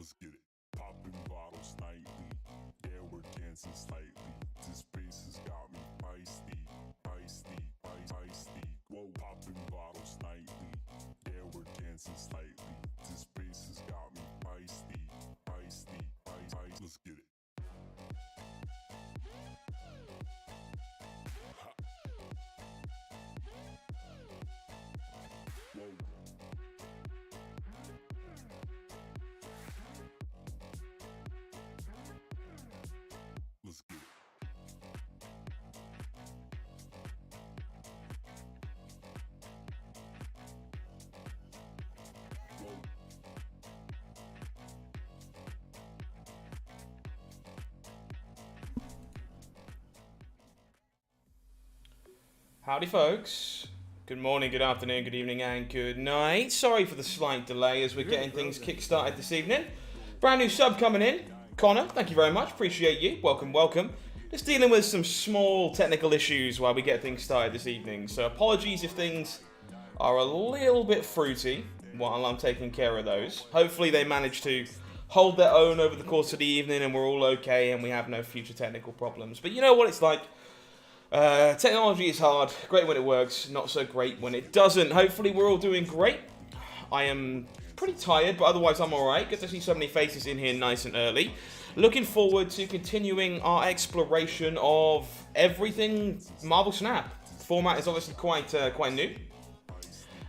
Let's get it. Popping bottles nightly. Yeah, we're dancing slightly. This bass has got me feisty, feisty, feisty. Whoa, popping bottles nightly. Yeah, we're dancing slightly. This bass has got me feisty, feisty, feisty. Let's get it. Ha. Whoa. Let's get it. Whoa. Howdy folks, good morning, good afternoon, good evening and good night. Sorry for the slight delay as we're getting things kick-started this evening. Brand new sub coming in, Connor, thank you very much, appreciate you, welcome, welcome. Just dealing with some small technical issues while we get things started this evening, so apologies if things are a little bit fruity while I'm taking care of those. Hopefully they manage to hold their own over the course of the evening and we're all okay and we have no future technical problems. But you know what it's like. Technology is hard, great when it works, not so great when it doesn't. Hopefully we're all doing great. I am pretty tired, but otherwise I'm alright. Good to see so many faces in here nice and early. Looking forward to continuing our exploration of everything Marvel Snap. The format is obviously quite new.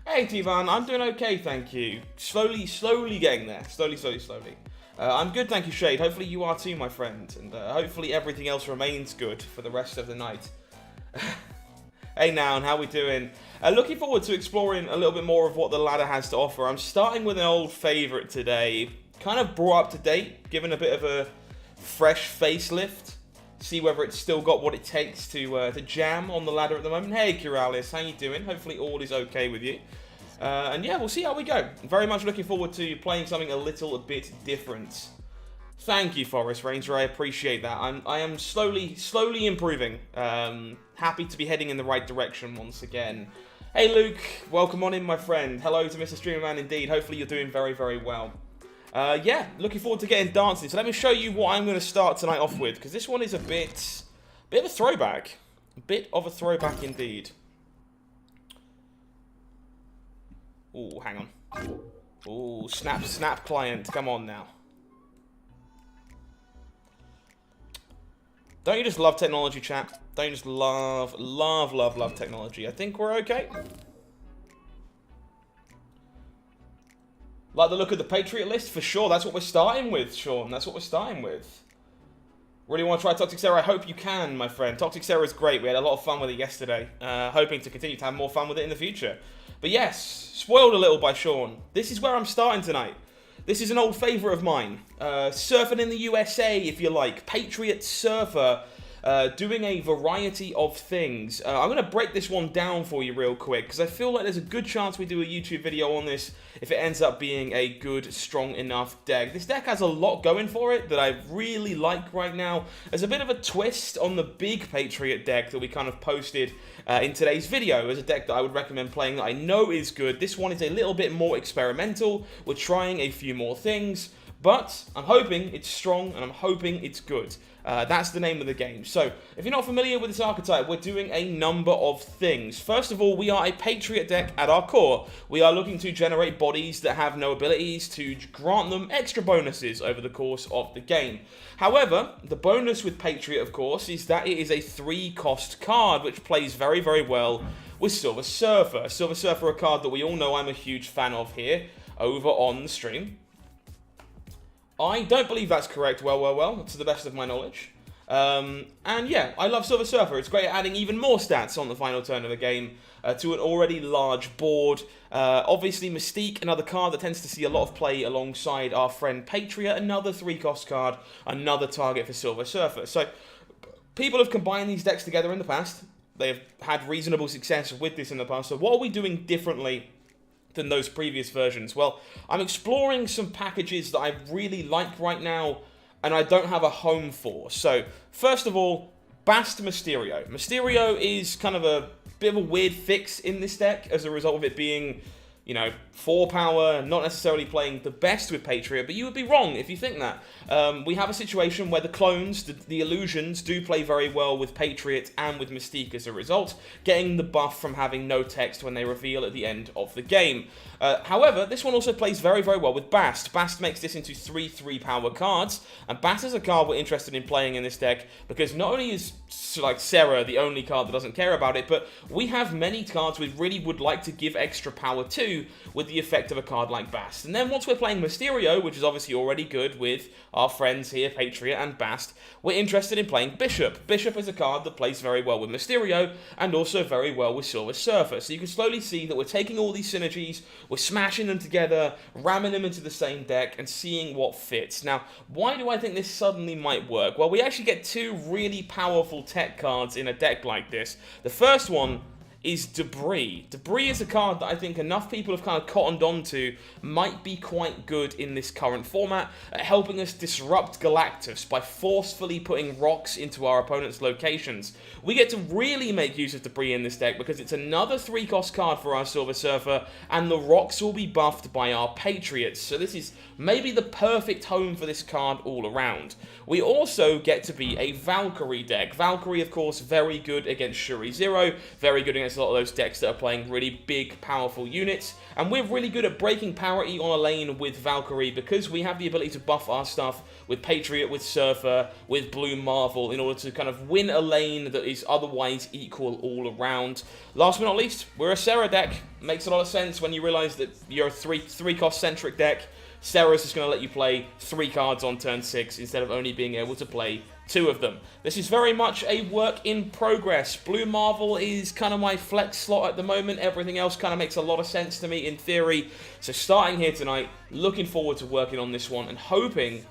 Hey Tivan, I'm doing okay, thank you. Slowly getting there. Slowly. I'm good, thank you, Shade. Hopefully you are too, my friend. And hopefully everything else remains good for the rest of the night. Hey Noun, how we doing? Looking forward to exploring a little bit more of what the ladder has to offer. I'm starting with an old favourite today. Kind of brought up to date, given a bit of a fresh facelift. See whether it's still got what it takes to jam on the ladder at the moment. Hey Kiralis, how you doing? Hopefully all is okay with you. And yeah, we'll see how we go. Very much looking forward to playing something a little bit different. Thank you, Forest Ranger. I appreciate that. I am slowly improving. Happy to be heading in the right direction once again. Hey, Luke. Welcome on in, my friend. Hello to Mr. Streamerman indeed. Hopefully you're doing very, very well. Yeah, looking forward to getting dancing. So let me show you what I'm going to start tonight off with, because this one is a bit of a throwback. A bit of a throwback indeed. Ooh, hang on. Ooh, snap client. Come on now. Don't you just love technology, chat? Don't you just love technology? I think we're okay. Like the look of the Patriot list? For sure, that's what we're starting with, Sean. That's what we're starting with. Really want to try Toxic Sarah? I hope you can, my friend. Toxic Sarah is great. We had a lot of fun with it yesterday. Hoping to continue to have more fun with it in the future. But yes, spoiled a little by Sean. This is where I'm starting tonight. This is an old favourite of mine. Surfing in the USA, if you like. Patriot Surfer. Doing a variety of things. I'm going to break this one down for you real quick, because I feel like there's a good chance we do a YouTube video on this if it ends up being a good, strong enough deck. This deck has a lot going for it that I really like right now. There's a bit of a twist on the big Patriot deck that we kind of posted in today's video as a deck that I would recommend playing that I know is good. This one is a little bit more experimental. We're trying a few more things, but I'm hoping it's strong and I'm hoping it's good. That's the name of the game. So, if you're not familiar with this archetype, we're doing a number of things. First of all, we are a Patriot deck at our core. We are looking to generate bodies that have no abilities to grant them extra bonuses over the course of the game. However, the bonus with Patriot, of course, is that it is a 3-cost card, which plays very, very well with Silver Surfer. Silver Surfer, a card that we all know I'm a huge fan of here over on the stream. I don't believe that's correct, well, to the best of my knowledge. And yeah, I love Silver Surfer. It's great at adding even more stats on the final turn of the game to an already large board. Obviously, Mystique, another card that tends to see a lot of play alongside our friend Patriot, another 3-cost card, another target for Silver Surfer. So, people have combined these decks together in the past. They have had reasonable success with this in the past. So what are we doing differently than those previous versions? Well, I'm exploring some packages that I really like right now and I don't have a home for. So, first of all, Bast Mysterio. Mysterio is kind of a bit of a weird fix in this deck as a result of it being you know, 4 power, not necessarily playing the best with Patriot, but you would be wrong if you think that. We have a situation where the clones, the illusions, do play very well with Patriot and with Mystique as a result, getting the buff from having no text when they reveal at the end of the game. However, this one also plays very, very well with Bast. Bast makes this into 3 power cards, and Bast is a card we're interested in playing in this deck, because not only is, like, Serra the only card that doesn't care about it, but we have many cards we really would like to give extra power to, with the effect of a card like Bast. And then once we're playing Mysterio, which is obviously already good with our friends here, Patriot and Bast, we're interested in playing Bishop. Bishop is a card that plays very well with Mysterio, and also very well with Silver Surfer. So you can slowly see that we're taking all these synergies, we're smashing them together, ramming them into the same deck, and seeing what fits. Now, why do I think this suddenly might work? Well, we actually get 2 really powerful tech cards in a deck like this. The first one is Debris. Debris is a card that I think enough people have kind of cottoned onto might be quite good in this current format, at helping us disrupt Galactus by forcefully putting rocks into our opponent's locations. We get to really make use of Debris in this deck because it's another 3-cost card for our Silver Surfer, and the rocks will be buffed by our Patriots. So this is maybe the perfect home for this card all around. We also get to be a Valkyrie deck. Valkyrie, of course, very good against Shuri Zero, very good against a lot of those decks that are playing really big, powerful units, and we're really good at breaking parity on a lane with Valkyrie because we have the ability to buff our stuff with Patriot, with Surfer, with Blue Marvel in order to kind of win a lane that is otherwise equal all around. Last but not least, we're a Serra deck. Makes a lot of sense when you realize that you're a 3-cost centric deck. Serra's just going to let you play 3 cards on turn 6 instead of only being able to play 2 of them. This is very much a work in progress. Blue Marvel is kind of my flex slot at the moment. Everything else kind of makes a lot of sense to me in theory. So starting here tonight, looking forward to working on this one and hoping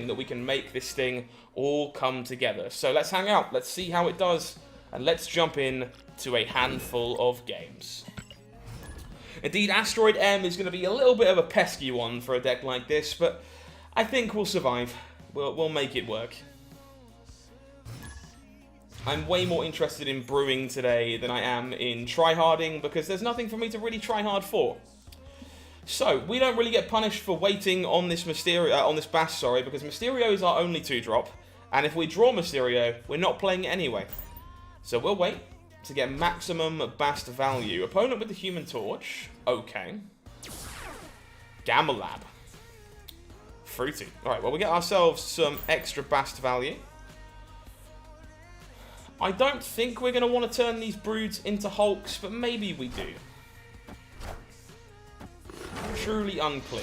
that we can make this thing all come together. So let's hang out, let's see how it does, and let's jump in to a handful of games. Indeed, Asteroid M is going to be a little bit of a pesky one for a deck like this, but I think we'll survive. We'll make it work. I'm way more interested in brewing today than I am in tryharding, because there's nothing for me to really try hard for. So, we don't really get punished for waiting on this Bast, sorry, because Mysterio is our only 2-drop, and if we draw Mysterio, we're not playing it anyway. So we'll wait to get maximum Bast value. Opponent with the Human Torch. Okay. Gamma Lab. Fruity. Alright, well, we get ourselves some extra Bast value. I don't think we're going to want to turn these broods into Hulks, but maybe we do. Truly unclear.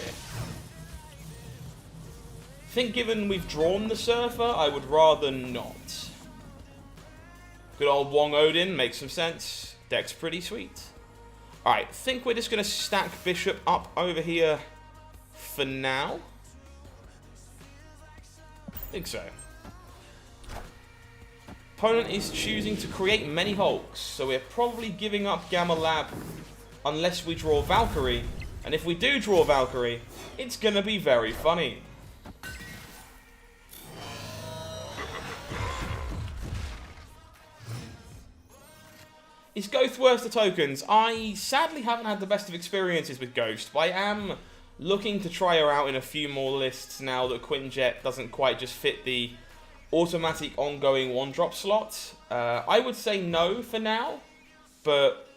I think given we've drawn the Surfer, I would rather not. Good old Wong Odin makes some sense. Deck's pretty sweet. Alright, I think we're just going to stack Bishop up over here for now. I think so. Opponent is choosing to create many Hulks, so we're probably giving up Gamma Lab unless we draw Valkyrie. And if we do draw Valkyrie, it's going to be very funny. Is Ghost worth the tokens? I sadly haven't had the best of experiences with Ghost, but I am looking to try her out in a few more lists now that Quinjet doesn't quite just fit the automatic ongoing 1-drop slot. I would say no for now, but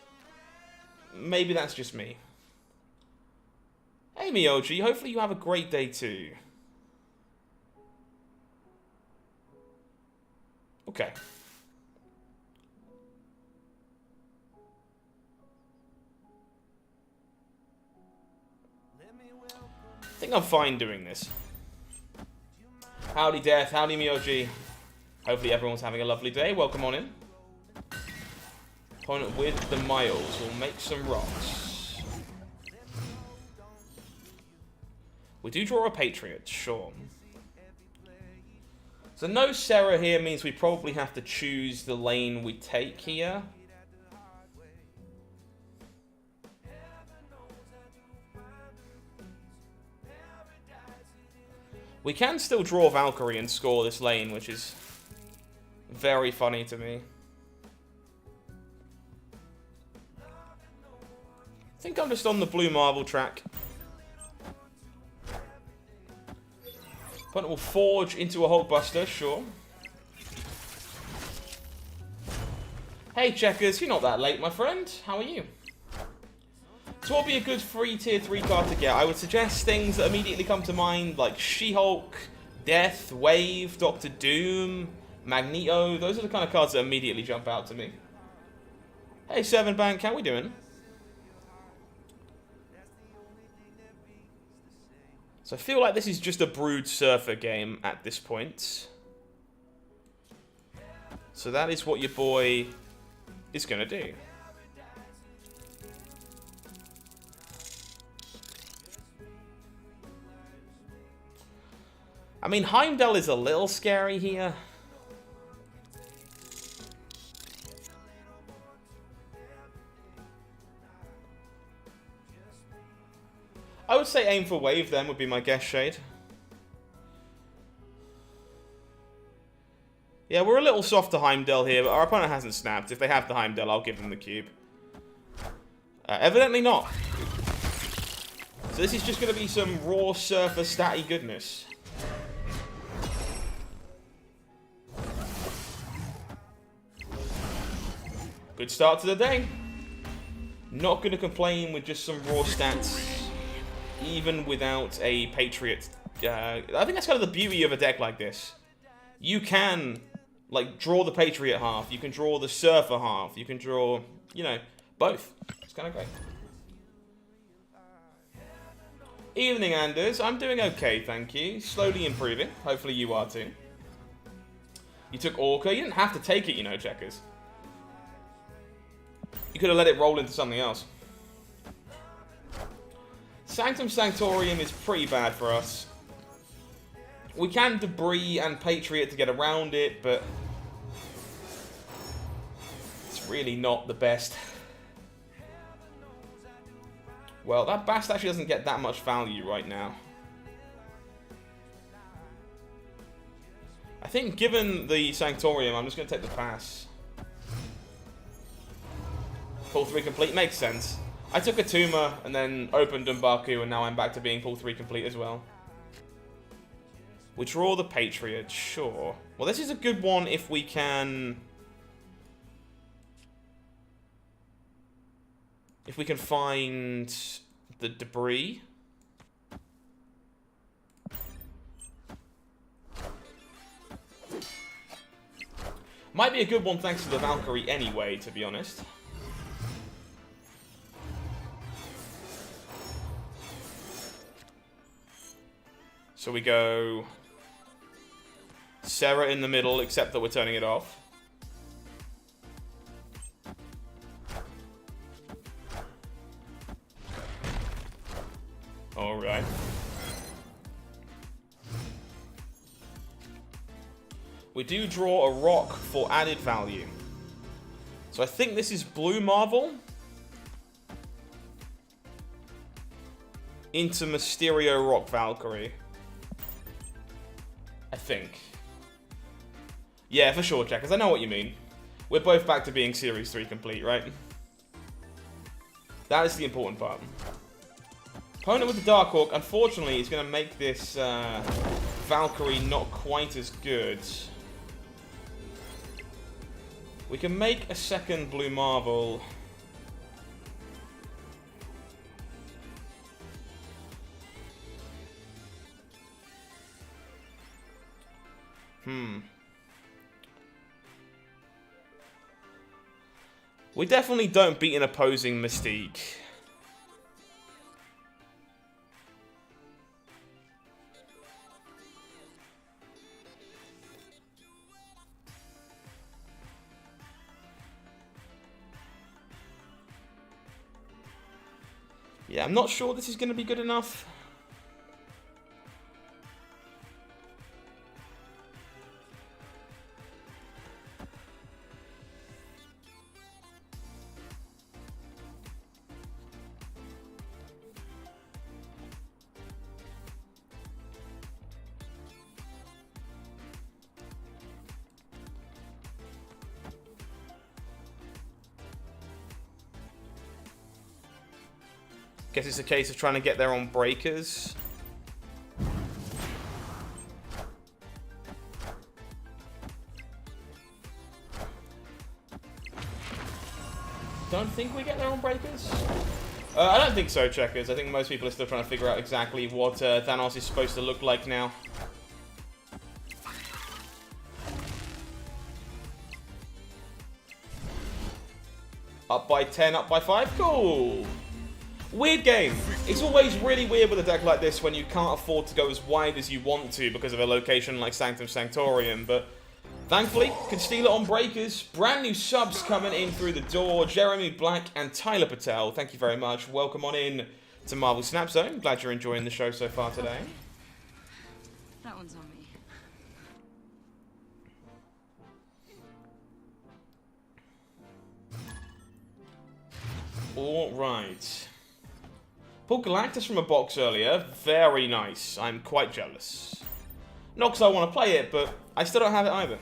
maybe that's just me. Hey Miyoji, hopefully you have a great day too. Okay. I think I'm fine doing this. Howdy Death, howdy Miyoji. Hopefully everyone's having a lovely day. Welcome on in. Opponent with the Miles will make some rocks. We do draw a Patriot, sure. So no Serra here means we probably have to choose the lane we take here. We can still draw Valkyrie and score this lane, which is very funny to me. I think I'm just on the blue marble track. Opponent will forge into a Hulkbuster, sure. Hey Checkers, you're not that late, my friend. How are you? So what would be a good free tier 3 card to get? I would suggest things that immediately come to mind, like She-Hulk, Death, Wave, Doctor Doom, Magneto. Those are the kind of cards that immediately jump out to me. Hey Seven Bank, how we doing? So I feel like this is just a Brood Surfer game at this point. So that is what your boy is going to do. I mean, Heimdall is a little scary here. I would say aim for Wave then would be my guess shade. Yeah, we're a little soft to Heimdall here, but our opponent hasn't snapped. If they have the Heimdall, I'll give them the cube. Evidently not. So this is just going to be some raw surfer statty goodness. Good start to the day. Not going to complain with just some raw stats, even without a Patriot. I think that's kind of the beauty of a deck like this. You can, like, draw the Patriot half. You can draw the Surfer half. You can draw, you know, both. It's kind of great. Evening, Anders. I'm doing okay, thank you. Slowly improving. Hopefully you are too. You took Orca. You didn't have to take it, you know, Checkers. You could have let it roll into something else. Sanctum Sanctorium is pretty bad for us. We can Debris and Patriot to get around it, but it's really not the best. Well, that Bast actually doesn't get that much value right now. I think given the Sanctorium, I'm just going to take the pass. Pull 3 complete makes sense. I took a Tuma and then opened M'Baku, and now I'm back to being pull 3 complete as well. We draw the Patriot, sure. Well, this is a good one if we can... If we can find the Debris. Might be a good one thanks to the Valkyrie anyway, to be honest. So we go Sarah in the middle, except that we're turning it off. Alright. We do draw a rock for added value. So I think this is Blue Marvel into Mysterio Rock Valkyrie. I think. Yeah, for sure, Checkers. I know what you mean. We're both back to being Series 3 complete, right? That is the important part. Opponent with the Darkhawk, unfortunately, is going to make this Valkyrie not quite as good. We can make a second Blue Marvel. We definitely don't beat an opposing Mystique. Yeah, I'm not sure this is going to be good enough. Guess it's a case of trying to get there on breakers. Don't think we get there on breakers. I don't think so, Checkers. I think most people are still trying to figure out exactly what Thanos is supposed to look like now. Up by 10, up by 5. Cool. Weird game. It's always really weird with a deck like this when you can't afford to go as wide as you want to because of a location like Sanctum Sanctorium, but thankfully, can steal it on breakers. Brand new subs coming in through the door. Jeremy Black and Tyler Patel, thank you very much. Welcome on in to Marvel Snap Zone. Glad you're enjoying the show so far today. That one's on me. Alright. Pulled Galactus from a box earlier. Very nice. I'm quite jealous. Not because I want to play it, but I still don't have it either.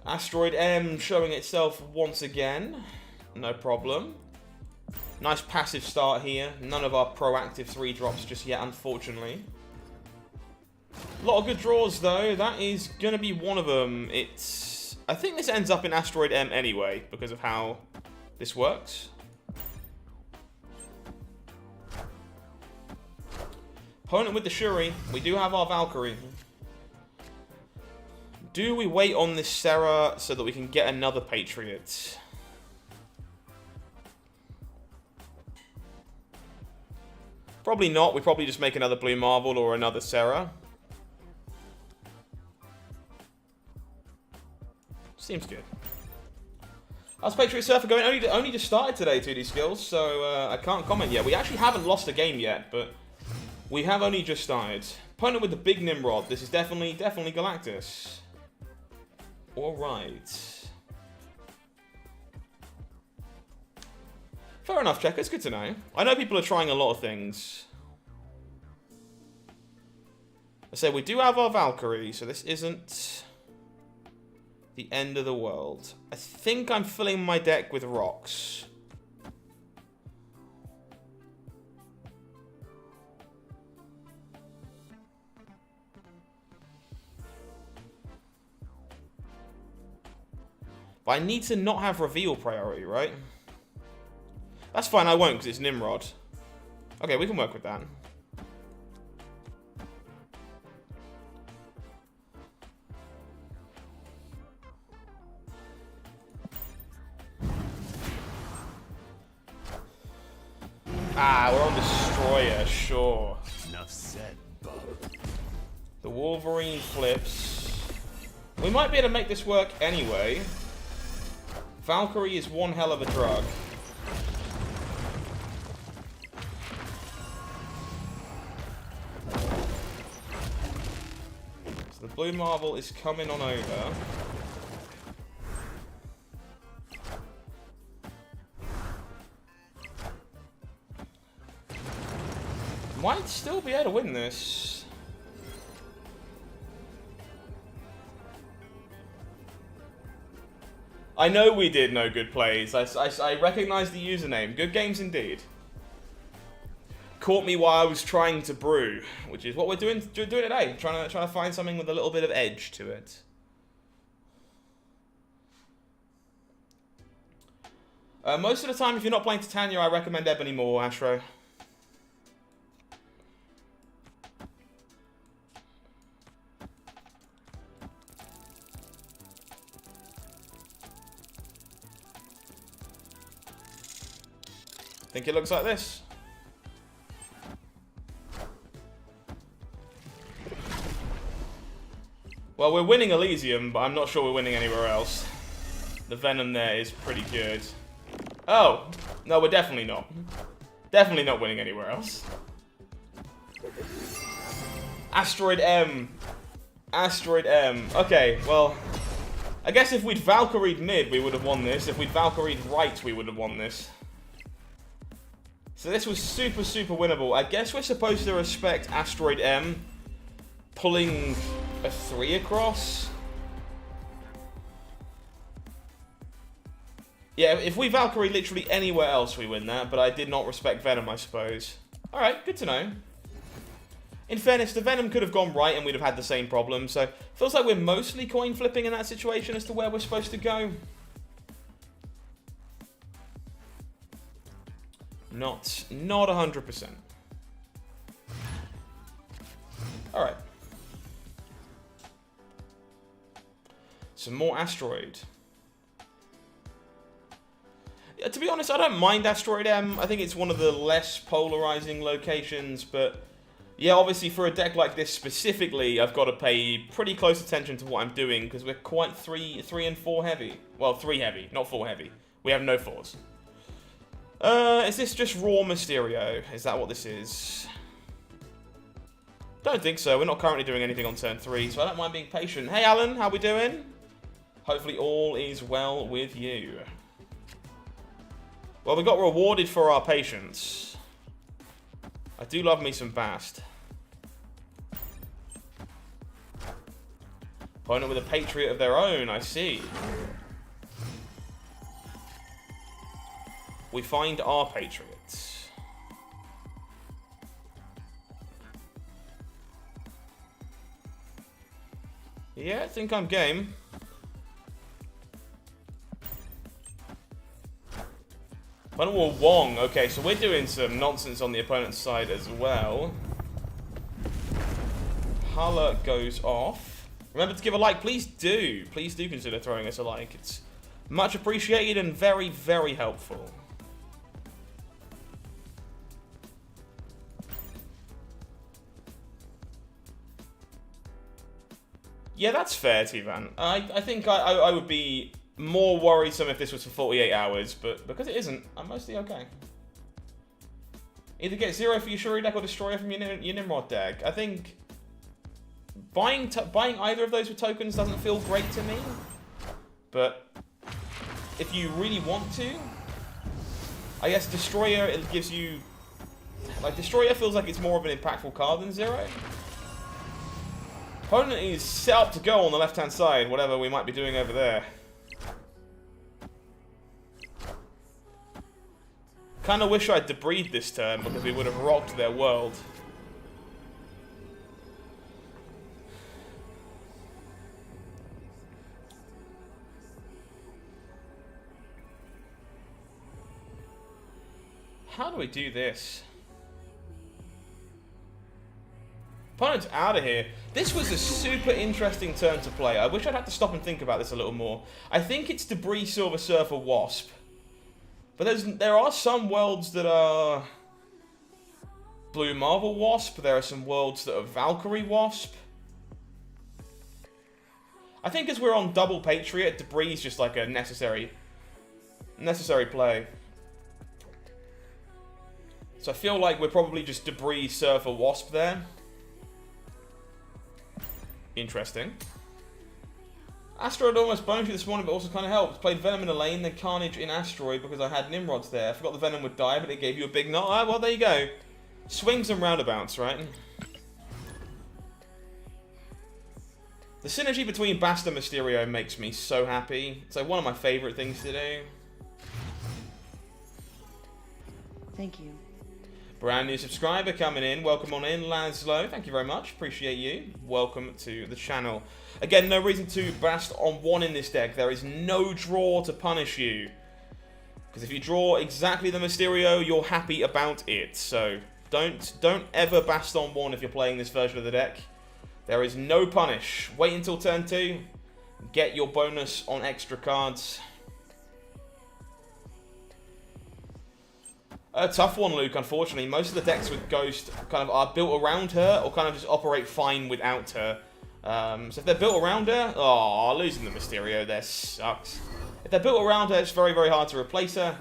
Asteroid M showing itself once again. No problem. Nice passive start here. None of our proactive 3 drops just yet, unfortunately. A lot of good draws, though. That is going to be one of them. I think this ends up in Asteroid M anyway, because of how this works. Opponent with the Shuri. We do have our Valkyrie. Do we wait on this Sarah so that we can get another Patriot? Probably not. We probably just make another Blue Marvel or another Sarah. Seems good. How's Patriot Surfer going? Only just started today, 2D Skills, so I can't comment yet. We actually haven't lost a game yet, but we have only just started. Opponent with the big Nimrod. This is definitely Galactus. Alright. Fair enough, Checker. It's good to know. I know people are trying a lot of things. I say we do have our Valkyrie, so this isn't the end of the world. I think I'm filling my deck with rocks. But I need to not have reveal priority, right? That's fine, I won't because it's Nimrod. Okay, we can work with that. Ah, we're on Destroyer, sure. Enough said, bub. The Wolverine flips. We might be able to make this work anyway. Valkyrie is one hell of a drug. So the Blue Marvel is coming on over. Might still be able to win this. I know we did no good plays. I recognize the username. Good games indeed. Caught me while I was trying to brew, which is what we're doing today. Trying to find something with a little bit of edge to it. Most of the time, if you're not playing Titania, I recommend Ebony more, Astro. Think it looks like this. Well, we're winning Elysium, but I'm not sure we're winning anywhere else. The Venom there is pretty good. Oh! No, we're definitely not. Definitely not winning anywhere else. Asteroid M. Asteroid M. Okay, well, I guess if we'd Valkyried mid, we would have won this. If we'd Valkyried right, we would have won this. So this was super, super winnable. I guess we're supposed to respect Asteroid M pulling a 3 across. Yeah, if we Valkyrie literally anywhere else, we win that, but I did not respect Venom, I suppose. Alright, good to know. In fairness, the Venom could have gone right and we'd have had the same problem, so feels like we're mostly coin flipping in that situation as to where we're supposed to go. Not 100%. Alright. Some more asteroid. Yeah, to be honest, I don't mind Asteroid M. I think it's one of the less polarizing locations, but yeah, obviously for a deck like this specifically, I've got to pay pretty close attention to what I'm doing, because we're quite 3 and 4 heavy. Well, 3 heavy, not 4 heavy. We have no 4s. Is this just raw Mysterio? Is that what this is? Don't think so. We're not currently doing anything on turn 3, so I don't mind being patient. Hey, Alan, how we doing? Hopefully all is well with you. Well, we got rewarded for our patience. I do love me some Bast. Opponent with a Patriot of their own, I see. We find our Patriots. Yeah, I think I'm game. Opponent will Wong. Okay, so we're doing some nonsense on the opponent's side as well. Hala goes off. Remember to give a like. Please do. Please do consider throwing us a like. It's much appreciated and very, very helpful. Yeah, that's fair, T-Van. I think I would be more worrisome if this was for 48 hours, but because it isn't, I'm mostly okay. Either get 0 for your Shuri deck or Destroyer from your Nimrod deck. I think buying either of those with tokens doesn't feel great to me, but if you really want to, I guess Destroyer, it gives you... Like, Destroyer feels like it's more of an impactful card than 0. Opponent is set up to go on the left-hand side, whatever we might be doing over there. Kinda wish I'd debreed this turn, because we would have rocked their world. How do we do this? Opponent's out of here. This was a super interesting turn to play. I wish I'd had to stop and think about this a little more. I think it's Debris, Silver Surfer, Wasp. But there are some worlds that are Blue Marvel Wasp. There are some worlds that are Valkyrie Wasp. I think as we're on double Patriot, Debris is just like a necessary play. So I feel like we're probably just Debris, Surfer, Wasp there. Interesting. Asteroid almost boned you this morning, but also kind of helped. Played Venom in a lane, then Carnage in Asteroid because I had Nimrods there. I forgot the Venom would die, but it gave you a big nut. Ah, well, there you go. Swings and roundabouts, right? The synergy between Bast and Mysterio makes me so happy. It's like one of my favorite things to do. Thank you. Brand new subscriber coming in. Welcome on in, Laszlo. Thank you very much. Appreciate you. Welcome to the channel. Again, no reason to Bast on 1 in this deck. There is no draw to punish you. Because if you draw exactly the Mysterio, you're happy about it. So don't ever Bast on 1 if you're playing this version of the deck. There is no punish. Wait until turn 2. Get your bonus on extra cards. A tough one, Luke, unfortunately. Most of the decks with Ghost kind of are built around her or kind of just operate fine without her. So if they're built around her... Oh, losing the Mysterio there sucks. If they're built around her, it's very, very hard to replace her.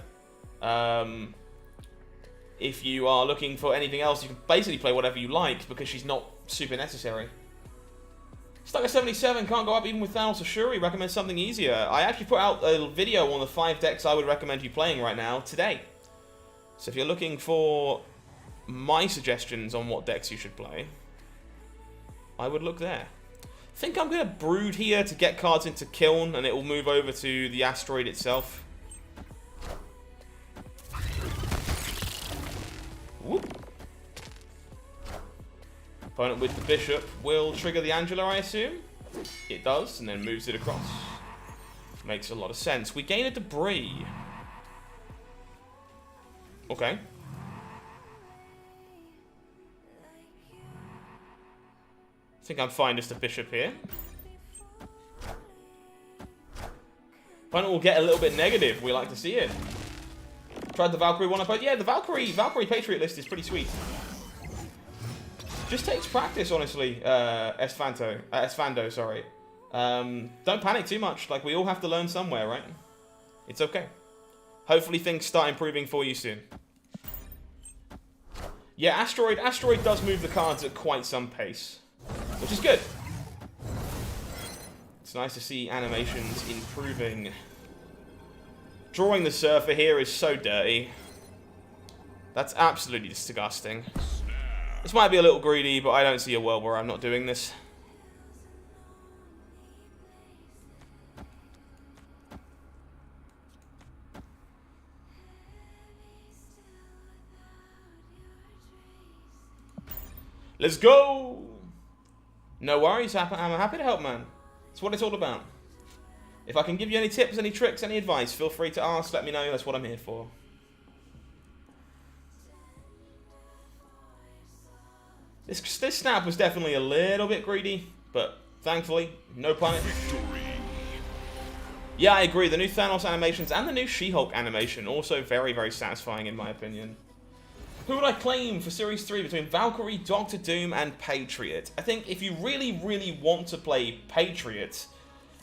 If you are looking for anything else, you can basically play whatever you like because she's not super necessary. Stuck at 77, can't go up even with Thanos or Shuri. Recommend something easier. I actually put out a video on the 5 decks I would recommend you playing right now today. So if you're looking for my suggestions on what decks you should play, I would look there. I think I'm going to Brood here to get cards into Kiln, and it will move over to the Asteroid itself. Whoop. Opponent with the bishop will trigger the Angela, I assume. It does, and then moves it across. Makes a lot of sense. We gain a debris. Okay. I think I'm fine just a bishop here. Opponent will get a little bit negative. We like to see it. Tried the Valkyrie one up, but yeah, the Valkyrie Patriot list is pretty sweet. Just takes practice, honestly. Esfando, sorry. Don't panic too much. Like, we all have to learn somewhere, right? It's okay. Hopefully things start improving for you soon. Yeah, Asteroid does move the cards at quite some pace, which is good. It's nice to see animations improving. Drawing the surfer here is so dirty. That's absolutely disgusting. This might be a little greedy, but I don't see a world where I'm not doing this. Let's go! No worries, I'm happy to help, man. That's what it's all about. If I can give you any tips, any tricks, any advice, feel free to ask, let me know, that's what I'm here for. This snap was definitely a little bit greedy, but thankfully, no punish. Yeah, I agree, the new Thanos animations and the new She-Hulk animation, also very, very satisfying in my opinion. Who would I claim for Series 3 between Valkyrie, Doctor Doom, and Patriot? I think if you really, really want to play Patriot,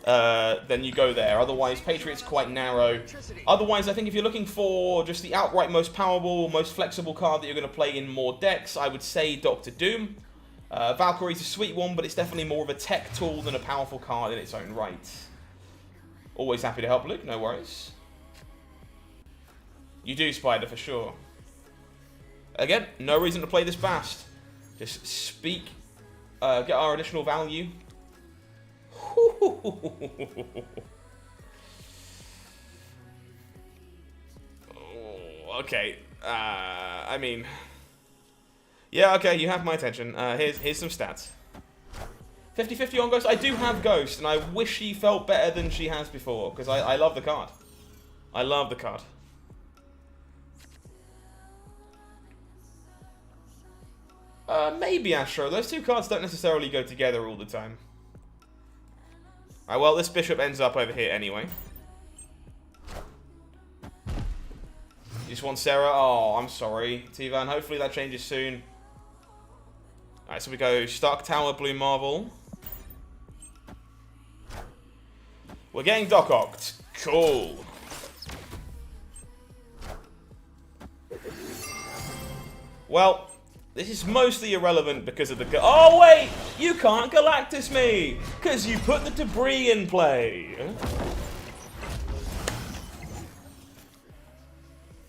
then you go there. Otherwise, Patriot's quite narrow. Otherwise, I think if you're looking for just the outright most powerful, most flexible card that you're going to play in more decks, I would say Doctor Doom. Valkyrie's a sweet one, but it's definitely more of a tech tool than a powerful card in its own right. Always happy to help, Luke. No worries. You do, Spider, for sure. Again, no reason to play this Bast. Just speak, get our additional value. Okay, I mean... Yeah, okay, you have my attention. Here's some stats. 50-50 on Ghost. I do have Ghost, and I wish she felt better than she has before, because I love the card. I love the card. Maybe Astro. Those two cards don't necessarily go together all the time. Alright, well, this bishop ends up over here anyway. You just want Sarah? Oh, I'm sorry, T-Van. Hopefully that changes soon. Alright, so we go Stark Tower, Blue Marble. We're getting Doc Ocked. Cool. Well... This is mostly irrelevant because of the... Oh, wait! You can't Galactus me! Because you put the debris in play.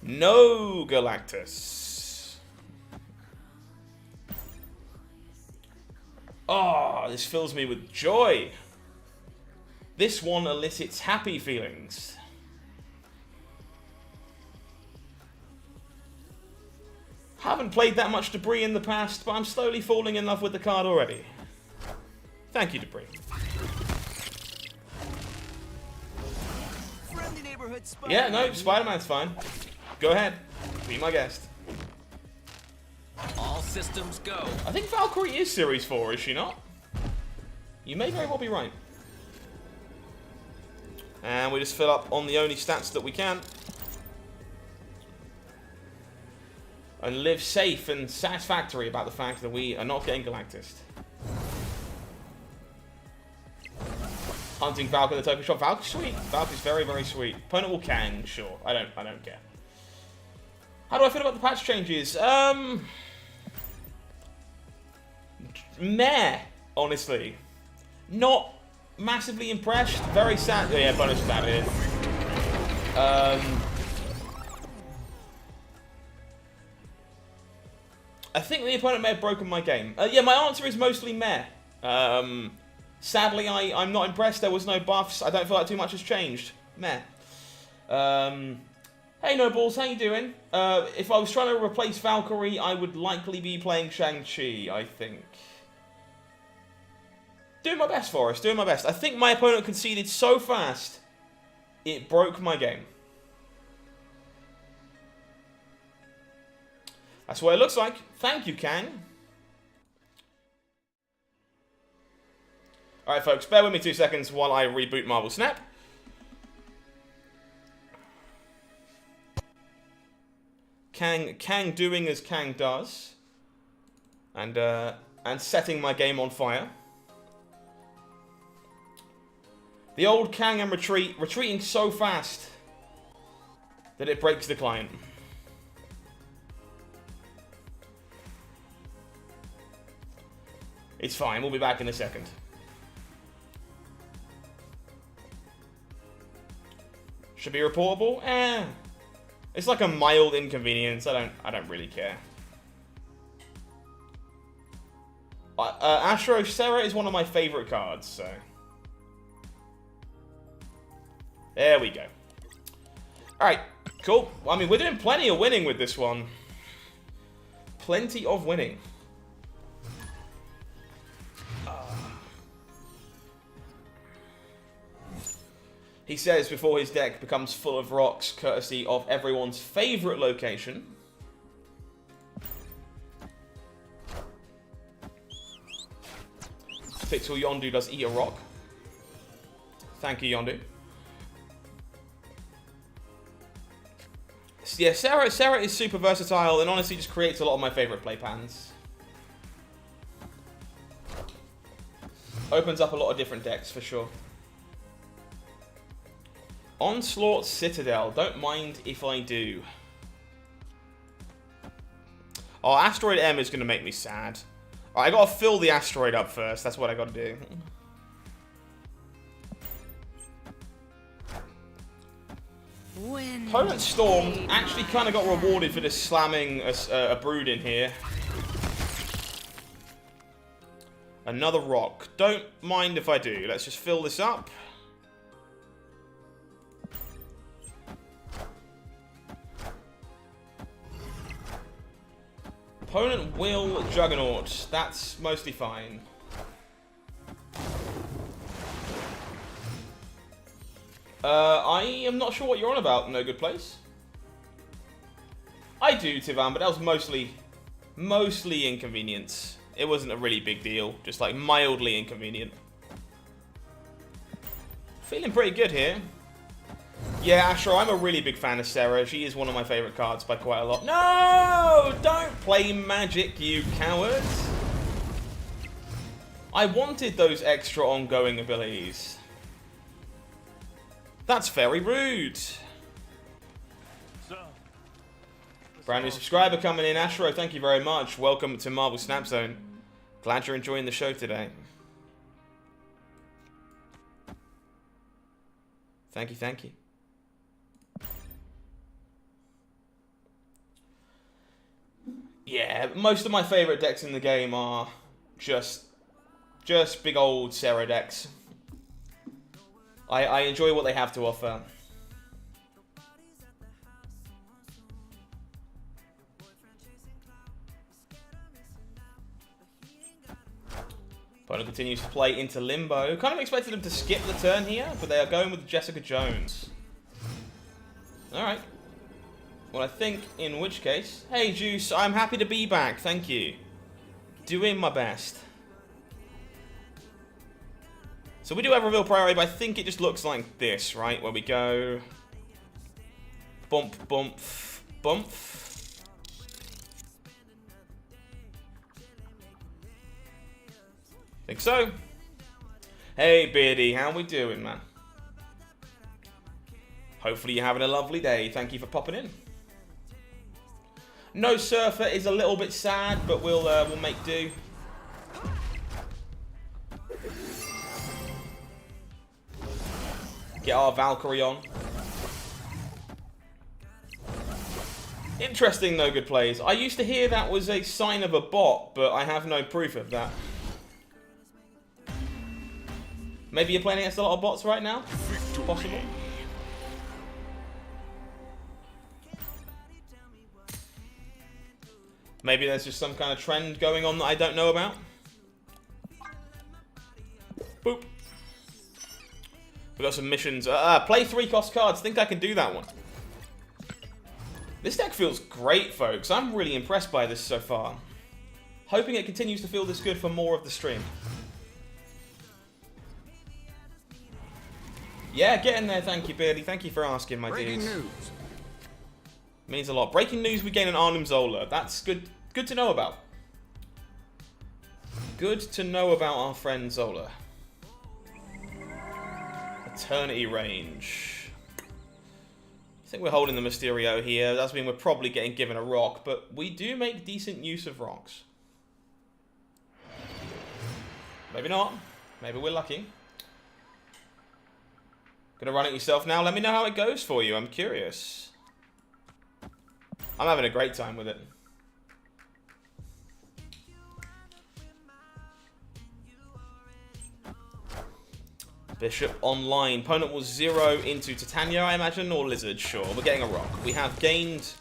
No Galactus. Oh, this fills me with joy. This one elicits happy feelings. Haven't played that much Debris in the past, but I'm slowly falling in love with the card already. Thank you, Debris. Yeah, no, Spider-Man's fine. Go ahead. Be my guest. All systems go. I think Valkyrie is Series 4, is she not? You may very well be right. And we just fill up on the only stats that we can. And live safe and satisfactory about the fact that we are not getting Galactus. Hunting Valk in the token shop. Valk's sweet. Valk is very, very sweet. Opponent will Kang, sure. I don't care. How do I feel about the patch changes? Meh, honestly. Not massively impressed. Very sad. Oh, yeah, bonus about it. I think the opponent may have broken my game. Yeah, my answer is mostly meh. Sadly, I'm not impressed. There was no buffs. I don't feel like too much has changed. Meh. Hey Nobles, how you doing? If I was trying to replace Valkyrie, I would likely be playing Shang-Chi, I think. Doing my best for us, doing my best. I think my opponent conceded so fast, it broke my game. That's what it looks like. Thank you, Kang. Alright, folks, bear with me 2 seconds while I reboot Marvel Snap. Kang doing as Kang does. And setting my game on fire. The old Kang and retreating so fast that it breaks the client. It's fine, we'll be back in a second. Should be reportable? It's like a mild inconvenience. I don't really care. Astro Sarah is one of my favorite cards, so there we go. Alright, cool. Well, I mean, we're doing plenty of winning with this one. Plenty of winning. He says before his deck becomes full of rocks, courtesy of everyone's favourite location. Pixel Yondu does eat a rock. Thank you, Yondu. Yeah, Sarah is super versatile and honestly just creates a lot of my favourite play pans. Opens up a lot of different decks for sure. Onslaught Citadel. Don't mind if I do. Oh, Asteroid M is going to make me sad. Alright, I got to fill the asteroid up first. That's what I got to do. Opponent Storm actually kind of got rewarded for just slamming a brood in here. Another rock. Don't mind if I do. Let's just fill this up. Opponent will Juggernaut. That's mostly fine. I am not sure what you're on about, No Good Place. I do, Tivan, but that was mostly inconvenience. It wasn't a really big deal, just like mildly inconvenient. Feeling pretty good here. Yeah, Astro, I'm a really big fan of Sarah. She is one of my favourite cards by quite a lot. No! Don't play magic, you cowards! I wanted those extra ongoing abilities. That's very rude. Brand new subscriber coming in, Astro. Thank you very much. Welcome to Marvel Snap Zone. Glad you're enjoying the show today. Thank you, thank you. Yeah, most of my favourite decks in the game are just big old Sarah decks. I enjoy what they have to offer. Opponent continues to play into Limbo. Kind of expected them to skip the turn here, but they are going with Jessica Jones. Alright. Well, I think in which case... Hey, Juice, I'm happy to be back. Thank you. Doing my best. So we do have reveal priority, but I think it just looks like this, right? Where we go... Bump, bump, bump. Think so. Hey, Beardy, how we doing, man? Hopefully you're having a lovely day. Thank you for popping in. No Surfer is a little bit sad, but we'll make do. Get our Valkyrie on. Interesting, No Good Plays. I used to hear that was a sign of a bot, but I have no proof of that. Maybe you're playing against a lot of bots right now? Possible. Maybe there's just some kind of trend going on that I don't know about. Boop. We got some missions. Play 3 cost cards. Think I can do that one. This deck feels great, folks. I'm really impressed by this so far. Hoping it continues to feel this good for more of the stream. Yeah, get in there. Thank you, Beardy. Thank you for asking, my dudes. Breaking news. Means a lot. Breaking news, we gain an Arnhem Zola. That's good. Good to know about. Good to know about our friend Zola. Eternity range. I think we're holding the Mysterio here. That means we're probably getting given a rock, but we do make decent use of rocks. Maybe not. Maybe we're lucky. Gonna run it yourself now. Let me know how it goes for you. I'm curious. I'm having a great time with it. Bishop online. Opponent will 0 into Titania, I imagine, or Lizard. Sure, we're getting a rock. We have gained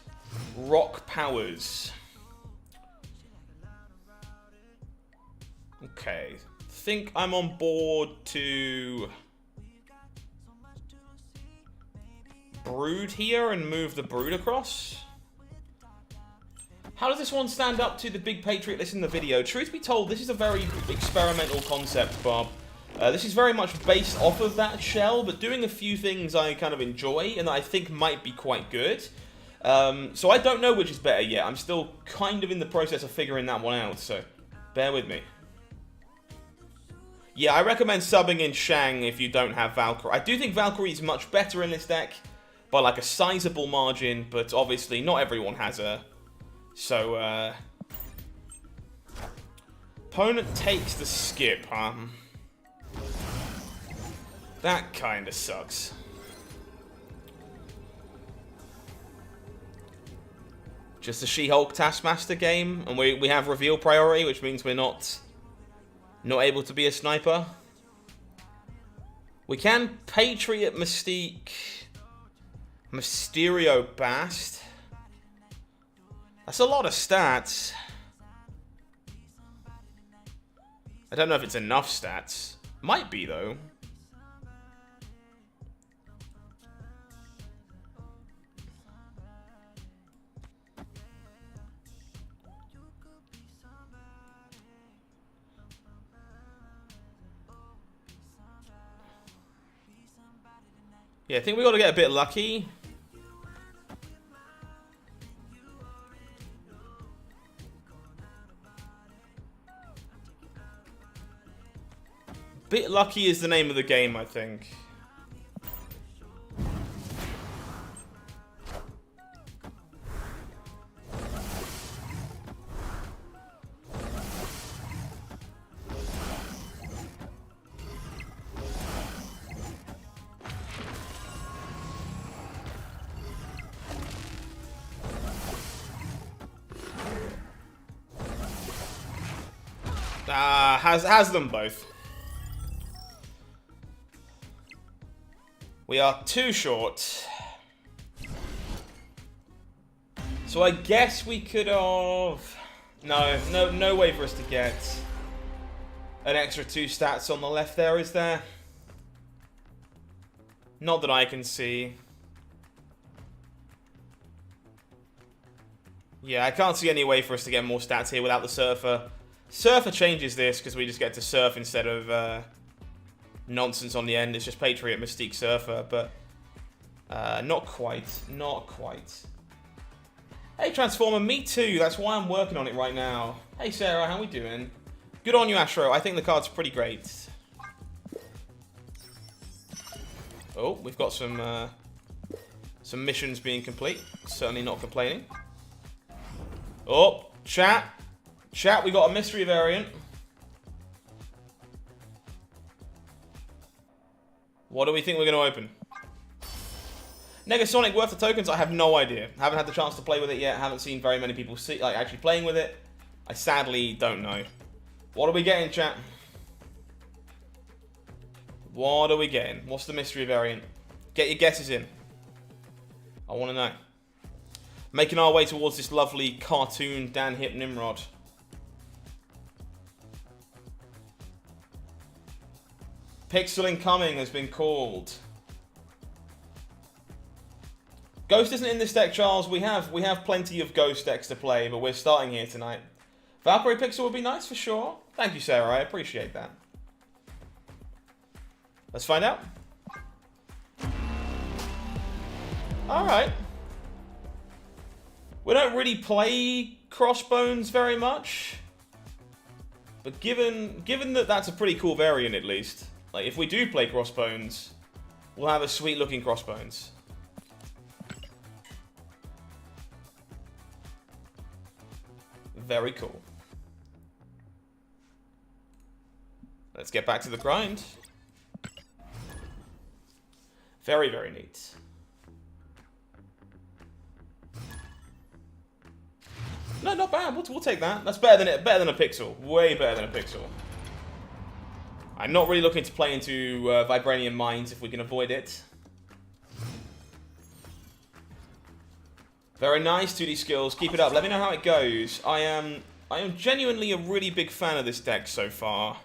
rock powers. Okay. Think I'm on board to Brood here and move the Brood across. How does this one stand up to the big Patriot list in the video? Truth be told, this is a very experimental concept, Bob. This is very much based off of that shell, but doing a few things I kind of enjoy and that I think might be quite good. So I don't know which is better yet. I'm still kind of in the process of figuring that one out, so bear with me. Yeah, I recommend subbing in Shang if you don't have Valkyrie. I do think Valkyrie is much better in this deck by like a sizable margin, but obviously not everyone has her. So, opponent takes the skip, huh? That kinda sucks. Just a She-Hulk Taskmaster game, and we have reveal priority, which means we're not able to be a sniper. We can Patriot Mystique Mysterio Bast. That's a lot of stats. I don't know if it's enough stats. Might be, though. Yeah, I think we got to get a bit lucky. Bit lucky is the name of the game, I think. Has them both. We are too short. So I guess we could have... No way for us to get an extra 2 stats on the left there, is there? Not that I can see. Yeah, I can't see any way for us to get more stats here without the Surfer. Surfer changes this because we just get to Surf instead of nonsense on the end. It's just Patriot Mystique Surfer, but not quite. Not quite. Hey, Transformer, me too. That's why I'm working on it right now. Hey, Sarah, how we doing? Good on you, Astro. I think the card's pretty great. Oh, we've got some missions being complete. Certainly not complaining. Oh, chat. Chat, we got a mystery variant. What do we think we're going to open? Negasonic worth the tokens? I have no idea. Haven't had the chance to play with it yet. Haven't seen very many people actually playing with it. I sadly don't know. What are we getting, chat? What are we getting? What's the mystery variant? Get your guesses in. I want to know. Making our way towards this lovely cartoon Dan Hip Nimrod. Pixel incoming has been called. Ghost isn't in this deck, Charles. We have plenty of Ghost decks to play, but we're starting here tonight. Valkyrie Pixel would be nice for sure. Thank you, Sarah. I appreciate that. Let's find out. Alright. We don't really play Crossbones very much. But given that that's a pretty cool variant at least. Like, if we do play Crossbones, we'll have a sweet looking Crossbones. Very cool. Let's get back to the grind. Very, very neat. No, not bad. We'll take that. That's better than a Pixel. Way better than a Pixel. I'm not really looking to play into Vibranium Mines if we can avoid it. Very nice 2D skills. Keep it up. Let me know how it goes. I am genuinely a really big fan of this deck so far.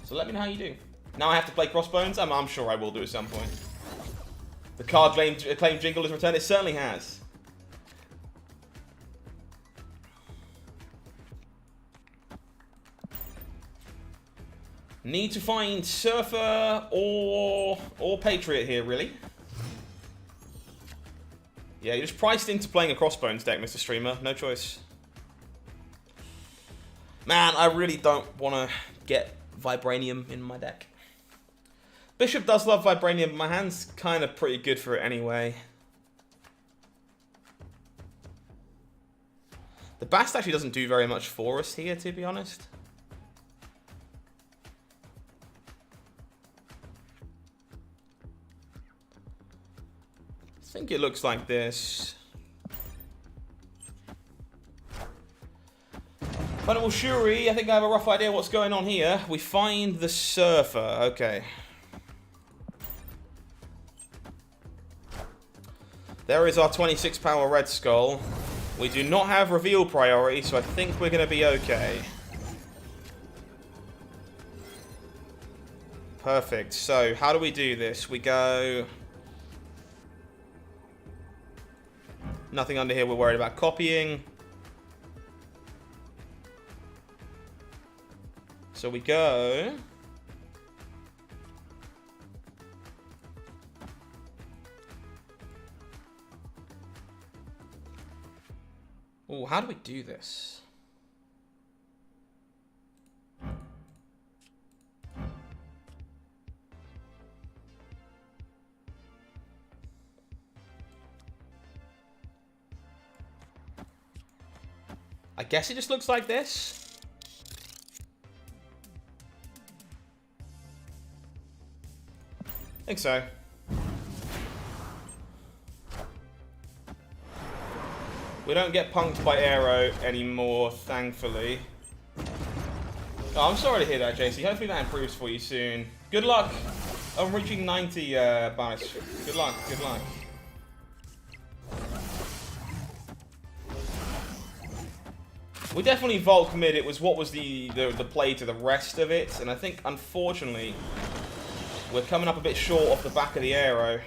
So let me know how you do. Now I have to play Crossbones. I'm sure I will do at some point. The card claim jingle has returned. It certainly has. Need to find Surfer or Patriot here, really. Yeah, you're just priced into playing a Crossbones deck, Mr. Streamer. No choice. Man, I really don't want to get Vibranium in my deck. Bishop does love Vibranium, but my hand's kind of pretty good for it anyway. The Bast actually doesn't do very much for us here, to be honest. I think it looks like this. Funnel Shuri, I think I have a rough idea what's going on here. We find the Surfer, okay. There is our 26 power Red Skull. We do not have reveal priority, so I think we're going to be okay. Perfect, so how do we do this? We go... Nothing under here we're worried about copying. So we go... Oh, how do we do this? I guess it just looks like this. I think so. We don't get punked by Aero anymore, thankfully. Oh, I'm sorry to hear that, JC. Hopefully that improves for you soon. Good luck on reaching 90, Bash. Good luck, good luck. We definitely Volk mid. It was what was the play to the rest of it. And I think, unfortunately, we're coming up a bit short off the back of the Aero.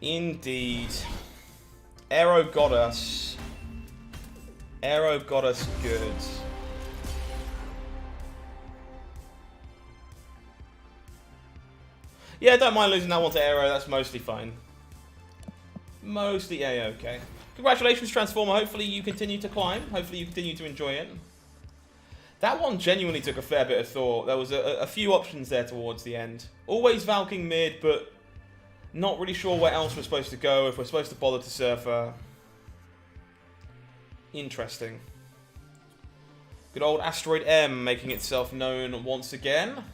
Indeed. Aero got us. Aero got us good. Yeah, don't mind losing that one to Aero. That's mostly fine. Mostly A-okay. Congratulations, Transformer. Hopefully you continue to climb. Hopefully you continue to enjoy it. That one genuinely took a fair bit of thought. There was a few options there towards the end. Always Valking mid, but not really sure where else we're supposed to go, if we're supposed to bother to Surfer. Interesting. Good old Asteroid M making itself known once again.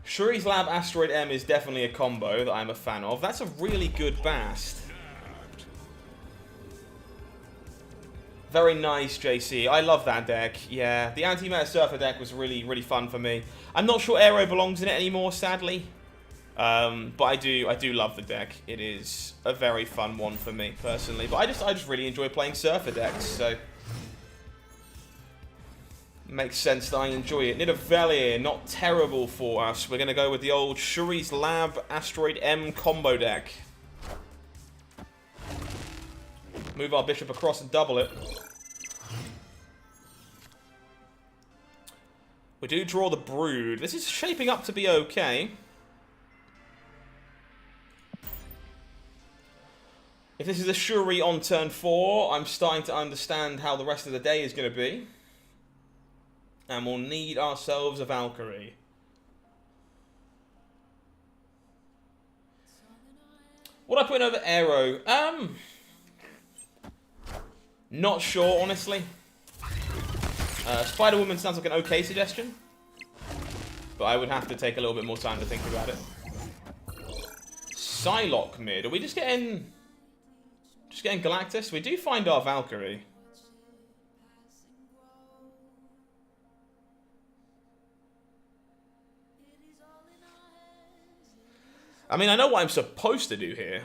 Shuri's Lab Asteroid M is definitely a combo that I'm a fan of. That's a really good Bast. Very nice, JC. I love that deck. Yeah, the anti-meta Surfer deck was really, really fun for me. I'm not sure Aero belongs in it anymore, sadly. But I do love the deck. It is a very fun one for me, personally. But I just really enjoy playing Surfer decks, so... Makes sense that I enjoy it. Nidavellir, not terrible for us. We're going to go with the old Shuri's Lab Asteroid M combo deck. Move our bishop across and double it. We do draw the Brood. This is shaping up to be okay. If this is a Shuri on turn 4, I'm starting to understand how the rest of the day is going to be. And we'll need ourselves a Valkyrie. What I put in over Aero? Not sure, honestly. Spider-Woman sounds like an okay suggestion. But I would have to take a little bit more time to think about it. Psylocke mid. Are we just getting Galactus? We do find our Valkyrie. I mean, I know what I'm supposed to do here.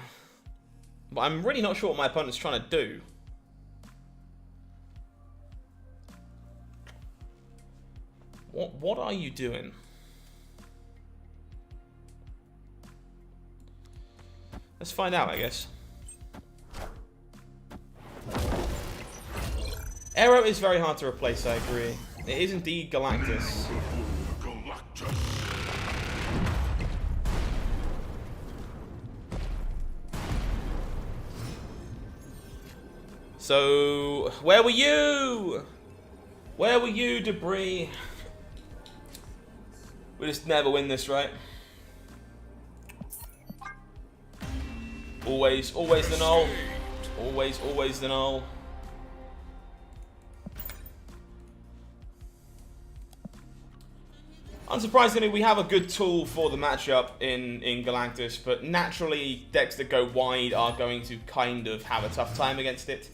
But I'm really not sure what my opponent's trying to do. What are you doing? Let's find out, I guess. Aero is very hard to replace, I agree. It is indeed Galactus. So, where were you? Where were you, Debris? We just never win this, right? Always the null. Always the null. Unsurprisingly, we have a good tool for the matchup in Galactus, but naturally, decks that go wide are going to kind of have a tough time against it.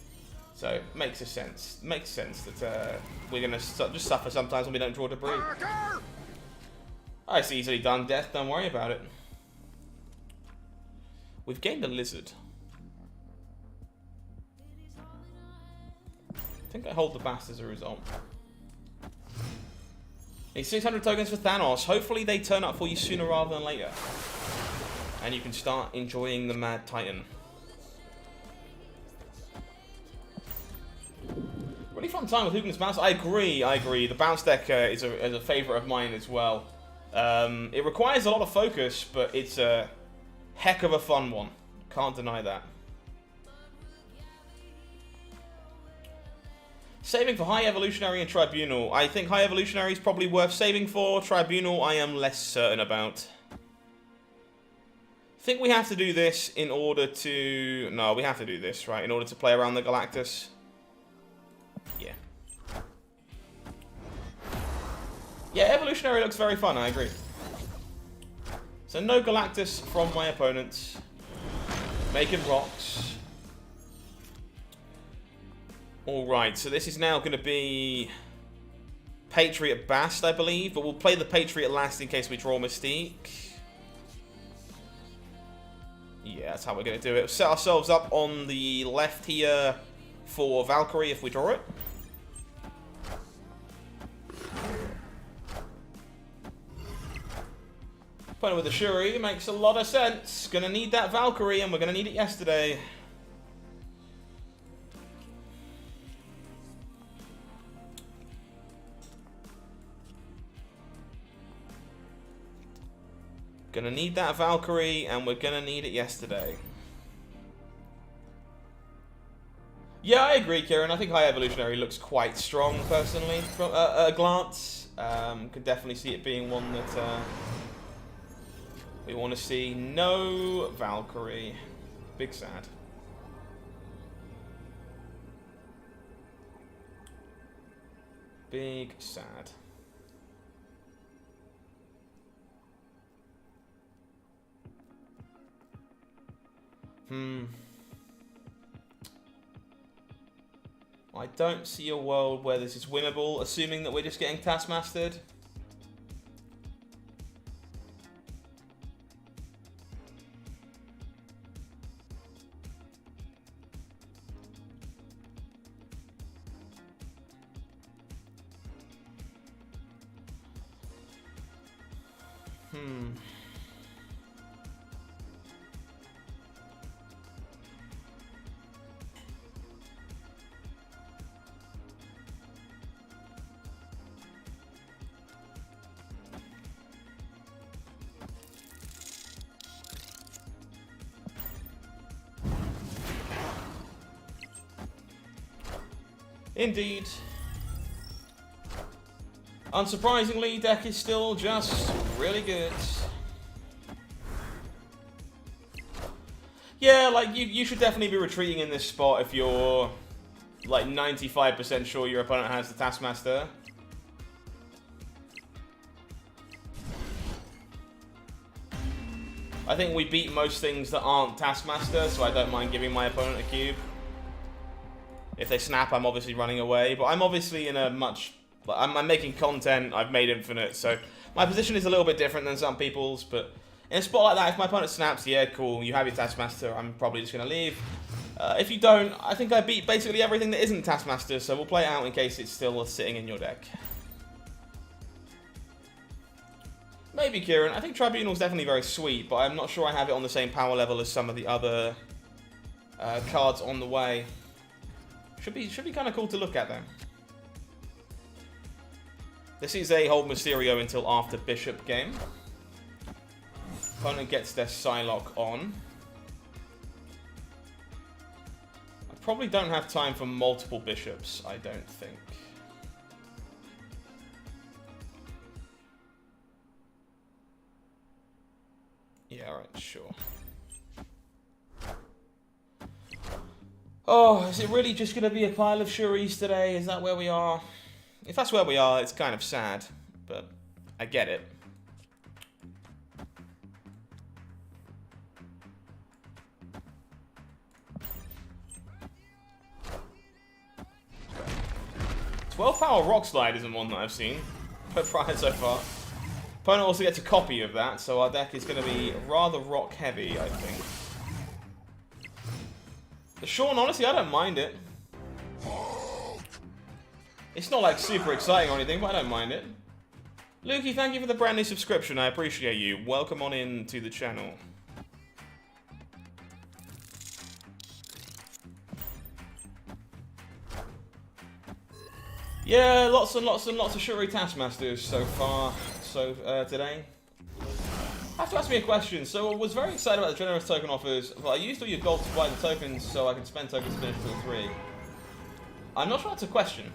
So, it makes sense. Makes sense that we're going to just suffer sometimes when we don't draw Debris. Oh, it's easily done, Death. Don't worry about it. We've gained a Lizard. I think I hold the Bast as a result. Need 600 tokens for Thanos. Hopefully they turn up for you sooner rather than later. And you can start enjoying the Mad Titan. Really fun time with Hugen's Bounce. I agree. The Bounce deck is a favourite of mine as well. It requires a lot of focus, but it's a heck of a fun one. Can't deny that. Saving for High Evolutionary and Tribunal. I think High Evolutionary is probably worth saving for. Tribunal I am less certain about. I think we have to do this in order to... No, we have to do this, right? In order to play around the Galactus. Yeah. Yeah, Evolutionary looks very fun, I agree. So no Galactus from my opponents. Making rocks. Alright, so this is now going to be Patriot Bast, I believe. But we'll play the Patriot last in case we draw Mystique. Yeah, that's how we're going to do it. We'll set ourselves up on the left here for Valkyrie if we draw it. Playing with the Shuri makes a lot of sense. Gonna need that Valkyrie, and we're gonna need it yesterday. Gonna need that Valkyrie, and we're gonna need it yesterday. Yeah, I agree, Kieran. I think High Evolutionary looks quite strong, personally, from at a glance. Could definitely see it being one that we want to see. No Valkyrie. Big sad. Big sad. I don't see a world where this is winnable, assuming that we're just getting taskmastered. Indeed. Unsurprisingly, deck is still just really good. Yeah, like, you should definitely be retreating in this spot if you're, like, 95% sure your opponent has the Taskmaster. I think we beat most things that aren't Taskmaster, so I don't mind giving my opponent a cube. If they snap, I'm obviously running away, but I'm obviously in a much... I'm making content, I've made Infinite, so my position is a little bit different than some people's, but in a spot like that, if my opponent snaps, yeah, cool, you have your Taskmaster, I'm probably just going to leave. If you don't, I think I beat basically everything that isn't Taskmaster, so we'll play it out in case it's still sitting in your deck. Maybe Kieran. I think Tribunal's definitely very sweet, but I'm not sure I have it on the same power level as some of the other cards on the way. Should be kind of cool to look at, though. This is a hold Mysterio until after Bishop game. Opponent gets their Psylocke on. I probably don't have time for multiple Bishops, I don't think. Yeah, alright, sure. Oh, is it really just going to be a pile of Shuris today? Is that where we are? If that's where we are, it's kind of sad, but I get it. £12 Rock Slide isn't one that I've seen prior so far. Opponent also gets a copy of that, so our deck is going to be rather rock heavy, I think. Sean, honestly, I don't mind it. It's not like super exciting or anything, but I don't mind it. Lukey, thank you for the brand new subscription. I appreciate you. Welcome on in to the channel. Yeah, lots and lots and lots of Shuri Taskmasters so far. Today. I have to ask me a question. So I was very excited about the generous token offers, but I used all your gold to buy the tokens so I can spend tokens to finish till 3. I'm not sure that's a question.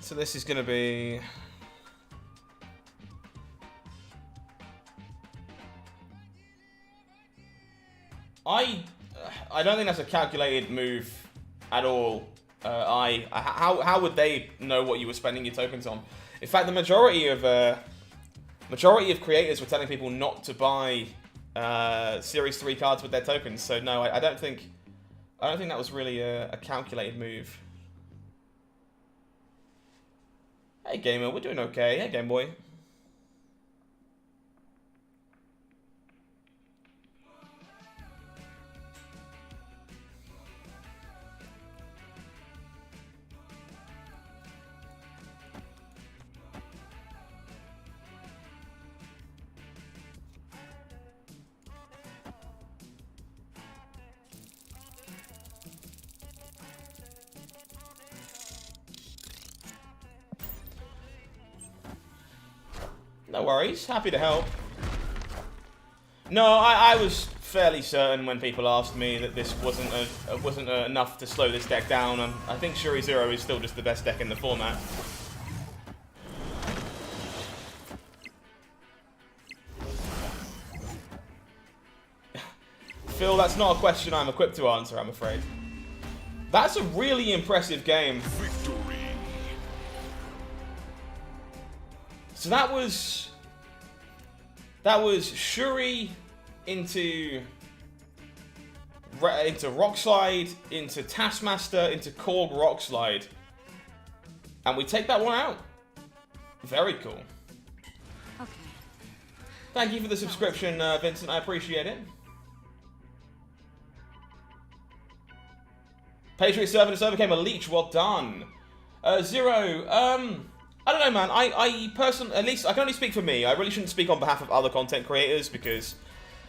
So this is going to be... I don't think that's a calculated move at all. How would they know what you were spending your tokens on? In fact, the majority of creators were telling people not to buy Series 3 cards with their tokens. So no, I don't think that was really a calculated move. Hey gamer, we're doing okay. Hey Game Boy. No worries, happy to help. No, I was fairly certain when people asked me that this wasn't enough to slow this deck down. I think Shuri Zero is still just the best deck in the format. Phil, that's not a question I'm equipped to answer, I'm afraid. That's a really impressive game. Victory. So that was Shuri into Rockslide, into Taskmaster, into Korg Rockslide. And we take that one out. Very cool. Okay. Thank you for the subscription, Vincent. I appreciate it. Patriot server became a leech. Well done. Zero. I don't know, man. I personally, at least I can only speak for me. I really shouldn't speak on behalf of other content creators because,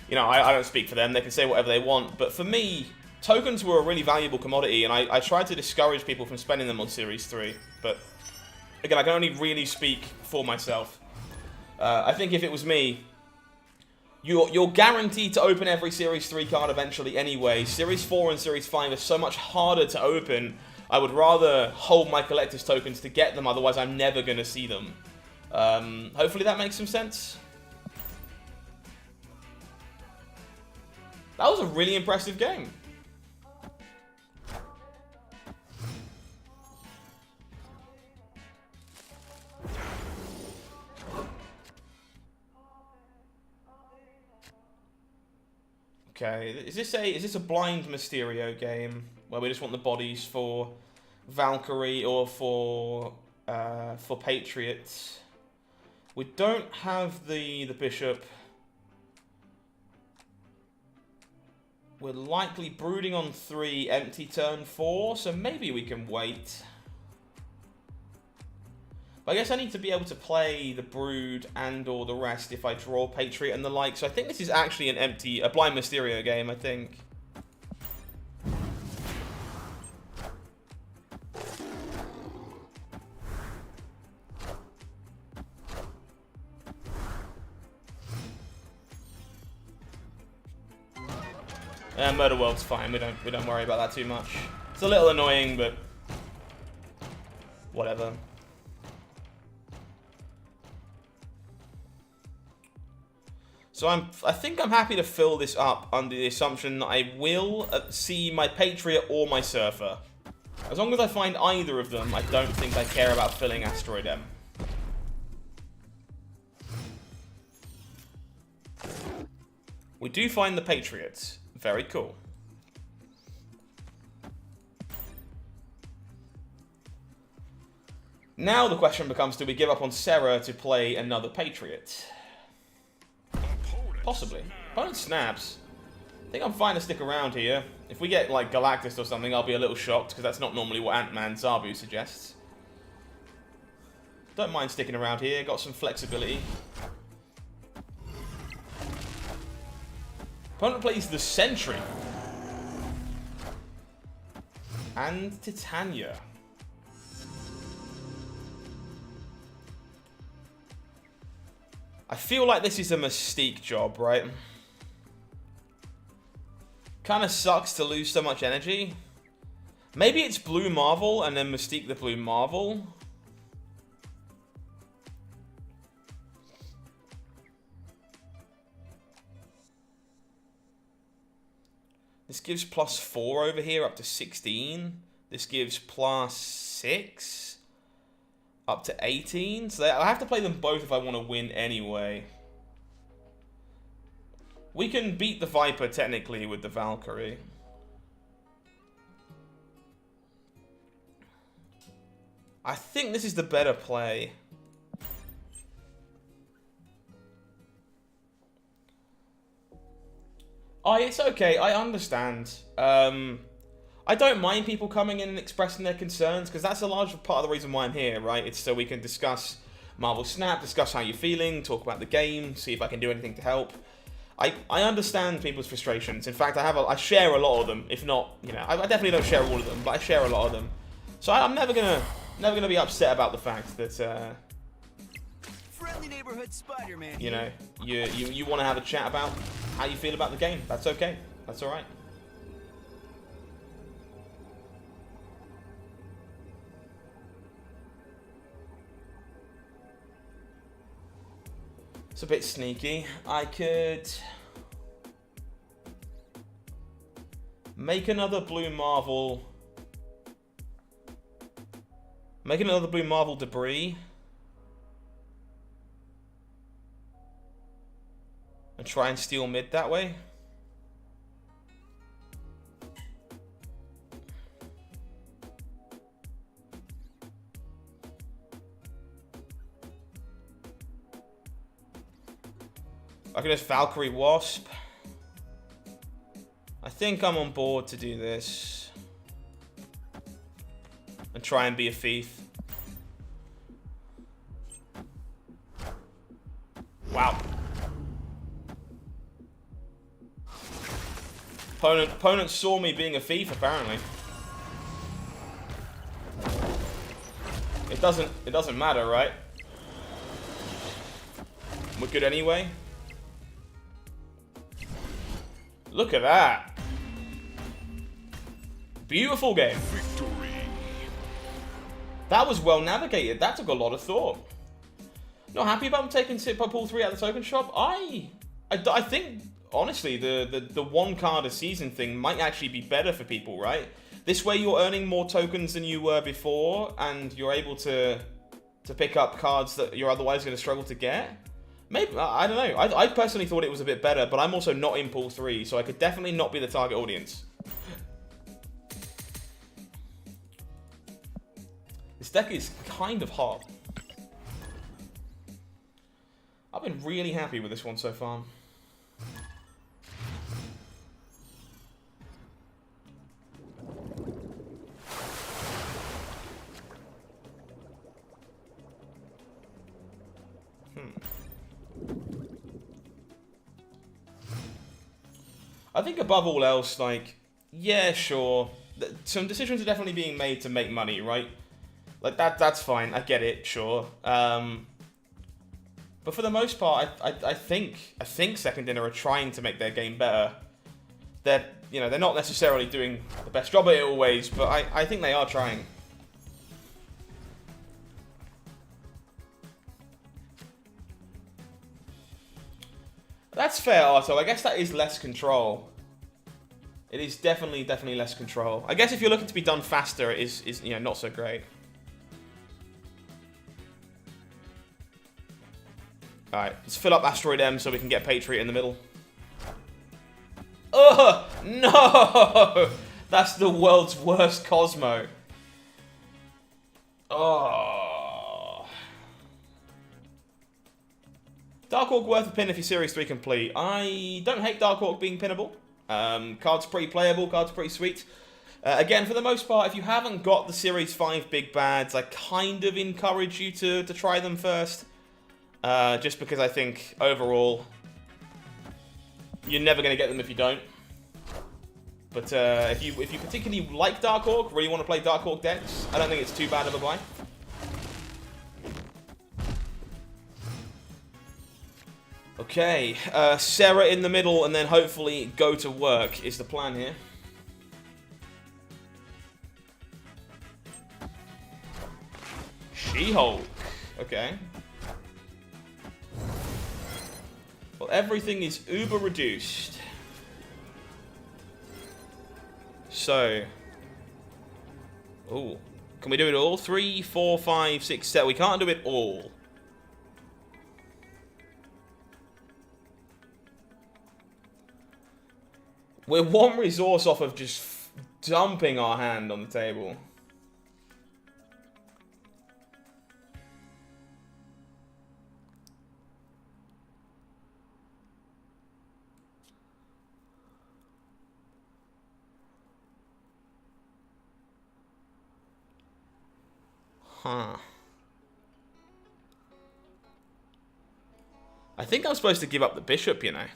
you know, I don't speak for them. They can say whatever they want. But for me, tokens were a really valuable commodity, and I tried to discourage people from spending them on Series 3. But again, I can only really speak for myself. I think if it was me, you're guaranteed to open every Series 3 card eventually anyway. Series 4 and Series 5 are so much harder to open. I would rather hold my collector's tokens to get them, otherwise I'm never going to see them. Hopefully that makes some sense. That was a really impressive game. Okay, is this a blind Mysterio game where we just want the bodies for Valkyrie or for Patriot? We don't have the Bishop. We're likely brooding on 3, empty turn 4, so maybe we can wait. But I guess I need to be able to play the Brood and or the rest if I draw Patriot and the like. So I think this is actually a blind Mysterio game, I think. Murder World's fine. We don't worry about that too much. It's a little annoying, but whatever. So I think I'm happy to fill this up under the assumption that I will see my Patriot or my Surfer. As long as I find either of them, I don't think I care about filling Asteroid M. We do find the Patriots. Very cool. Now the question becomes, do we give up on Serra to play another Patriot? Possibly. Opponent snaps. I think I'm fine to stick around here. If we get, like, Galactus or something, I'll be a little shocked, because that's not normally what Ant-Man Zabu suggests. Don't mind sticking around here. Got some flexibility. Opponent plays the Sentry. And Titania. I feel like this is a Mystique job, right? Kind of sucks to lose so much energy. Maybe it's Blue Marvel and then Mystique the Blue Marvel. This gives +4 over here up to 16. This gives +6. Up to 18, so I have to play them both if I want to win anyway. We can beat the Viper technically with the Valkyrie. I think this is the better play. It's okay, I understand. I don't mind people coming in and expressing their concerns, because that's a large part of the reason why I'm here, right? It's so we can discuss Marvel Snap, discuss how you're feeling, talk about the game, see if I can do anything to help. I understand people's frustrations. In fact, I share a lot of them, if not, you know, I definitely don't share all of them, but I share a lot of them. So I'm never gonna be upset about the fact that, Friendly neighborhood Spider-Man. you know, you want to have a chat about how you feel about the game. That's okay. That's all right. It's a bit sneaky. I could make another Blue Marvel. Make another Blue Marvel Debris. try and steal mid that way. I can just Valkyrie Wasp. I think I'm on board to do this. And try and be a thief. Wow. Opponent saw me being a thief, apparently. It doesn't matter, right? We're good anyway. Look at that. Beautiful game. Victory. That was well navigated. That took a lot of thought. Not happy about taking Sit by Pool 3 out of the token shop. I think, honestly, the one card a season thing might actually be better for people, right? This way you're earning more tokens than you were before, and you're able to pick up cards that you're otherwise going to struggle to get. Maybe, I don't know. I personally thought it was a bit better, but I'm also not in Pool 3, so I could definitely not be the target audience. This deck is kind of hot. I've been really happy with this one so far. I think above all else, like, yeah, sure. Some decisions are definitely being made to make money, right? Like, that's fine. I get it, sure. But for the most part, I think Second Dinner are trying to make their game better. They're not necessarily doing the best job at it always, but I think they are trying. That's fair, Arto. I guess that is less control. It is definitely less control. I guess if you're looking to be done faster, it is not so great. Alright, let's fill up Asteroid M so we can get Patriot in the middle. Ugh! No! That's the world's worst Cosmo. Oh. Dark Orc worth a pin if you're Series 3 complete. I don't hate Dark Orc being pinnable. Card's pretty playable, card's pretty sweet. Again, for the most part, if you haven't got the Series 5 big bads, I kind of encourage you to try them first. Just because I think, overall, you're never going to get them if you don't. But if you particularly like Dark Orc, really want to play Dark Orc decks, I don't think it's too bad of a buy. Okay, Sarah in the middle, and then hopefully go to work is the plan here. She-Hulk. Okay. Well, everything is uber reduced. So. Ooh. Can we do it all? 3, 4, 5, 6, 7. We can't do it all. We're one resource off of just dumping our hand on the table. Huh. I think I'm supposed to give up the bishop, you know.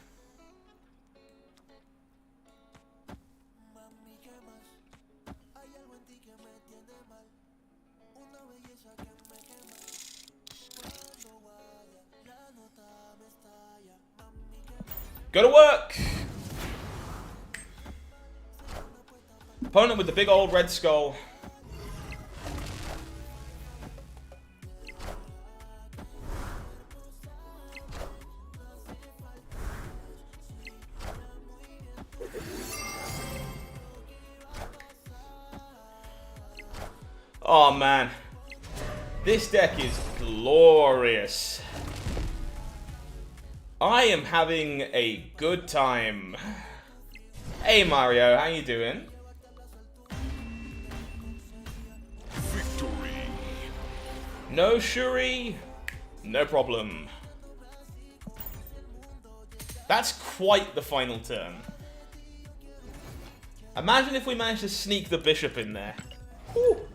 Go to work! Opponent with the big old red skull. Oh man, this deck is glorious. I am having a good time. Hey Mario, how you doing? Victory. No Shuri, no problem. That's quite the final turn. Imagine if we managed to sneak the bishop in there. Whew.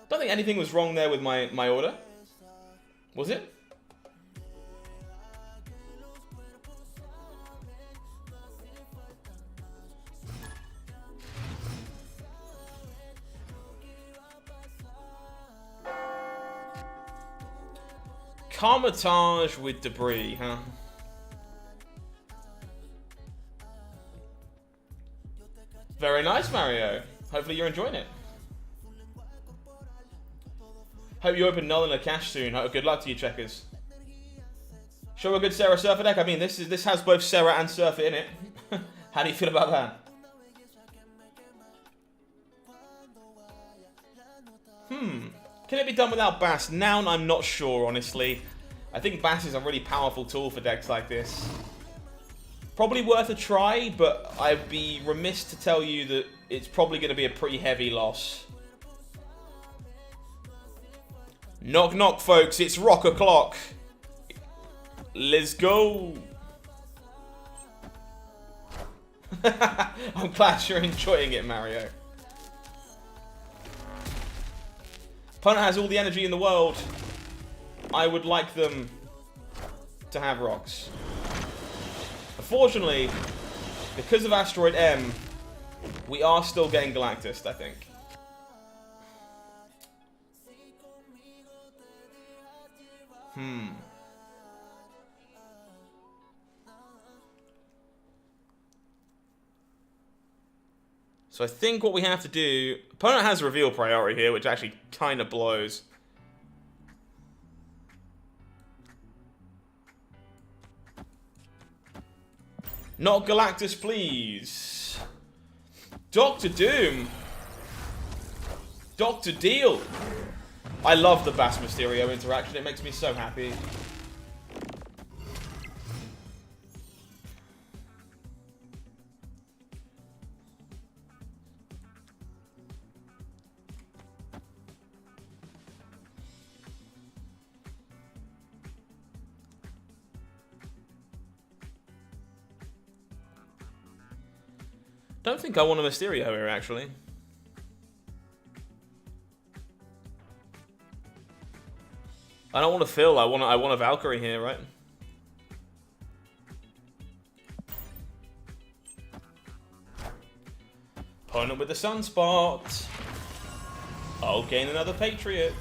Don't think anything was wrong there with my order. Was it? Carmitage with debris, huh? Very nice, Mario. Hopefully you're enjoying it. Hope you open null in a cache soon. Good luck to you, checkers. Show a good Sarah Surfer deck. I mean, this has both Sarah and Surfer in it. How do you feel about that? Can it be done without Bass? Now I'm not sure, honestly. I think Bass is a really powerful tool for decks like this. Probably worth a try, but I'd be remiss to tell you that it's probably going to be a pretty heavy loss. Knock knock, folks. It's rock o'clock. Let's go. I'm glad you're enjoying it, Mario. Opponent has all the energy in the world. I would like them to have rocks. Unfortunately, because of Asteroid M, we are still getting Galactus, I think. So I think what we have to do... Opponent has reveal priority here, which actually kind of blows. Not Galactus, please. Dr. Doom. Dr. Deal. I love the Bass Mysterio interaction. It makes me so happy. Don't think I want a Mysterio here, actually. I don't want to Phil. I want a Valkyrie here, right? Opponent with the Sunspot. I'll gain another Patriot.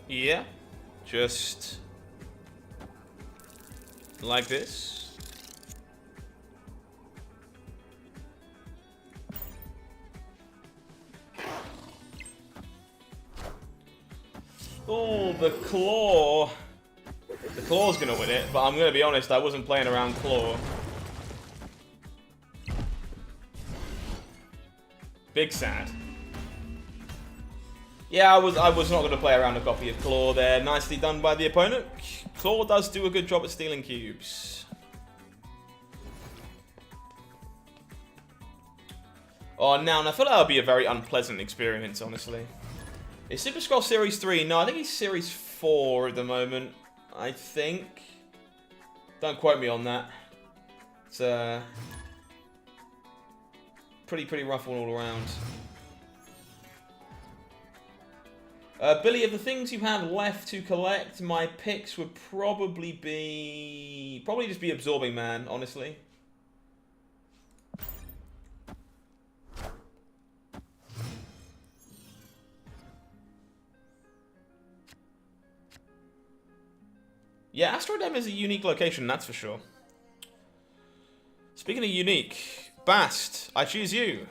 Yeah, just like this. Oh, the Claw. The Claw's gonna win it, but I'm gonna be honest, I wasn't playing around Claw. Big sad. Yeah, I was not going to play around a copy of Claw there. Nicely done by the opponent. Claw does do a good job at stealing cubes. Oh, now I feel like that'll be a very unpleasant experience, honestly. Is Super Scroll Series 3? No, I think he's Series 4 at the moment. I think. Don't quote me on that. It's pretty rough one all around. Billy, of the things you have left to collect, my picks would probably just be Absorbing Man, honestly. Yeah, Asteroid M is a unique location, that's for sure. Speaking of unique, Bast, I choose you.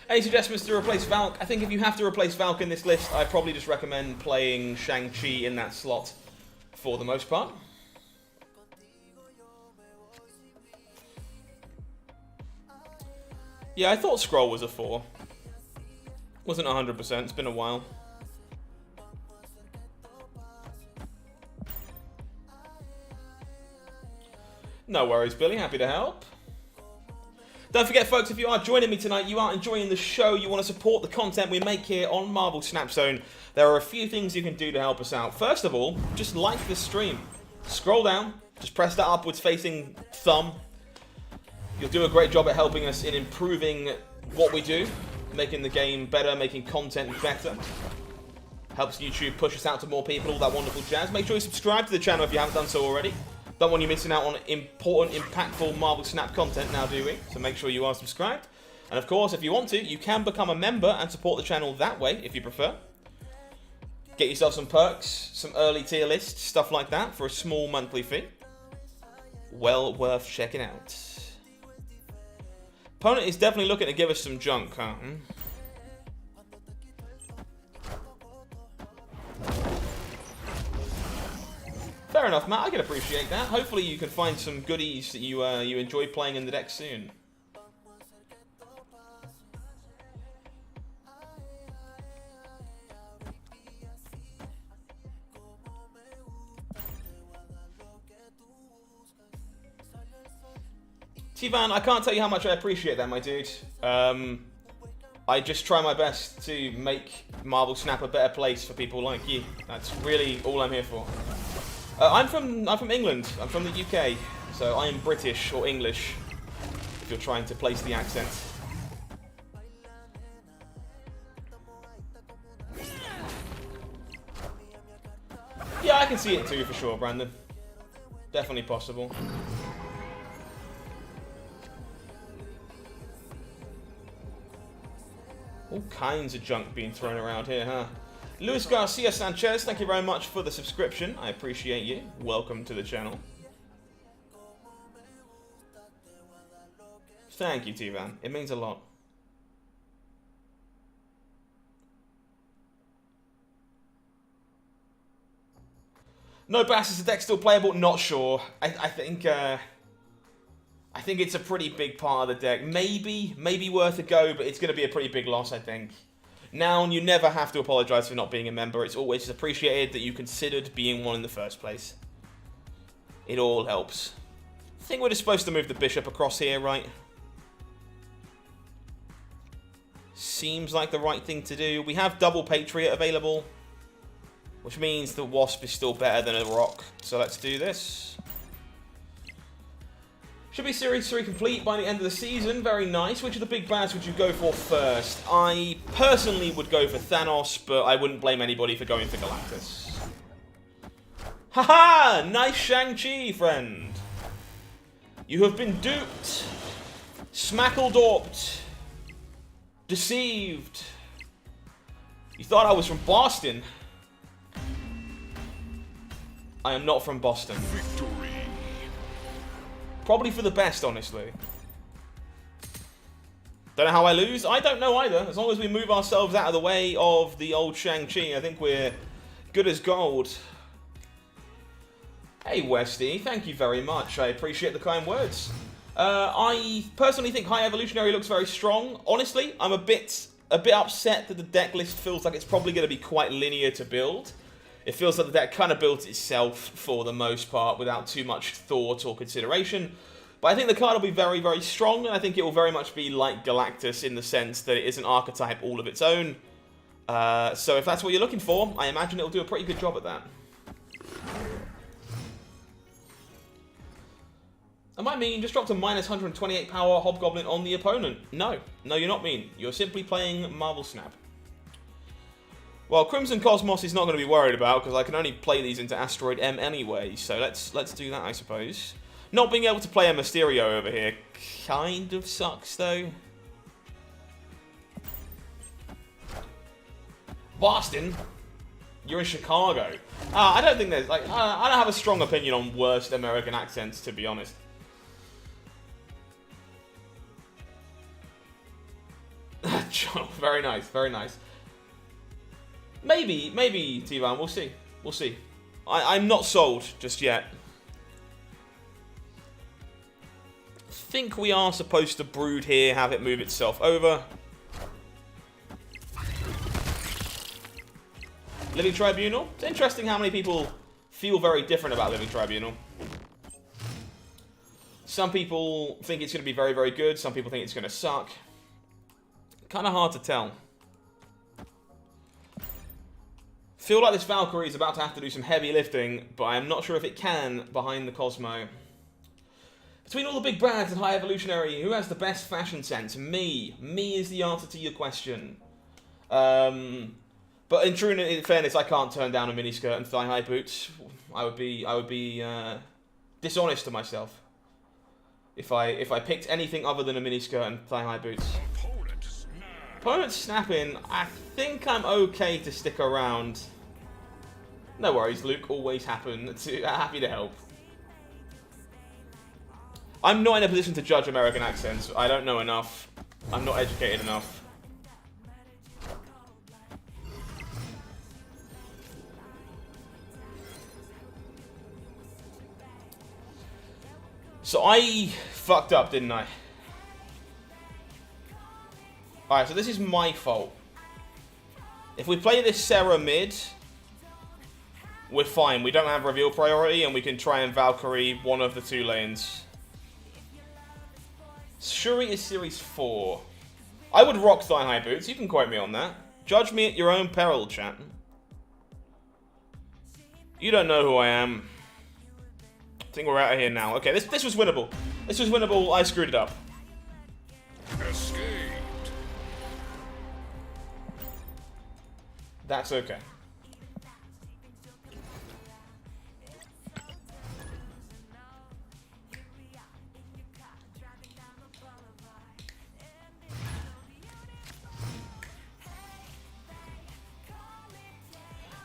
Any suggestions to replace Valk? I think if you have to replace Valk in this list, I'd probably just recommend playing Shang-Chi in that slot for the most part. Yeah, I thought Scroll was a 4. Wasn't 100%, it's been a while. No worries, Billy, happy to help. Don't forget, folks, if you are joining me tonight, you are enjoying the show, you want to support the content we make here on Marvel Snap Zone, there are a few things you can do to help us out. First of all, just like the stream. Scroll down, just press that upwards facing thumb. You'll do a great job at helping us in improving what we do, making the game better, making content better. Helps YouTube push us out to more people, all that wonderful jazz. Make sure you subscribe to the channel if you haven't done so already. Don't want you missing out on important, impactful Marvel Snap content now, do we? So make sure you are subscribed. And of course, if you want to, you can become a member and support the channel that way, if you prefer. Get yourself some perks, some early tier lists, stuff like that, for a small monthly fee. Well worth checking out. Opponent is definitely looking to give us some junk, huh? Fair enough, Matt. I can appreciate that. Hopefully you can find some goodies that you enjoy playing in the deck soon. T-Van, I can't tell you how much I appreciate that, my dude. I just try my best to make Marvel Snap a better place for people like you. That's really all I'm here for. I'm from England. I'm from the UK, so I am British or English. If you're trying to place the accent. Yeah, I can see it too for sure, Brandon. Definitely possible. All kinds of junk being thrown around here, huh? Luis Garcia Sanchez, thank you very much for the subscription. I appreciate you. Welcome to the channel. Thank you, T-Van. It means a lot. No Bass, is the deck still playable? Not sure. I think it's a pretty big part of the deck. Maybe worth a go, but it's going to be a pretty big loss, I think. Now, you never have to apologise for not being a member. It's always appreciated that you considered being one in the first place. It all helps. I think we're just supposed to move the bishop across here, right? Seems like the right thing to do. We have double Patriot available, which means the Wasp is still better than a Rock. So let's do this. Should be Series 3 complete by the end of the season. Very nice. Which of the big bads would you go for first? I personally would go for Thanos, but I wouldn't blame anybody for going for Galactus. Haha! Nice Shang-Chi, friend. You have been duped. Smackledorped. Deceived. You thought I was from Boston. I am not from Boston. Victory. Probably for the best, honestly. Don't know how I lose? I don't know either. As long as we move ourselves out of the way of the old Shang-Chi, I think we're good as gold. Hey, Westy. Thank you very much. I appreciate the kind words. I personally think High Evolutionary looks very strong. Honestly, I'm a bit upset that the deck list feels like it's probably going to be quite linear to build. It feels like the deck kind of built itself for the most part without too much thought or consideration. But I think the card will be very, very strong, and I think it will very much be like Galactus in the sense that it is an archetype all of its own. So if that's what you're looking for, I imagine it'll do a pretty good job at that. Am I mean? Just dropped a minus 128 power Hobgoblin on the opponent. No, you're not mean. You're simply playing Marvel Snap. Well, Crimson Cosmos is not going to be worried about because I can only play these into Asteroid M anyway. So let's do that, I suppose. Not being able to play a Mysterio over here kind of sucks, though. Boston? You're in Chicago. I don't think there's like I don't have a strong opinion on worst American accents, to be honest. Very nice, very nice. Maybe, T-Van, we'll see. We'll see. I'm not sold just yet. think we are supposed to brood here, have it move itself over. Living Tribunal. It's interesting how many people feel very different about Living Tribunal. Some people think it's going to be very, very good. Some people think it's going to suck. Kind of hard to tell. Feel like this Valkyrie is about to have to do some heavy lifting, but I am not sure if it can behind the Cosmo. Between all the big brands and High Evolutionary, who has the best fashion sense? Me. Me is the answer to your question. But in fairness, I can't turn down a miniskirt and thigh-high boots. I would be dishonest to myself if I picked anything other than a miniskirt and thigh-high boots. Opponent snapping. I think I'm okay to stick around. No worries, Luke. Always happy to help. I'm not in a position to judge American accents. I don't know enough. I'm not educated enough. So I fucked up, didn't I? Alright, so this is my fault. If we play this Sarah mid, we're fine. We don't have reveal priority, and we can try and Valkyrie one of the 2 lanes. Shuri is Series 4. I would rock thigh-high boots. You can quote me on that. Judge me at your own peril, chat. You don't know who I am. I think we're out of here now. Okay, this was winnable. This was winnable. I screwed it up. Escaped. That's okay.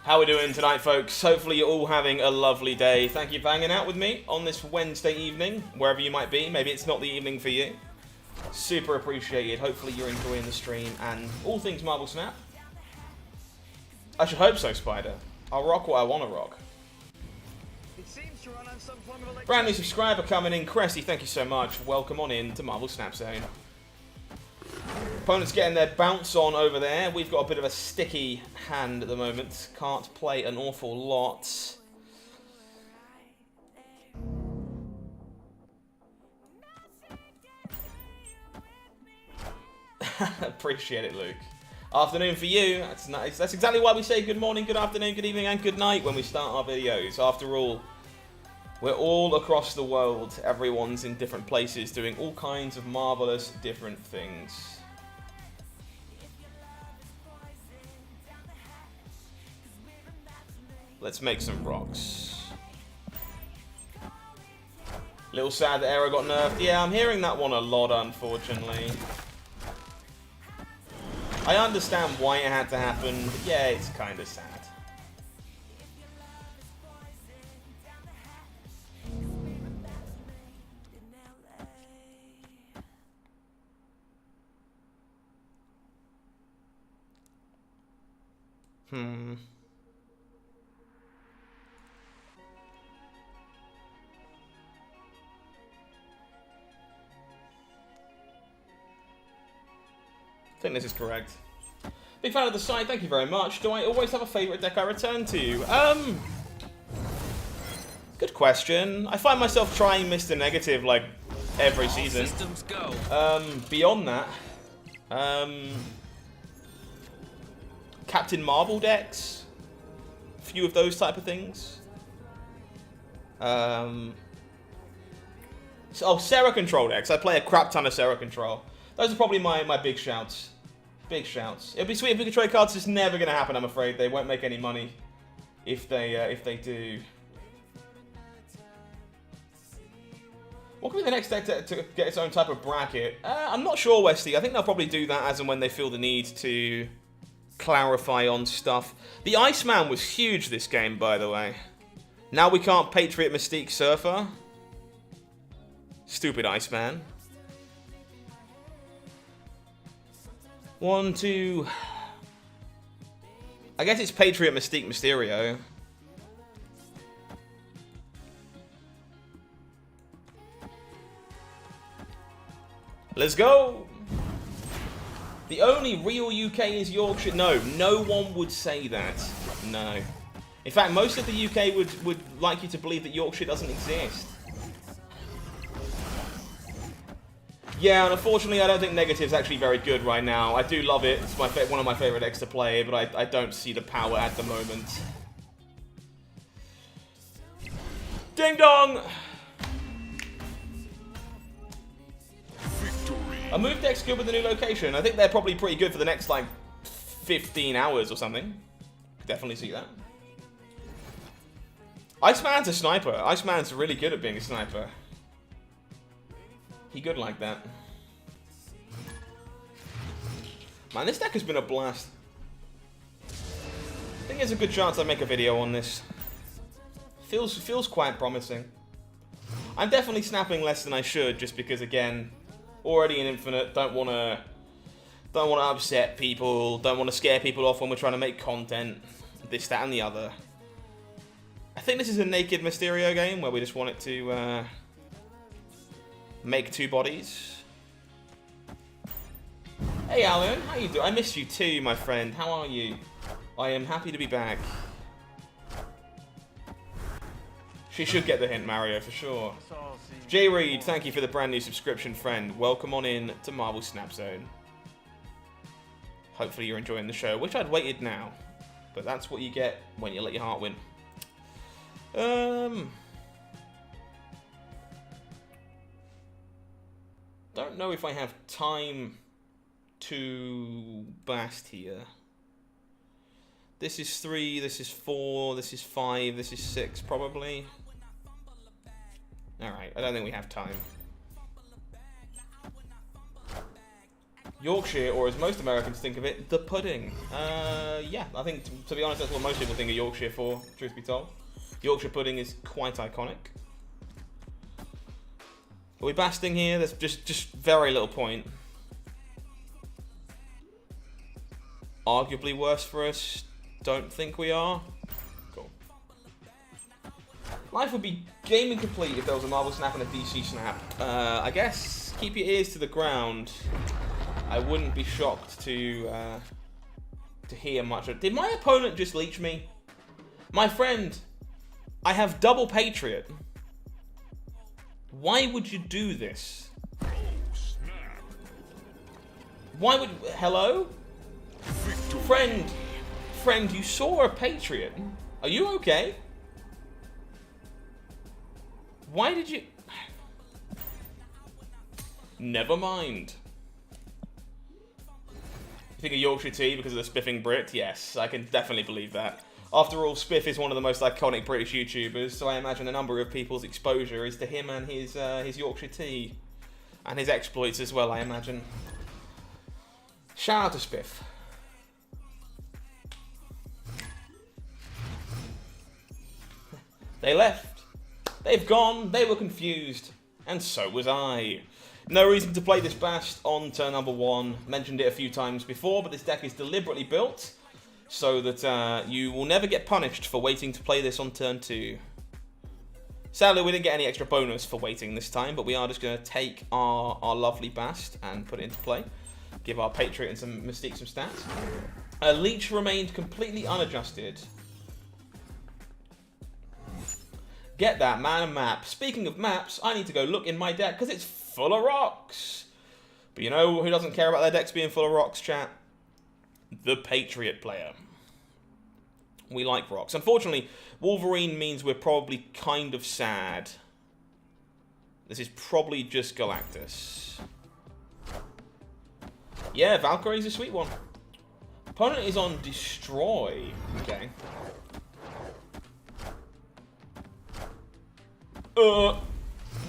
How are we doing tonight, folks? Hopefully you're all having a lovely day. Thank you for hanging out with me on this Wednesday evening, wherever you might be. Maybe it's not the evening for you. Super appreciated. Hopefully you're enjoying the stream and all things Marvel Snap. I should hope so, Spider. I'll rock what I want to rock. It seems to run on some form of electricity. Brand new subscriber coming in. Cressy, thank you so much. Welcome on in to Marvel Snap Zone. Opponents getting their bounce on over there. We've got a bit of a sticky hand at the moment. Can't play an awful lot. Appreciate it, Luke. Afternoon for you. That's nice. That's exactly why we say good morning, good afternoon, good evening, and good night when we start our videos. After all, we're all across the world. Everyone's in different places doing all kinds of marvelous different things. Let's make some rocks. Little sad that Era got nerfed. Yeah, I'm hearing that one a lot, unfortunately. I understand why it had to happen, but yeah, it's kind of sad. I think this is correct. Big fan of the site, thank you very much. Do I always have a favourite deck I return to? Good question. I find myself trying Mr. Negative like every season. Systems go. Beyond that, Captain Marvel decks, a few of those type of things. Sarah Control decks. I play a crap ton of Sarah Control. Those are probably my big shouts. Big shouts. It'd be sweet if we could trade cards. It's never going to happen, I'm afraid. They won't make any money if they do. What could be the next deck to get its own type of bracket? I'm not sure, Westy. I think they'll probably do that as and when they feel the need to clarify on stuff. The Iceman was huge this game, by the way. Now we can't Patriot Mystique Surfer. Stupid Iceman. 1, 2... I guess it's Patriot Mystique Mysterio. Let's go! The only real UK is Yorkshire. No, no one would say that. No. In fact, most of the UK would like you to believe that Yorkshire doesn't exist. Yeah, and unfortunately, I don't think Negative's actually very good right now. I do love it. It's one of my favorite decks to play, but I don't see the power at the moment. Ding dong! A move deck's good with the new location. I think they're probably pretty good for the next, like, 15 hours or something. Definitely see that. Iceman's a sniper. Iceman's really good at being a sniper. He good like that. Man, this deck has been a blast. I think there's a good chance I make a video on this. Feels quite promising. I'm definitely snapping less than I should, just because, again, already in Infinite, don't want to upset people, don't want to scare people off when we're trying to make content, this, that, and the other. I think this is a naked Mysterio game where we just want it to make two bodies. Hey Alan, how you doing? I missed you too, my friend. How are you? I am happy to be back. She should get the hint, Mario, for sure. J Reed, thank you for the brand new subscription, friend. Welcome on in to Marvel Snap Zone. Hopefully you're enjoying the show. Wish I'd waited now, but that's what you get when you let your heart win. Don't know if I have time to blast here. This is 3, this is 4, this is 5, this is 6 probably. Alright, I don't think we have time. Yorkshire, or as most Americans think of it, the pudding. Yeah, I think, to be honest, that's what most people think of Yorkshire for, truth be told. Yorkshire pudding is quite iconic. Are we basting here? There's just very little point. Arguably worse for us. Don't think we are. Cool. Life would be gaming complete if there was a Marvel Snap and a DC Snap. I guess keep your ears to the ground. I wouldn't be shocked to hear much. Did my opponent just leech me? My friend, I have double Patriot. Why would you do this? Why would... Hello? Friend, you saw a Patriot. Are you okay? Why did you... Never mind. You think of Yorkshire tea because of the spiffing Brit? Yes, I can definitely believe that. After all, Spiff is one of the most iconic British YouTubers, so I imagine a number of people's exposure is to him and his Yorkshire tea. And his exploits as well, I imagine. Shout out to Spiff. They left. They've gone. They were confused. And so was I. No reason to play this Bast on turn number 1. Mentioned it a few times before, but this deck is deliberately built so that you will never get punished for waiting to play this on turn 2. Sadly, we didn't get any extra bonus for waiting this time, but we are just going to take our lovely Bast and put it into play. Give our Patriot and some Mystique some stats. Leech remained completely unadjusted. Get that, man, a map. Speaking of maps, I need to go look in my deck because it's full of rocks. But you know who doesn't care about their decks being full of rocks, chat? The Patriot player. We like rocks. Unfortunately, Wolverine means we're probably kind of sad. This is probably just Galactus. Yeah, Valkyrie's a sweet one. Opponent is on Destroy. Okay.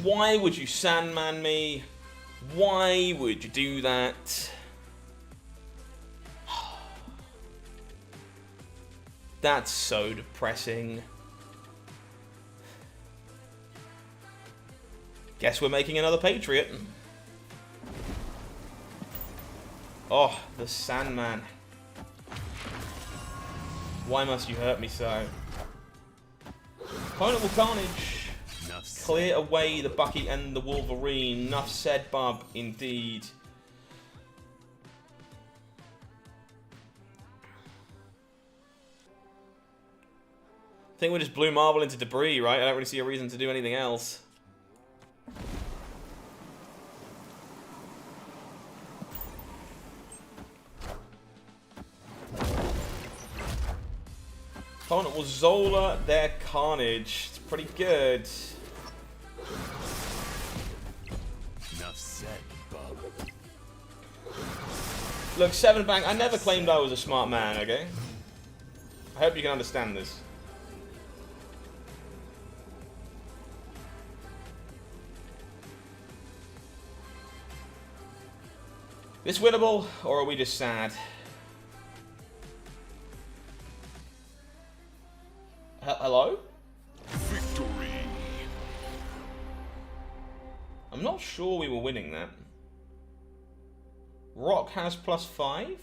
Why would you Sandman me? Why would you do that? That's so depressing. Guess we're making another Patriot. Oh, the Sandman. Why must you hurt me so? Opponent will Carnage. Clear away the Bucky and the Wolverine. Enough said, bub. Indeed. I think we just blew Marvel into debris, right? I don't really see a reason to do anything else. Opponent was Zola, their Carnage. It's pretty good. Enough said, bub. Look, 7 bang. I never claimed I was a smart man, okay? I hope you can understand this. This winnable, or are we just sad? Hello? Victory. I'm not sure we were winning that. Rock has +5?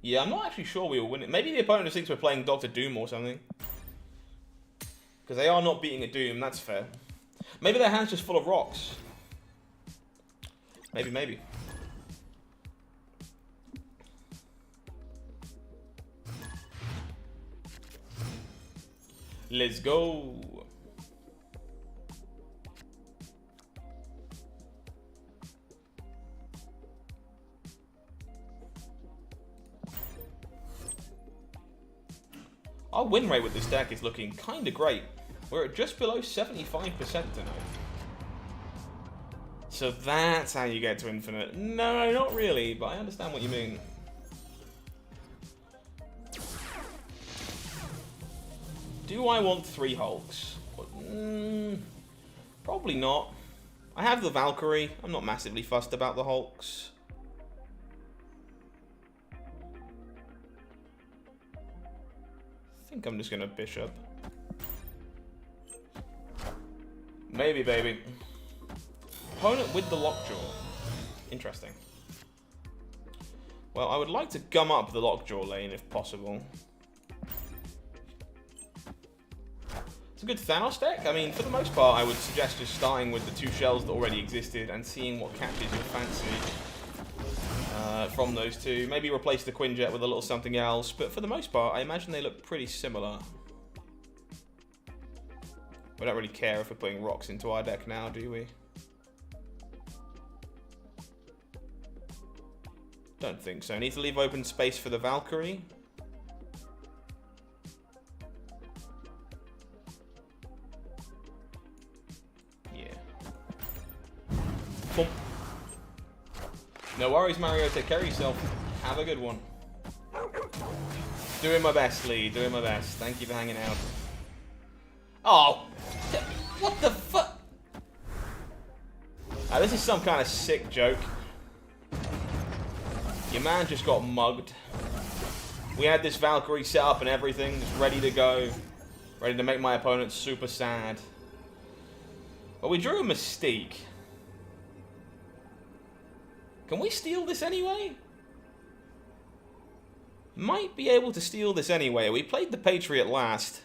Yeah, I'm not actually sure we were winning. Maybe the opponent just thinks we're playing Doctor Doom or something. Because they are not beating a Doom, that's fair. Maybe their hand's just full of rocks. Maybe. Let's go. Our win rate with this deck is looking kind of great. We're at just below 75% tonight. So that's how you get to infinite. No, not really, but I understand what you mean. Do I want 3 Hulks? Probably not. I have the Valkyrie. I'm not massively fussed about the Hulks. I think I'm just going to Bishop. Maybe, baby. Opponent with the Lockjaw. Interesting. Well, I would like to gum up the Lockjaw lane if possible. It's a good Thanos deck. I mean, for the most part, I would suggest just starting with the 2 shells that already existed and seeing what catches your fancy from those 2. Maybe replace the Quinjet with a little something else, but for the most part, I imagine they look pretty similar. We don't really care if we're putting rocks into our deck now, do we? Don't think so. Need to leave open space for the Valkyrie. Yeah. Boom. No worries, Mario. Take care of yourself. Have a good one. Doing my best, Lee. Doing my best. Thank you for hanging out. Oh! What the fuck? This is some kind of sick joke. Your man just got mugged. We had this Valkyrie set up and everything, just ready to go. Ready to make my opponent super sad. But we drew a Mystique. Can we steal this anyway? Might be able to steal this anyway. We played the Patriot last.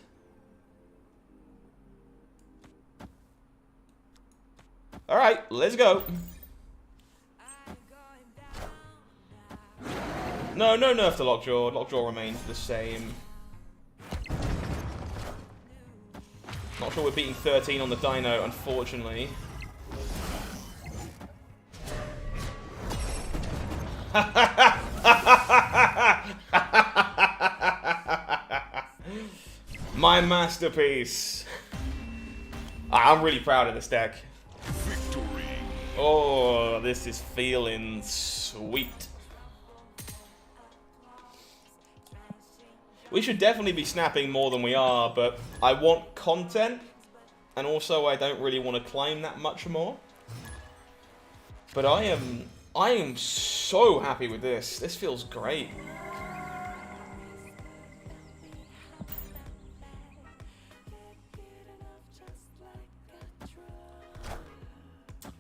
Alright, let's go. No nerf to Lockjaw. Lockjaw remains the same. Not sure we're beating 13 on the Dino, unfortunately. My masterpiece. I'm really proud of this deck. Victory. Oh, this is feeling sweet. We should definitely be snapping more than we are, but I want content, and also I don't really want to claim that much more. But I am so happy with this. This feels great.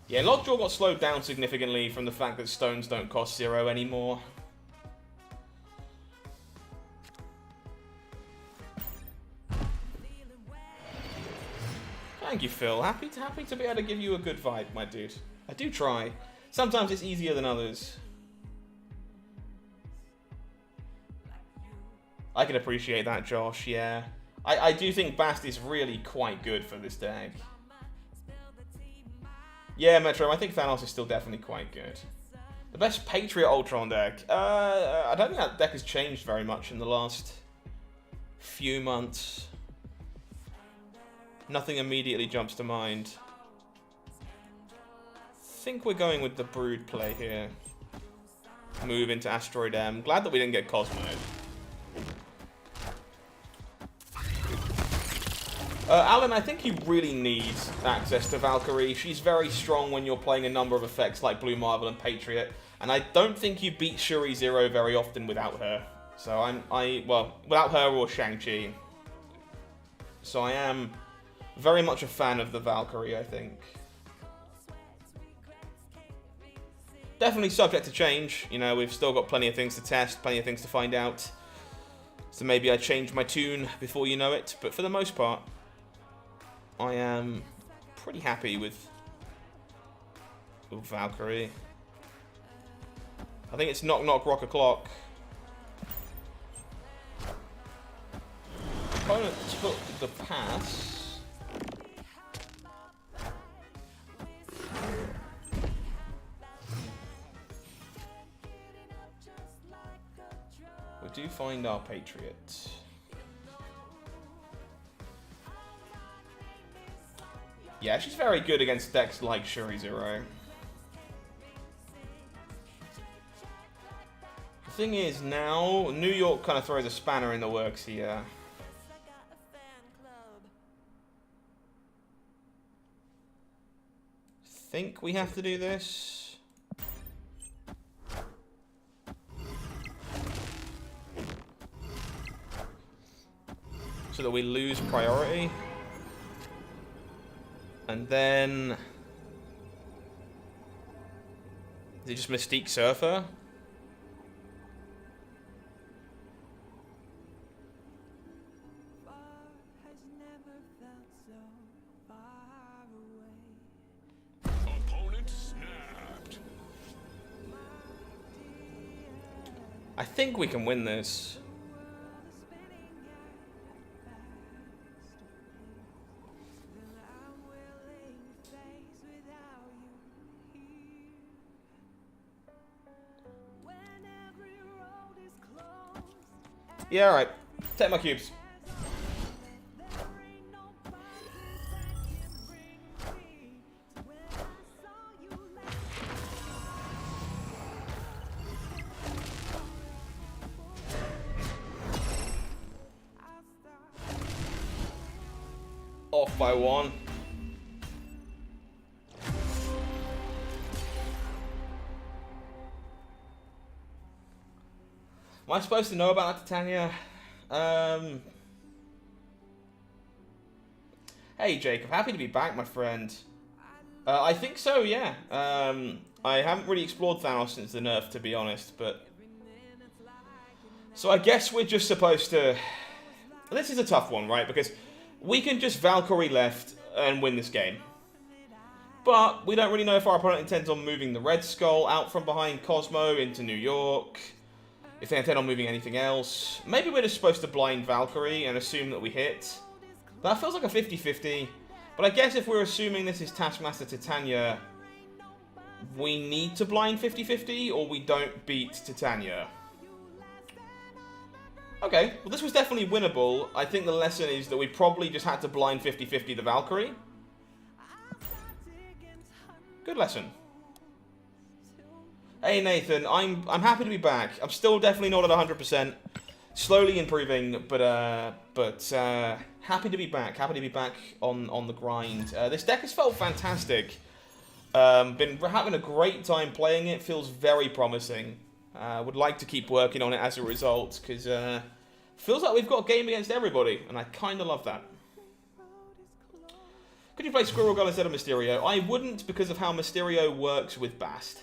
Yeah, Lockjaw got slowed down significantly from the fact that stones don't cost 0 anymore. Thank you, Phil. Happy to be able to give you a good vibe, my dude. I do try. Sometimes it's easier than others. I can appreciate that, Josh, yeah. I do think Bast is really quite good for this deck. Yeah, Metro, I think Thanos is still definitely quite good. The best Patriot Ultron deck? I don't think that deck has changed very much in the last few months. Nothing immediately jumps to mind. I think we're going with the Brood play here. Move into Asteroid M. Glad that we didn't get Cosmoed. Alan, I think you really need access to Valkyrie. She's very strong when you're playing a number of effects like Blue Marvel and Patriot, and I don't think you beat Shuri Zero very often without her. So well, without her or Shang-Chi. So I am very much a fan of the Valkyrie, I think. Definitely subject to change. You know, we've still got plenty of things to test, plenty of things to find out. So maybe I change my tune before you know it, but for the most part, I am pretty happy with Valkyrie. I think it's Knock Knock Rock O'Clock. Opponent took the pass. We do find our Patriot. Yeah, she's very good against decks like Shuri Zero. The thing is, now, New York kind of throws a spanner in the works here. Think we have to do this. So that we lose priority. And then... is it just Mystique Surfer? Opponent snapped. I think we can win this. Yeah, alright. Take my cubes. Off by one. Am I supposed to know about that, Titania? Hey, Jacob. Happy to be back, my friend. I think so, yeah. I haven't really explored Thanos since the nerf, to be honest, but... so I guess we're just supposed to... this is a tough one, right? Because we can just Valkyrie left and win this game. But we don't really know if our opponent intends on moving the Red Skull out from behind Cosmo into New York. If they intend on moving anything else. Maybe we're just supposed to blind Valkyrie and assume that we hit. That feels like a 50-50. But I guess if we're assuming this is Taskmaster Titania, we need to blind 50-50 or we don't beat Titania. Okay, well this was definitely winnable. I think the lesson is that we probably just had to blind 50-50 the Valkyrie. Good lesson. Hey Nathan, I'm happy to be back. I'm still definitely not at 100%. Slowly improving, but happy to be back. Happy to be back on the grind. This deck has felt fantastic. Been having a great time playing it. Feels very promising. Would like to keep working on it as a result, because feels like we've got a game against everybody, and I kind of love that. Could you play Squirrel Girl instead of Mysterio? I wouldn't, because of how Mysterio works with Bast.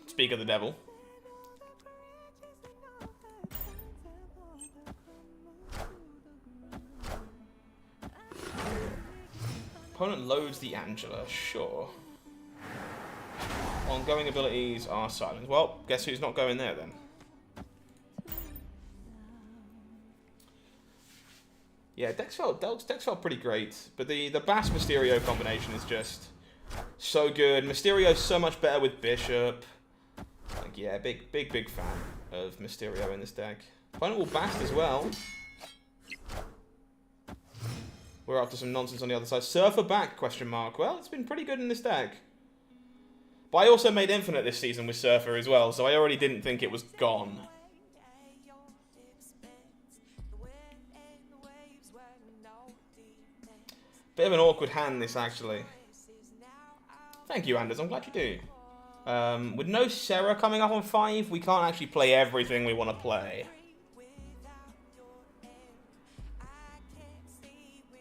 Speak of the devil. Opponent loads the Angela, sure. Ongoing abilities are silent. Well, guess who's not going there then? Yeah, decks felt pretty great, but the Bass Mysterio combination is just so good. Mysterio's so much better with Bishop. Like, yeah, big fan of Mysterio in this deck. Opponent will Bast as well. We're up to some nonsense on the other side. Surfer back, question mark. Well, it's been pretty good in this deck. But I also made Infinite this season with Surfer as well, so I already didn't think it was gone. Bit of an awkward hand, this, actually. Thank you, Anders. I'm glad you do. With no Serra coming up on 5, we can't actually play everything we want to play.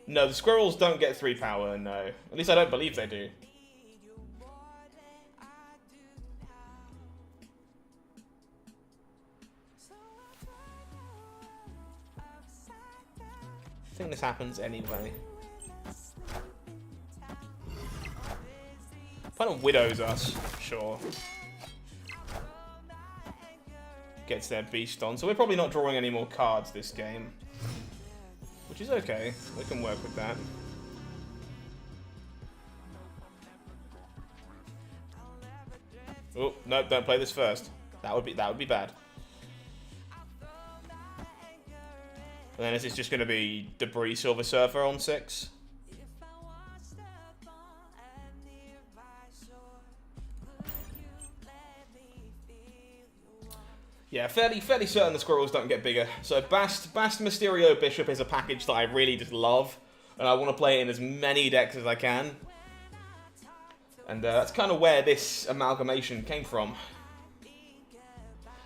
No, the squirrels don't get 3 power, no. At least I don't believe they do. I think this happens anyway. Opponent widows us, sure. Gets their beast on, so we're probably not drawing any more cards this game. Which is okay, we can work with that. Oh, no, don't play this first. That would be bad. And then is this just going to be Debris Silver Surfer on 6? Yeah, fairly certain the squirrels don't get bigger. So Bast Mysterio Bishop is a package that I really just love, and I want to play it in as many decks as I can. And that's kind of where this amalgamation came from.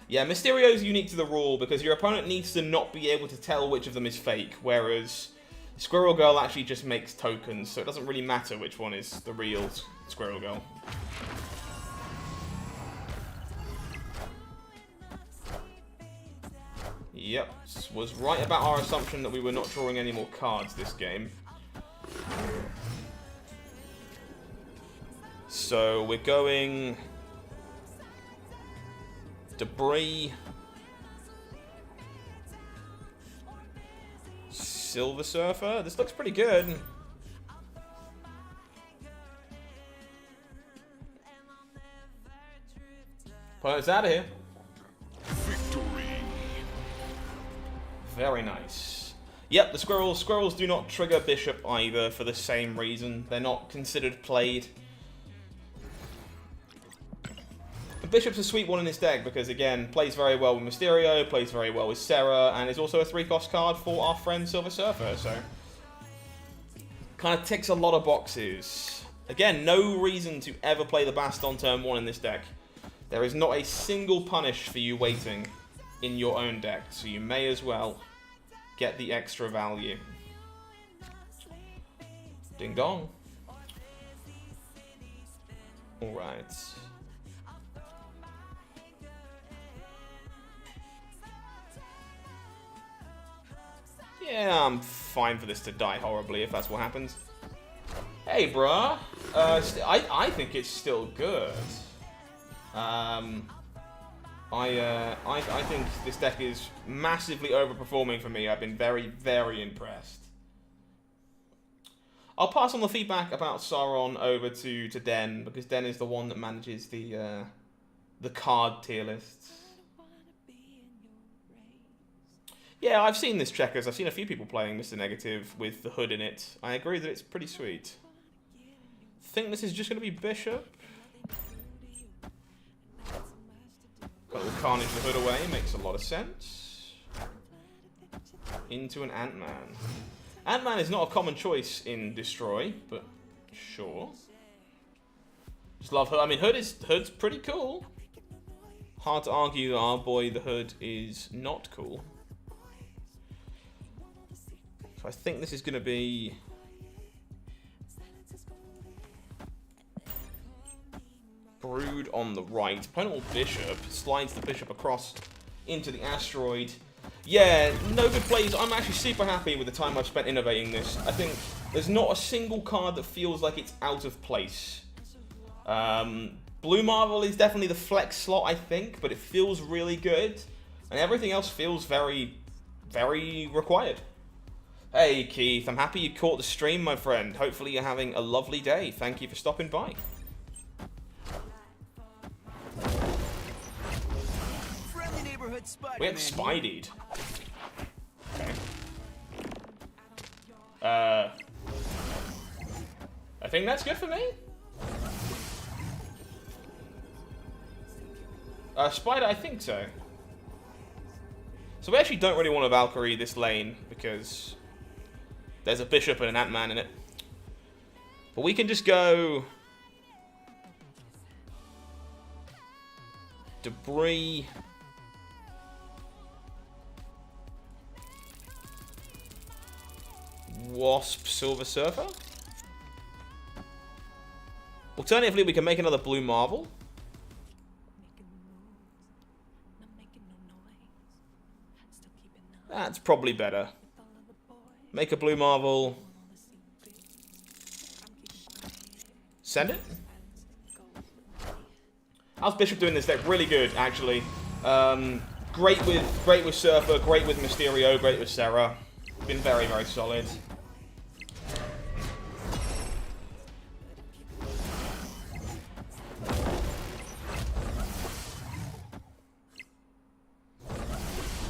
Yeah, Mysterio is unique to the rule because your opponent needs to not be able to tell which of them is fake, whereas Squirrel Girl actually just makes tokens, so it doesn't really matter which one is the real Squirrel Girl. Yep, was right about our assumption that we were not drawing any more cards this game. So we're going Debris, Silver Surfer. This looks pretty good. Well, it's out of here. Very nice. Yep, the squirrels do not trigger Bishop either for the same reason. They're not considered played. The Bishop's a sweet one in this deck because, again, plays very well with Mysterio, plays very well with Serra, and is also a 3-cost card for our friend Silver Surfer, so kind of ticks a lot of boxes. Again, no reason to ever play the Bast on turn 1 in this deck. There is not a single punish for you waiting in your own deck, so you may as well get the extra value. Ding dong. Alright. Yeah, I'm fine for this to die horribly if that's what happens. Hey, bruh. I think it's still good. I think this deck is massively overperforming for me. I've been very, very impressed. I'll pass on the feedback about Sauron over to Den, because Den is the one that manages the card tier lists. Yeah, I've seen this checkers. I've seen a few people playing Mr. Negative with the hood in it. I agree that it's pretty sweet. Think this is just going to be Bishop. We'll Carnage the hood away, makes a lot of sense. Into an Ant-Man. Ant-Man is not a common choice in Destroy, but sure. Just love Hood. I mean, Hood's pretty cool. Hard to argue that our boy the Hood is not cool. So I think this is going to be Brood on the right. Opponent will Bishop. Slides the Bishop across into the Asteroid. Yeah, no good plays. I'm actually super happy with the time I've spent innovating this. I think There's not a single card that feels like it's out of place. Blue Marvel is definitely the flex slot, I think, but it feels really good. And everything else feels very, very required. Hey, Keith, I'm happy you caught the stream, my friend. Hopefully you're having a lovely day. Thank you for stopping by. Friendly neighborhood Spider-Man. We had Spidey'd. Okay. I think that's good for me. Spider, I think so. So we actually don't really want a Valkyrie this lane because there's a Bishop and an Ant-Man in it. But we can just go Debris. Wasp, Silver Surfer. Alternatively, we can make another Blue Marvel. That's probably better. Make a Blue Marvel. Send it. How's Bishop doing this deck? Really good, actually. Great with Surfer, great with Mysterio, great with Sarah. Been very, very solid.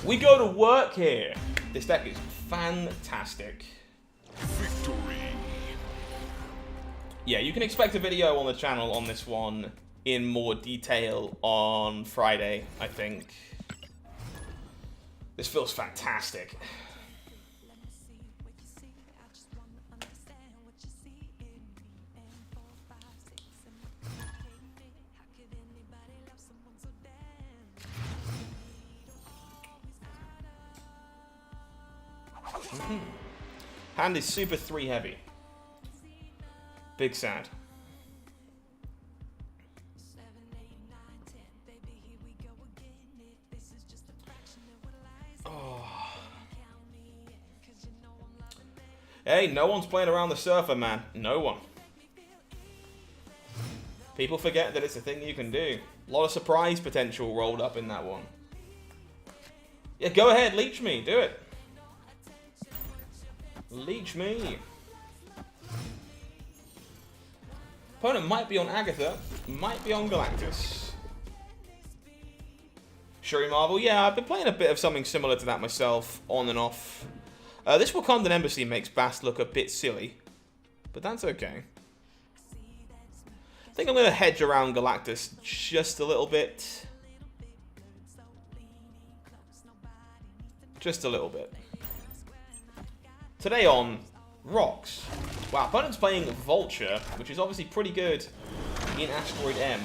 We go to work here. This deck is fantastic. Victory. Yeah, you can expect a video on the channel on this one in more detail on Friday, I think. This feels fantastic. Hand is super 3 heavy. Big sad. Oh. Hey, no one's playing around the Surfer, man. No one. People forget that it's a thing you can do. A lot of surprise potential rolled up in that one. Yeah, go ahead, leech me. Do it. Leech me. Opponent might be on Agatha, might be on Galactus. Shuri Marvel, yeah, I've been playing a bit of something similar to that myself, on and off. This Wakandan Embassy makes Bast look a bit silly, but that's okay. I think I'm going to hedge around Galactus just a little bit. Just a little bit. Today on Rocks. Wow, opponent's playing Vulture, which is obviously pretty good in Asteroid M.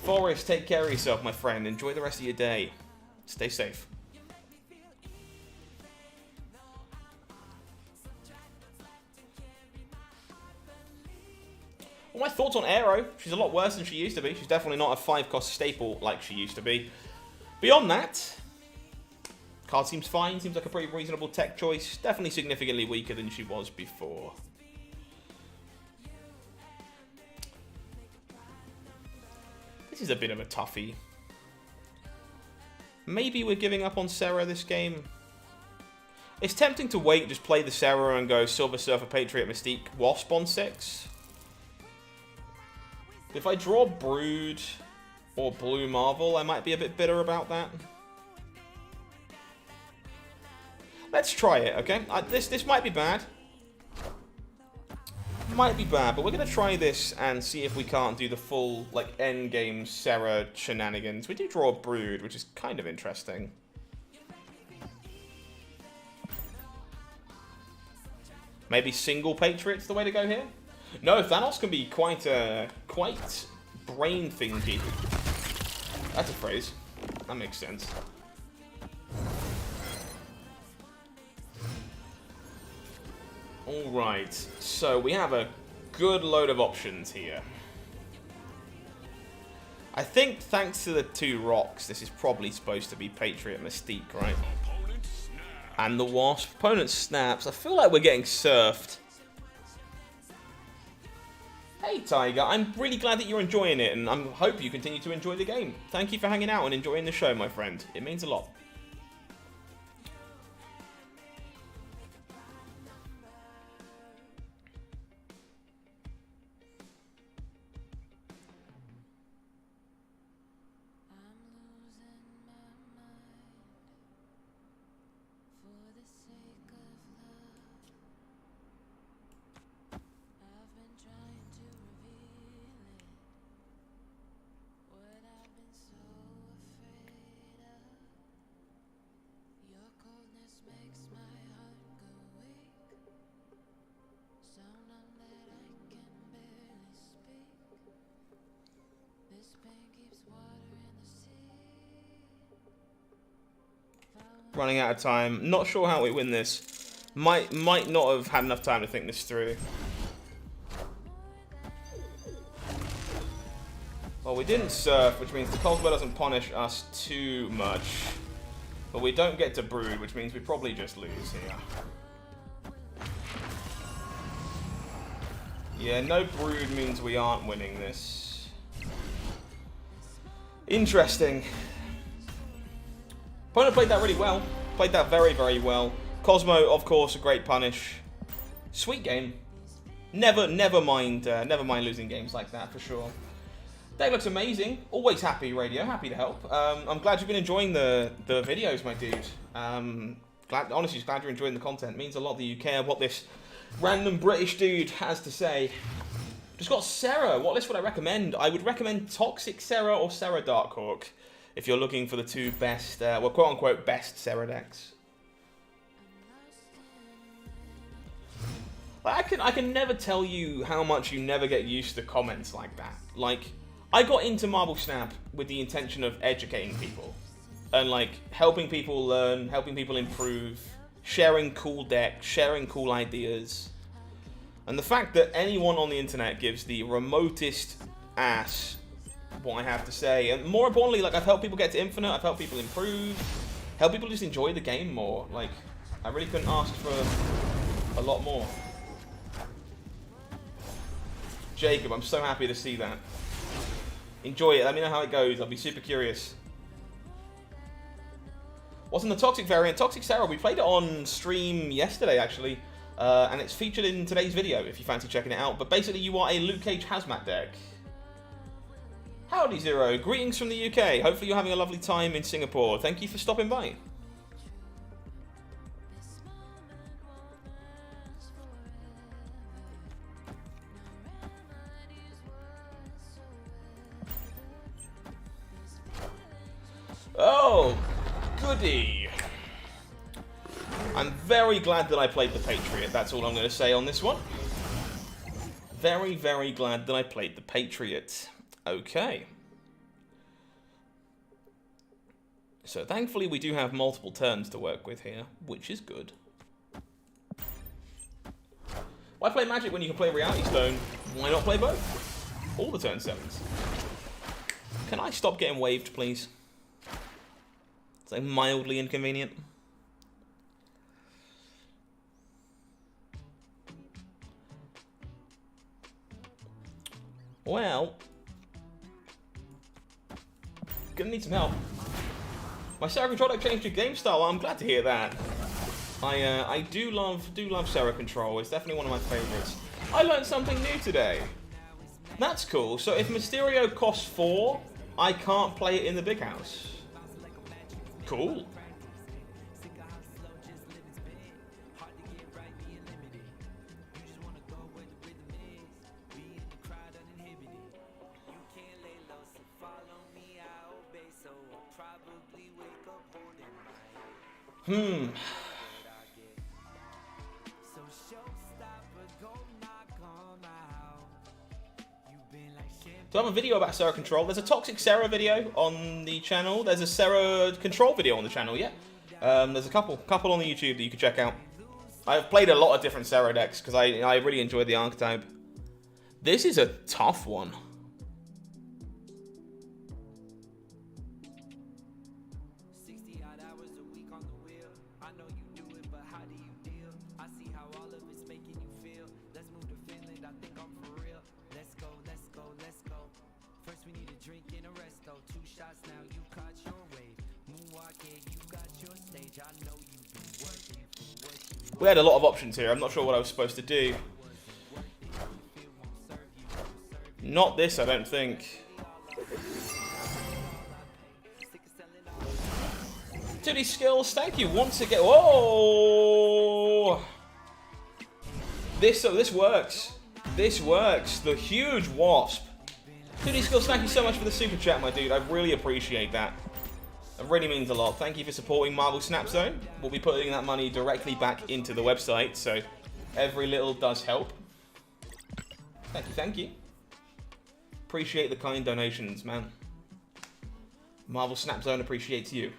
Forrest, take care of yourself, my friend. Enjoy the rest of your day. Stay safe. Well, my thoughts on Aero. She's a lot worse than she used to be. She's definitely not a 5-cost staple like she used to be. Beyond that, card seems fine, seems like a pretty reasonable tech choice. Definitely significantly weaker than she was before. This is a bit of a toughie. Maybe we're giving up on Sarah this game. It's tempting to wait, just play the Sarah and go Silver Surfer, Patriot, Mystique, Wasp on 6. If I draw Brood or Blue Marvel, I might be a bit bitter about that. Let's try it, okay? This might be bad. Might be bad, but we're going to try this and see if we can't do the full, like, endgame Sarah shenanigans. We do draw a Brood, which is kind of interesting. Maybe single Patriot's the way to go here? No, Thanos can be quite brain thinky. That's a phrase. That makes sense. Alright, so we have a good load of options here. I think thanks to the 2 rocks, this is probably supposed to be Patriot Mystique, right? And the Wasp. Opponent snaps. I feel like we're getting surfed. Hey, Tiger. I'm really glad that you're enjoying it, and I hope you continue to enjoy the game. Thank you for hanging out and enjoying the show, my friend. It means a lot. Running out of time. Not sure how we win this. Might not have had enough time to think this through. Well, we didn't surf, which means the Cosmo doesn't punish us too much. But we don't get to brood, which means we probably just lose here. Yeah, no brood means we aren't winning this. Interesting. Opponent played that really well. Played that very, very well. Cosmo, of course, a great punish. Sweet game. Never mind losing games like that, for sure. Deck looks amazing. Always happy, Radio. Happy to help. I'm glad you've been enjoying the videos, my dude. Honestly, glad you're enjoying the content. It means a lot that you care what this random British dude has to say. Just got Serra. What list would I recommend? I would recommend Toxic Serra or Serra Darkhawk if you're looking for the two best, well, quote-unquote, best Serra decks. I can never tell you how much you never get used to comments like that. Like, I got into Marble Snap with the intention of educating people. And, like, helping people learn, helping people improve, sharing cool decks, sharing cool ideas. And the fact that anyone on the internet gives the remotest ass what I have to say, and more importantly, like, I've helped people get to Infinite, I've helped people improve, helped people just enjoy the game more. Like, I really couldn't ask for a lot more. Jacob, I'm so happy to see that. Enjoy it. Let me know how it goes. I'll be super curious. What's in the Toxic variant? Toxic Serra, we played it on stream yesterday, actually. And it's featured in today's video, if you fancy checking it out. But basically, you are a Luke Cage Hazmat deck. Howdy, Zero. Greetings from the UK. Hopefully you're having a lovely time in Singapore. Thank you for stopping by. Oh, goody. I'm very glad that I played the Patriot. That's all I'm going to say on this one. Very, very glad that I played the Patriot. Okay. So thankfully we do have multiple turns to work with here, which is good. Why play Magic when you can play Reality Stone? Why not play both? All the turn 7s. Can I stop getting waved, please? It's like mildly inconvenient. Well, gonna need some help. My Serra Control deck changed your game style. I'm glad to hear that. I do love Serra Control. It's definitely one of my favorites. I learned something new today. That's cool. So if Mysterio costs 4, I can't play it in the big house. Cool. So I have a video about Serra Control. There's a Toxic Serra video on the channel. There's a Serra Control video on the channel, yeah. There's a couple on the YouTube that you can check out. I've played a lot of different Serra decks because I really enjoy the archetype. This is a tough one. We had a lot of options here. I'm not sure what I was supposed to do. Not this, I don't think. 2D skills, thank you once again. Whoa! This works. This works. The huge wasp. 2D skills, thank you so much for the super chat, my dude. I really appreciate that. It really means a lot. Thank you for supporting Marvel Snap Zone. We'll be putting that money directly back into the website, so every little does help. Thank you, thank you. Appreciate the kind donations, man. Marvel Snap Zone appreciates you.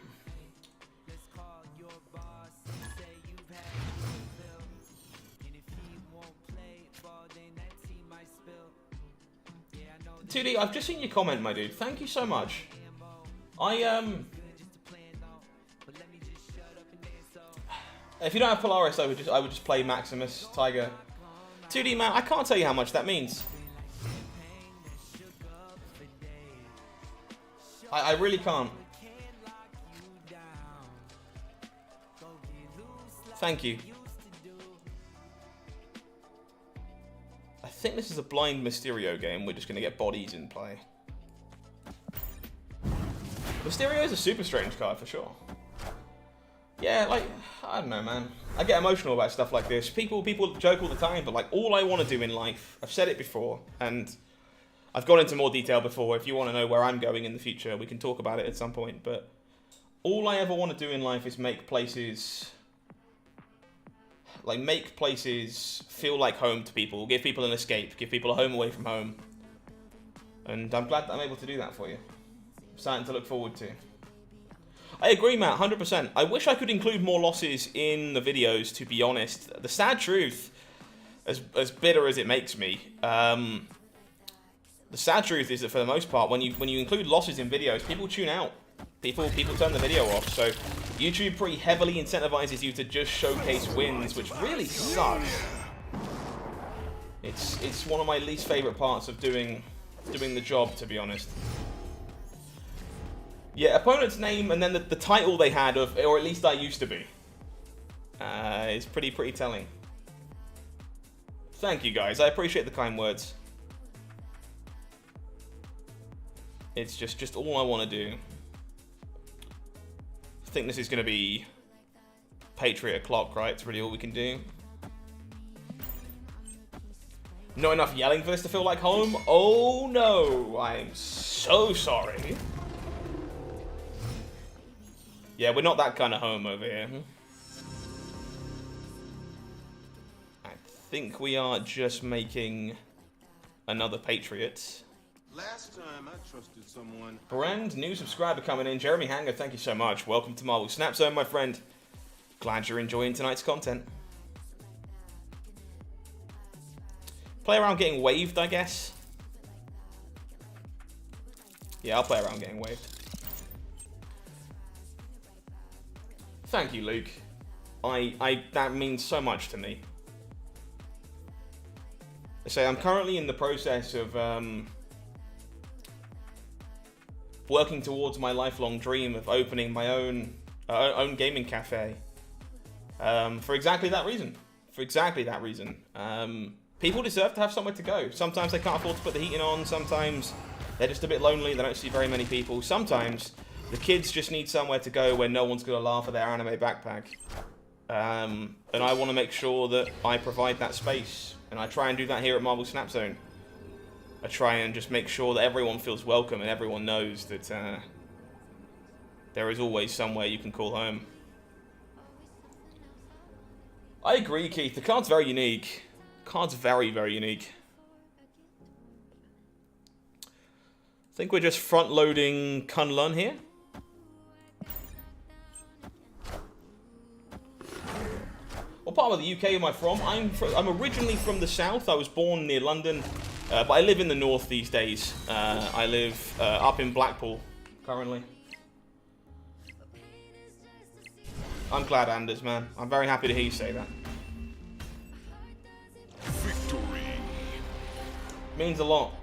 Tootie, I've just seen your comment, my dude. Thank you so much. If you don't have Polaris, I would just play Maximus Tiger. 2D man, I can't tell you how much that means. I really can't. Thank you. I think this is a blind Mysterio game. We're just going to get bodies in play. Mysterio is a super strange card for sure. Yeah, like, I don't know, man. I get emotional about stuff like this. People joke all the time, but like, all I want to do in life, I've said it before, and I've gone into more detail before. If you want to know where I'm going in the future, we can talk about it at some point. But all I ever want to do in life is make places feel like home to people, give people an escape, give people a home away from home. And I'm glad that I'm able to do that for you. Something to look forward to. I agree, Matt, 100%. I wish I could include more losses in the videos, to be honest. The sad truth, as bitter as it makes me, the sad truth is that for the most part, when you include losses in videos, people tune out. People turn the video off. So YouTube pretty heavily incentivizes you to just showcase wins, which really sucks. It's one of my least favorite parts of doing the job, to be honest. Yeah, opponent's name and then the title they had of, or at least I used to be, is pretty telling. Thank you guys, I appreciate the kind words. It's just all I want to do. I think this is going to be Patriot o'clock, right? It's really all we can do. Not enough yelling for this to feel like home? Oh no, I'm so sorry. Yeah, we're not that kind of home over here. I think we are just making another Patriot. Last time I trusted someone. Brand new subscriber coming in. Jeremy Hanger, thank you so much. Welcome to Marvel Snap Zone, my friend. Glad you're enjoying tonight's content. Play around getting waved, I guess. Yeah, I'll play around getting waved. Thank you, Luke. That means so much to me. I say I'm currently in the process of working towards my lifelong dream of opening my own gaming cafe. For exactly that reason. People deserve to have somewhere to go. Sometimes they can't afford to put the heating on. Sometimes they're just a bit lonely. They don't see very many people. Sometimes the kids just need somewhere to go where no one's going to laugh at their anime backpack. And I want to make sure that I provide that space. And I try and do that here at Marvel Snap Zone. I try and just make sure that everyone feels welcome and everyone knows that there is always somewhere you can call home. I agree, Keith. The card's very unique. The card's very, very unique. I think we're just front-loading Kunlun here. What part of the UK am I from? I'm originally from the south. I was born near London, but I live in the north these days. I live up in Blackpool currently. I'm glad, Anders, man. I'm very happy to hear you say that. Victory. Means a lot.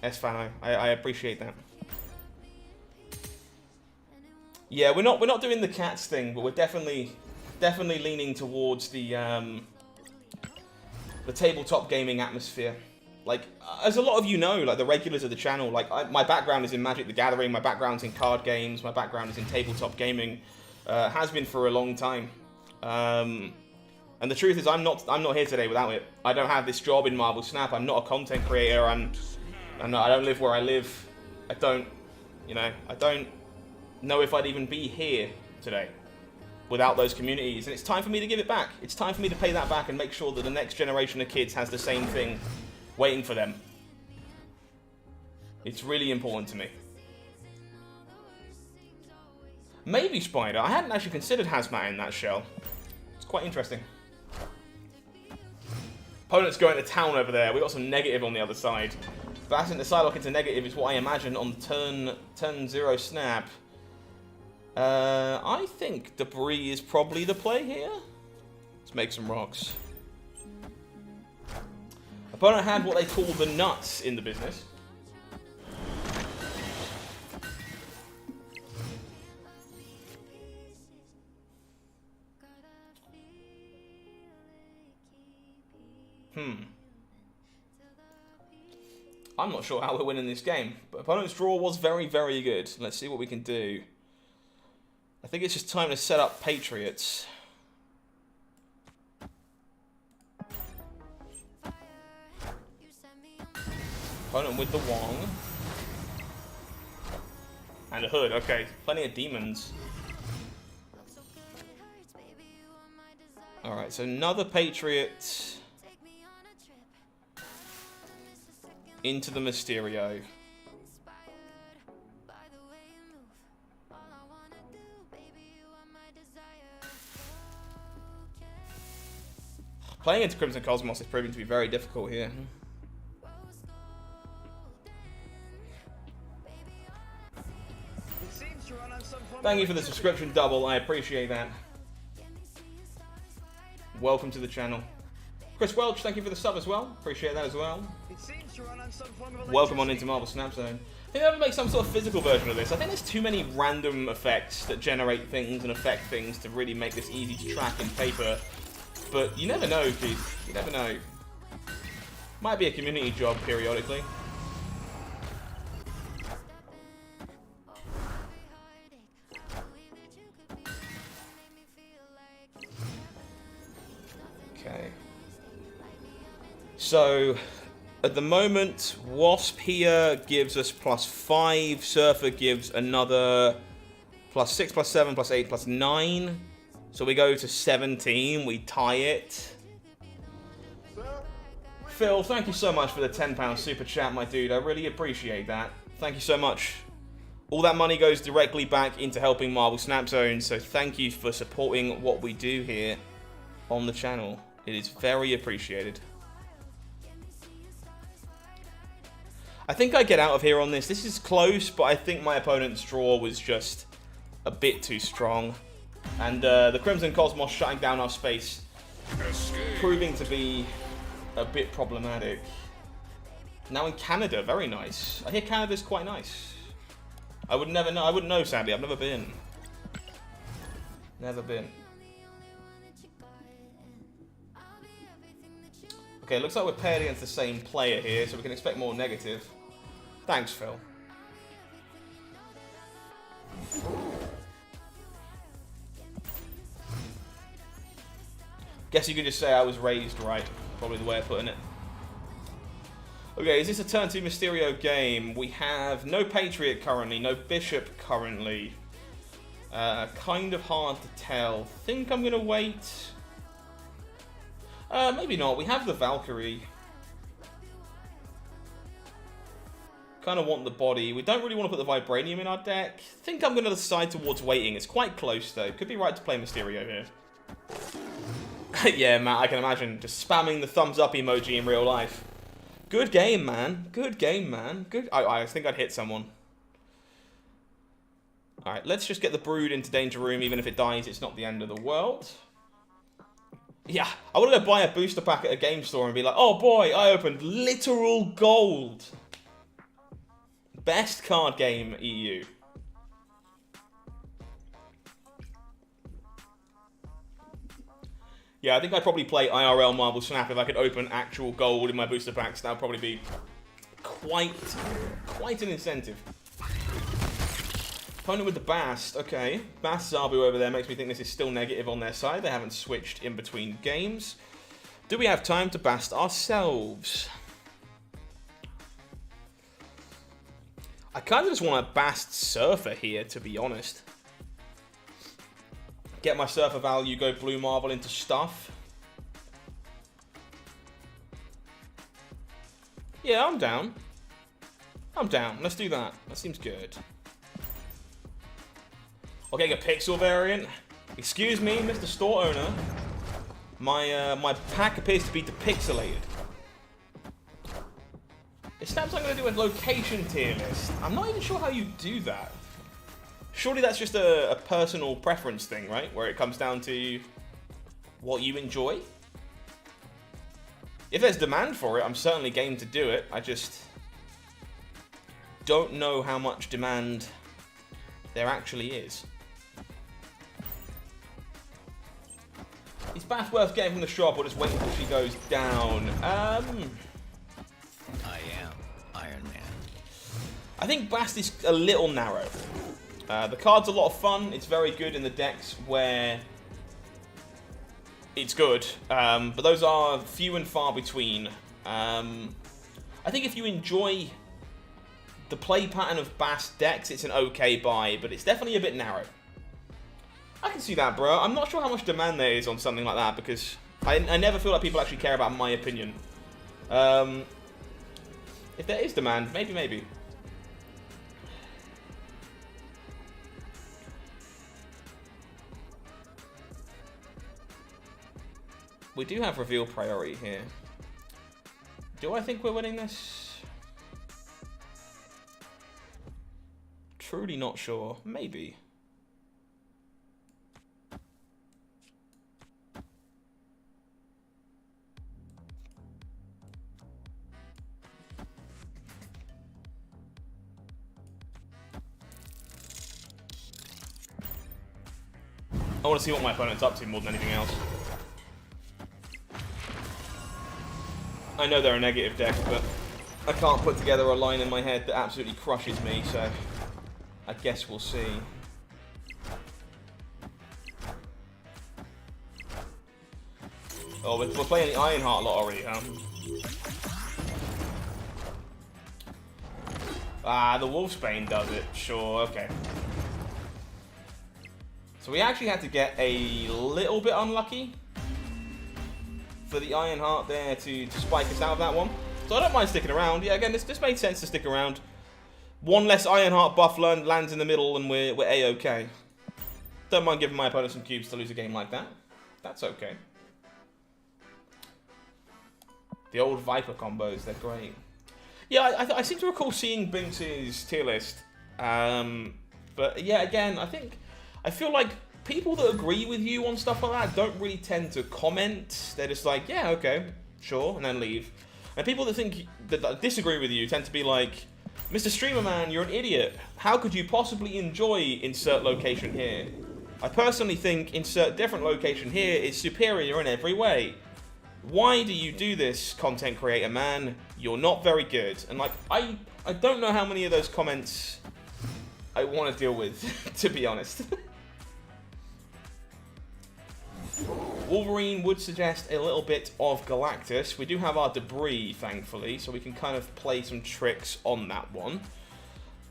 Esfano, I appreciate that. Yeah, we're not doing the cats thing, but we're definitely leaning towards the tabletop gaming atmosphere. Like, as a lot of you know, like the regulars of the channel, like my background is in Magic the Gathering, my background's in card games, my background is in tabletop gaming, has been for a long time. And the truth is, I'm not here today without it. I don't have this job in Marvel Snap. I'm not a content creator. I don't live where I live. I don't know if I'd even be here today without those communities. And it's time for me to give it back. It's time for me to pay that back and make sure that the next generation of kids has the same thing waiting for them. It's really important to me. Maybe Spider. I hadn't actually considered Hazmat in that shell. It's quite interesting. Opponent's going to town over there. We got some negative on the other side. Passing the Psylocke into negative is what I imagine on turn 0 snap. I think Debris is probably the play here. Let's make some rocks. Opponent had what they call the nuts in the business. I'm not sure how we're winning this game, but opponent's draw was very, very good. Let's see what we can do. I think it's just time to set up Patriots. Opponent with the Wong. And a Hood, okay. Plenty of demons. Alright, so another Patriot. Into the Mysterio. Playing into Crimson Cosmos is proving to be very difficult here. Thank you for the subscription double, I appreciate that. Welcome to the channel. Chris Welch, thank you for the sub as well. Appreciate that as well. Welcome on into Marvel Snap Zone. I think they would make some sort of physical version of this. I think there's too many random effects that generate things and affect things to really make this easy to track in paper. But you never know, Keith. You never know. Might be a community job periodically. Okay. So, at the moment, Wasp here gives us +5. Surfer gives another +6, +7, +8, +9. So we go to 17. We tie it. Phil, thank you so much for the £10 super chat, my dude. I really appreciate that. Thank you so much. All that money goes directly back into helping Marvel Snap Zone. So thank you for supporting what we do here on the channel. It is very appreciated. I think I get out of here on this. This is close, but I think my opponent's draw was just a bit too strong. And the Crimson Cosmos shutting down our space, proving to be a bit problematic. Now in Canada, very nice. I hear Canada's quite nice. I would never know. I wouldn't know, sadly. I've never been. Never been. Okay, looks like we're paired against the same player here, so we can expect more negative. Thanks, Phil. Guess you could just say I was raised right. Probably the way of putting it. Okay, is this a turn 2 Mysterio game? We have no Patriot currently, no Bishop currently. Kind of hard to tell. Think I'm gonna wait. Maybe not. We have the Valkyrie. Kind of want the body. We don't really want to put the Vibranium in our deck. Think I'm going to decide towards waiting. It's quite close, though. Could be right to play Mysterio here. Yeah, Matt, I can imagine. Just spamming the thumbs up emoji in real life. Good game, man. Good game, man. Good. I think I'd hit someone. Alright, let's just get the Brood into Danger Room. Even if it dies, it's not the end of the world. Yeah, I want to go buy a booster pack at a game store and be like, oh boy, I opened literal gold. Best card game, EU. Yeah, I think I'd probably play IRL Marble Snap if I could open actual gold in my booster packs. That would probably be quite an incentive. Opponent with the Bast. Okay. Bast Zabu over there makes me think this is still negative on their side. They haven't switched in between games. Do we have time to Bast ourselves? I kind of just want a Bast Surfer here, to be honest. Get my Surfer value, go Blue Marble into stuff. Yeah, I'm down. I'm down. Let's do that. That seems good. I'll get a Pixel variant. Excuse me, Mr. Store Owner. My pack appears to be depixelated. It snaps I'm going to do a location tier list. I'm not even sure how you do that. Surely that's just a personal preference thing, right? Where it comes down to what you enjoy. If there's demand for it, I'm certainly game to do it. I just don't know how much demand there actually is. Is Bath worth getting from the shop or just waiting until she goes down? I am Iron Man. I think Bast is a little narrow. The card's a lot of fun. It's very good in the decks where it's good, but those are few and far between. I think if you enjoy the play pattern of Bast decks, it's an okay buy, but it's definitely a bit narrow. I can see that, bro. I'm not sure how much demand there is on something like that, because I never feel like people actually care about my opinion. If there is demand, maybe. We do have reveal priority here. Do I think we're winning this? Truly not sure. Maybe. I want to see what my opponent's up to more than anything else. I know they're a negative deck, but I can't put together a line in my head that absolutely crushes me, so I guess we'll see. Oh, we're playing the Ironheart a lot already, huh? Ah, the Wolfsbane does it. Sure, okay. So we actually had to get a little bit unlucky for the Ironheart there to spike us out of that one. So I don't mind sticking around. Yeah, again, this made sense to stick around. One less Ironheart buff lands in the middle and we're A-okay. Don't mind giving my opponent some cubes to lose a game like that. That's okay. The old Viper combos, they're great. Yeah, I seem to recall seeing Bintz's tier list. But yeah, again, I feel like people that agree with you on stuff like that don't really tend to comment. They're just like, yeah, okay, sure, and then leave. And people that disagree with you tend to be like, Mr. Streamer Man, you're an idiot. How could you possibly enjoy insert location here? I personally think insert different location here is superior in every way. Why do you do this, content creator man? You're not very good. And like, I don't know how many of those comments I want to deal with, to be honest. Wolverine would suggest a little bit of Galactus. We do have our debris, thankfully, so we can kind of play some tricks on that one.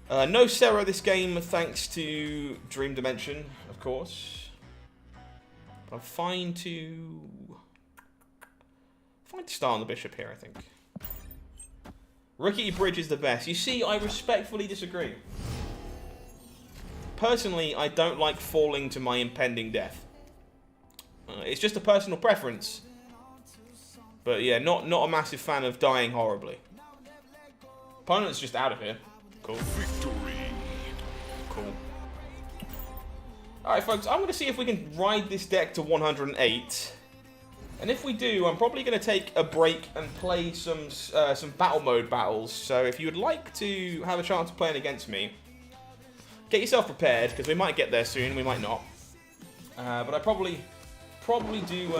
No Serra this game, thanks to Dream Dimension, of course. But I'm fine to start on the Bishop here, I think. Rickety Bridge is the best. You see, I respectfully disagree. Personally, I don't like falling to my impending death. It's just a personal preference. But yeah, not a massive fan of dying horribly. Opponent's just out of here. Cool. Victory. Cool. Alright, folks, I'm going to see if we can ride this deck to 108. And if we do, I'm probably going to take a break and play some battle mode battles. So if you would like to have a chance of playing against me, get yourself prepared, because we might get there soon, we might not. But I probably do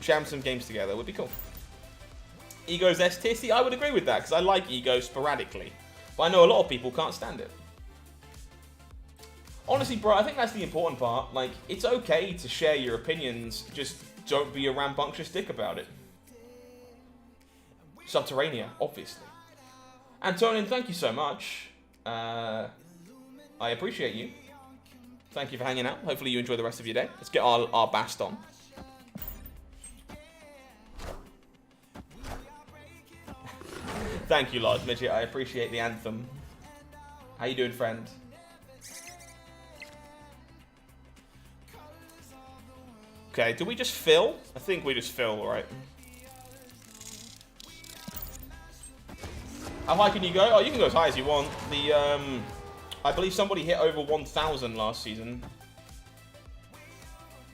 jam some games together. Would be cool. Ego's S tier. See, I would agree with that, because I like Ego sporadically. But I know a lot of people can't stand it. Honestly, bro, I think that's the important part. Like, it's okay to share your opinions, just don't be a rambunctious dick about it. Subterranea, obviously. Antonin, thank you so much. I appreciate you. Thank you for hanging out. Hopefully you enjoy the rest of your day. Let's get our bast on. Thank you, Large Midget. I appreciate the anthem. How you doing, friend? Okay, do we just fill? I think we just fill, right? How high can you go? Oh, you can go as high as you want. I believe somebody hit over 1,000 last season.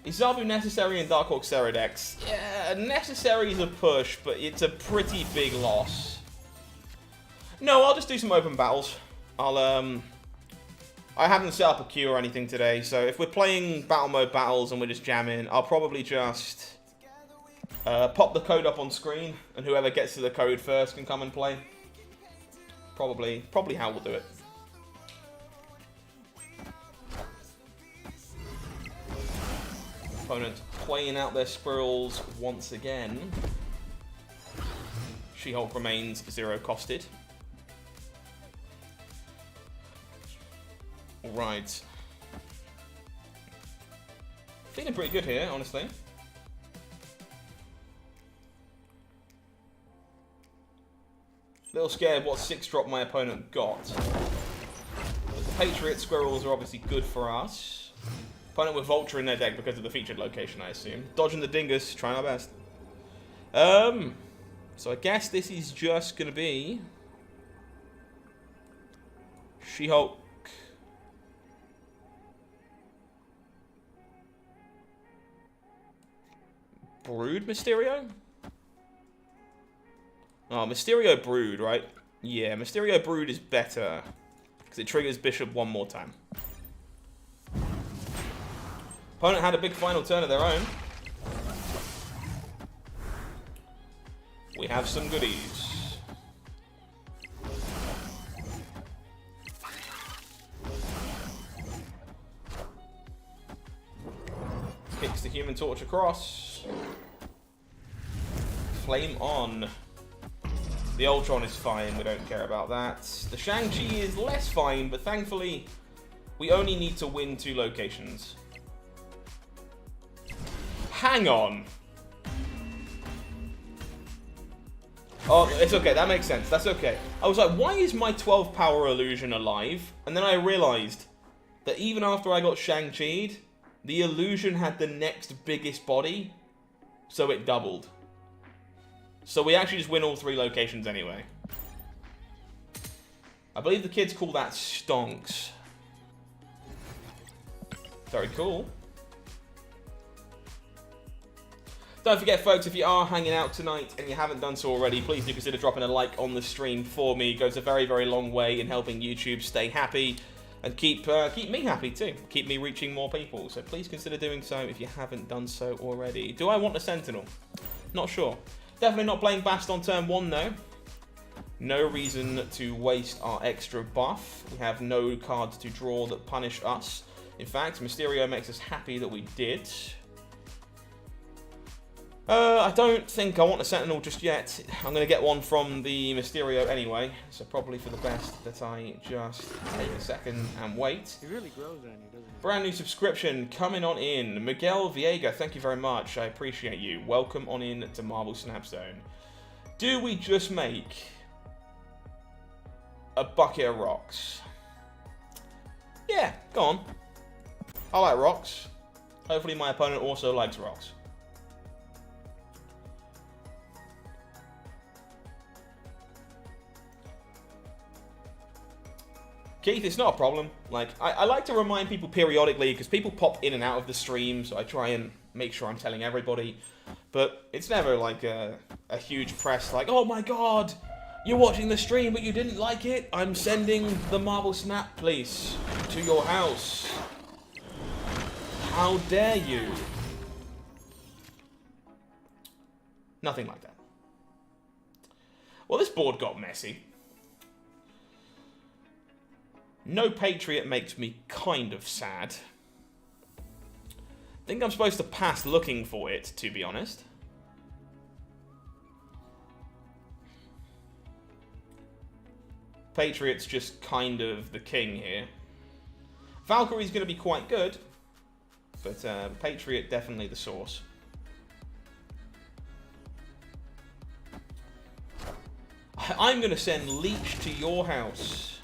Is Zabu necessary in Dark Hawk Serra decks? Yeah, necessary is a push, but it's a pretty big loss. No, I'll just do some open battles. I haven't set up a queue or anything today, so if we're playing battle mode battles and we're just jamming, I'll probably just pop the code up on screen, and whoever gets to the code first can come and play. Probably how we'll do it. Opponent playing out their squirrels once again. She-Hulk remains 0 costed. Alright. Feeling pretty good here, honestly. Little scared what 6-drop my opponent got. But the Patriot Squirrels are obviously good for us. Opponent with Vulture in their deck because of the featured location, I assume. Dodging the Dingus, trying our best. So I guess this is just going to be She-Hulk. Brood Mysterio? Oh, Mysterio Brood, right? Yeah, Mysterio Brood is better, because it triggers Bishop one more time. Opponent had a big final turn of their own. We have some goodies. Kicks the Human Torch across. Flame on. The Ultron is fine, we don't care about that. The Shang-Chi is less fine, but thankfully, we only need to win 2 locations. Hang on. Oh, it's okay, that makes sense, that's okay. I was like, why is my 12 power illusion alive? And then I realized that even after I got Shang-Chi'd, the illusion had the next biggest body, so it doubled. So we actually just win all 3 locations anyway. I believe the kids call that stonks. Very cool. Don't forget, folks, if you are hanging out tonight and you haven't done so already, please do consider dropping a like on the stream for me. It goes a very, very long way in helping YouTube stay happy and keep me happy too. Keep me reaching more people. So please consider doing so if you haven't done so already. Do I want a Sentinel? Not sure. Definitely not playing Bast on turn 1 though. No reason to waste our extra buff. We have no cards to draw that punish us. In fact, Mysterio makes us happy that we did. I don't think I want a Sentinel just yet. I'm going to get one from the Mysterio anyway, so probably for the best that I just take a second and wait. He really grows on you, doesn't he? Brand new subscription coming on in. Miguel Viega, thank you very much. I appreciate you. Welcome on in to Marvel Snapstone. Do we just make a bucket of rocks? Yeah, go on. I like rocks. Hopefully my opponent also likes rocks. Keith, it's not a problem. Like, I like to remind people periodically, because people pop in and out of the stream, so I try and make sure I'm telling everybody. But it's never like a huge press like, oh my god, you're watching the stream but you didn't like it? I'm sending the Marble Snap Police to your house. How dare you? Nothing like that. Well, this board got messy. No Patriot makes me kind of sad. I think I'm supposed to pass looking for it, to be honest. Patriot's just kind of the king here. Valkyrie's going to be quite good, but Patriot definitely the source. I'm going to send Leech to your house.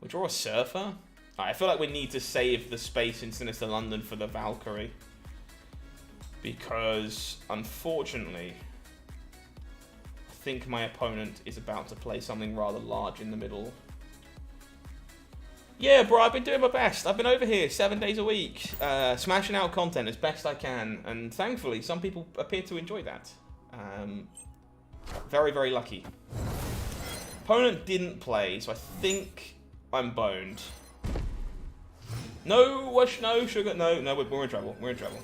We draw a Surfer? I feel like we need to save the space in Sinister London for the Valkyrie. Because, unfortunately, I think my opponent is about to play something rather large in the middle. Yeah, bro, I've been doing my best. I've been over here 7 days a week, smashing out content as best I can. And thankfully, some people appear to enjoy that. Very, very lucky. Opponent didn't play, so I think I'm boned. No, no, sugar, no, we're in trouble. We're in trouble.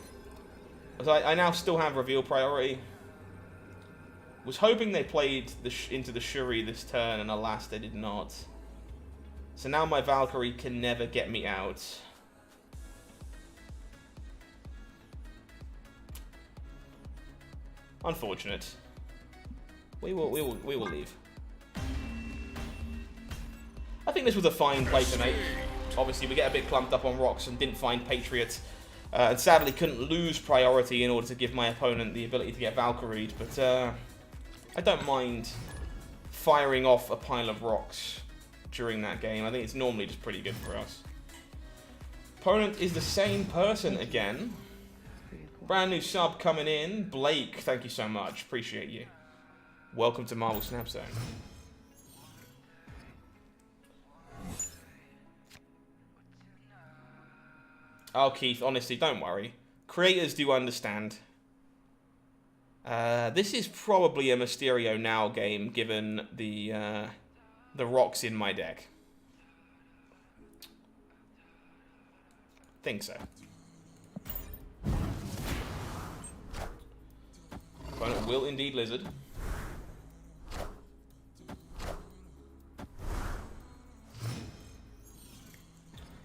So I now still have reveal priority. Was hoping they played into the Shuri this turn, and alas, they did not. So now my Valkyrie can never get me out. Unfortunate. We will leave. I think this was a fine play to make. Obviously, we get a bit clumped up on rocks and didn't find Patriot. And sadly, couldn't lose priority in order to give my opponent the ability to get Valkyried. But I don't mind firing off a pile of rocks during that game. I think it's normally just pretty good for us. Opponent is the same person again. Brand new sub coming in. Blake, thank you so much. Appreciate you. Welcome to Marble Snap Zone. Oh, Keith, honestly, don't worry. Creators do understand. This is probably a Mysterio Now game, given the rocks in my deck. Think so. Opponent will indeed Lizard.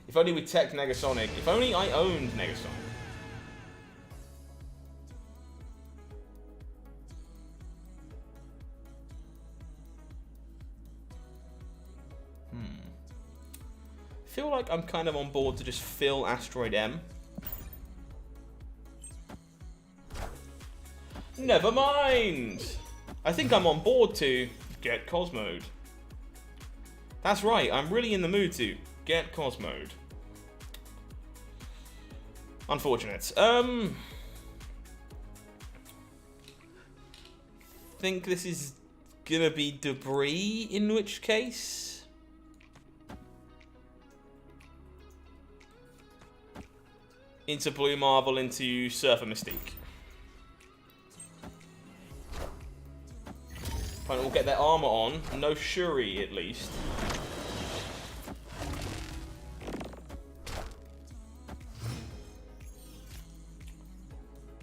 If only we tech Negasonic. If only I owned Negasonic. Feel like I'm kind of on board to just fill Asteroid M. Never mind! I think I'm on board to get Cosmode. That's right, I'm really in the mood to get Cosmode. Unfortunate. Think this is gonna be Debris, in which case? Into Blue Marvel, into Surfer Mystique. Opponent will get their armor on. No Shuri, at least.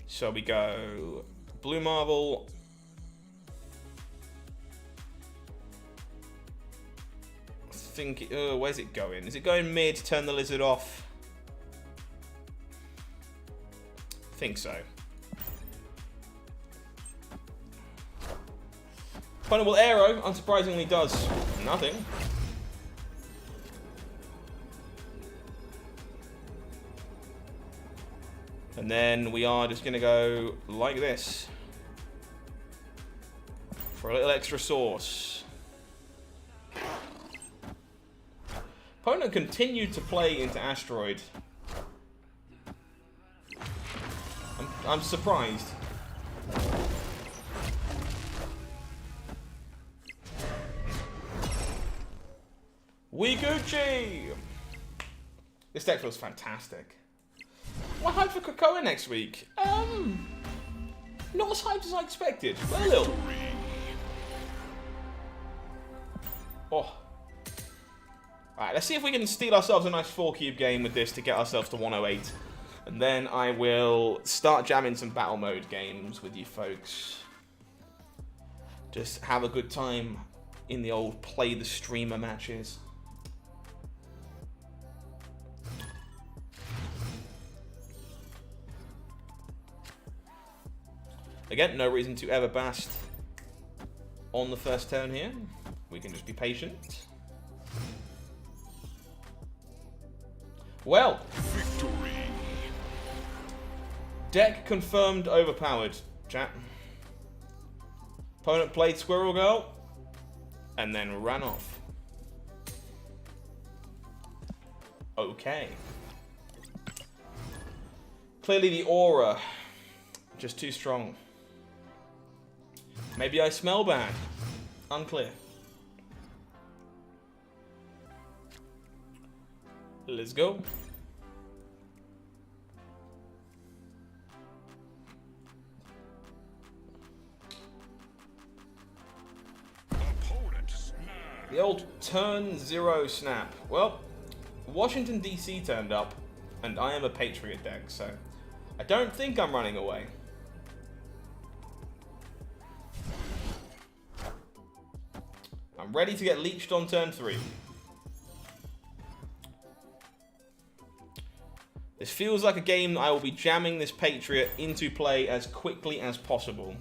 So we go Blue Marvel. I think, where's it going? Is it going mid, turn the Lizard off? I think so. Opponent will Aero, unsurprisingly does nothing. And then we are just going to go like this. For a little extra sauce. Opponent continued to play into Asteroid. I'm surprised. We Gucci! This deck feels fantastic. What hype for Krakoa next week? Not as hyped as I expected, but a little. Oh. Alright, let's see if we can steal ourselves a nice 4-cube game with this to get ourselves to 108. And then I will start jamming some battle mode games with you folks. Just have a good time in the old play the streamer matches. Again, no reason to ever bast on the first turn here. We can just be patient. Well, victory. Deck confirmed overpowered, chat. Opponent played Squirrel Girl and then ran off. Okay. Clearly the aura just too strong. Maybe I smell bad. Unclear. Let's go. The old turn 0 snap. Well, Washington DC turned up, and I am a Patriot deck, so I don't think I'm running away. I'm ready to get leeched on turn 3. This feels like a game that I will be jamming this Patriot into play as quickly as possible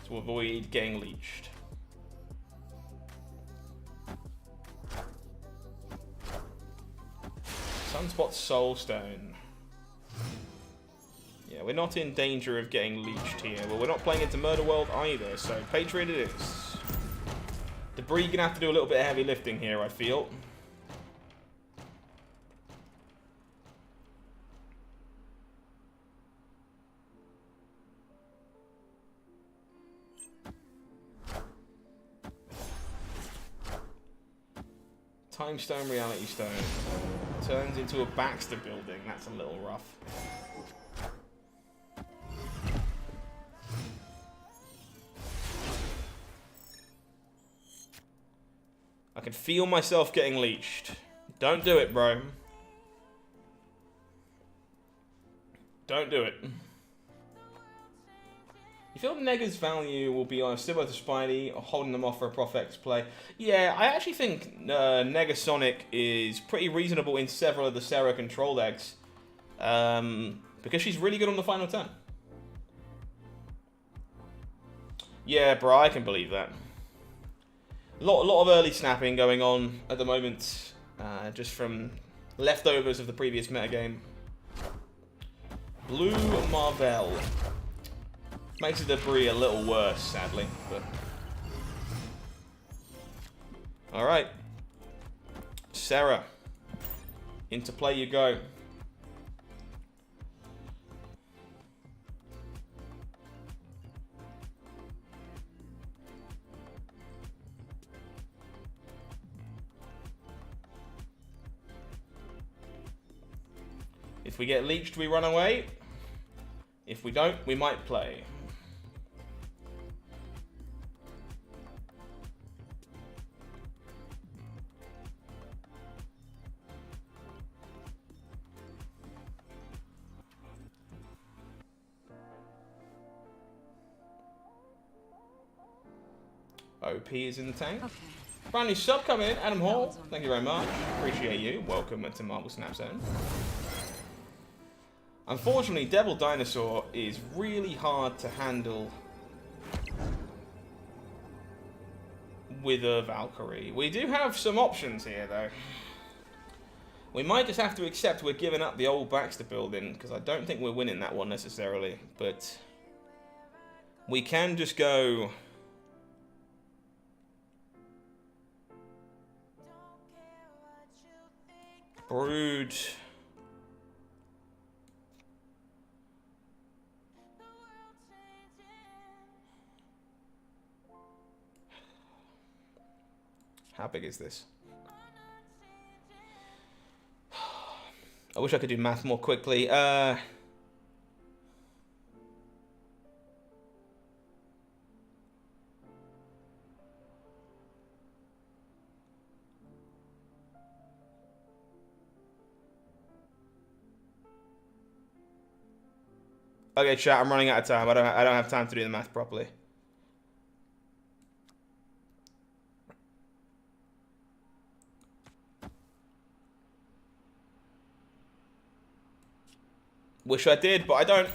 to avoid getting leeched. Sunspot Soulstone. Yeah, we're not in danger of getting leeched here. Well, we're not playing into Murder World either, so Patriot it is. Debris gonna have to do a little bit of heavy lifting here, I feel. Time Stone, Reality Stone. Turns into a Baxter building. That's a little rough. I can feel myself getting leeched. Don't do it, bro. Don't do it. You feel Nega's value will be similar to Spidey, or holding them off for a Profx play? Yeah, I actually think Negasonic is pretty reasonable in several of the Sarah control decks. Because she's really good on the final turn. Yeah, bro, I can believe that. A lot of early snapping going on at the moment, just from leftovers of the previous metagame. Blue Marvel. Makes the debris a little worse, sadly. But alright. Sarah. Into play you go. If we get leeched, we run away. If we don't, we might play. OP is in the tank. Okay. Brand new sub coming in, Adam Hall. Thank you very much. Appreciate you. Welcome to Marble Snap Zone. Unfortunately, Devil Dinosaur is really hard to handle with a Valkyrie. We do have some options here, though. We might just have to accept we're giving up the old Baxter building, because I don't think we're winning that one necessarily. But we can just go... Brood. How big is this? I wish I could do math more quickly. Okay, chat, I'm running out of time. I don't have time to do the math properly. Wish I did, but I don't.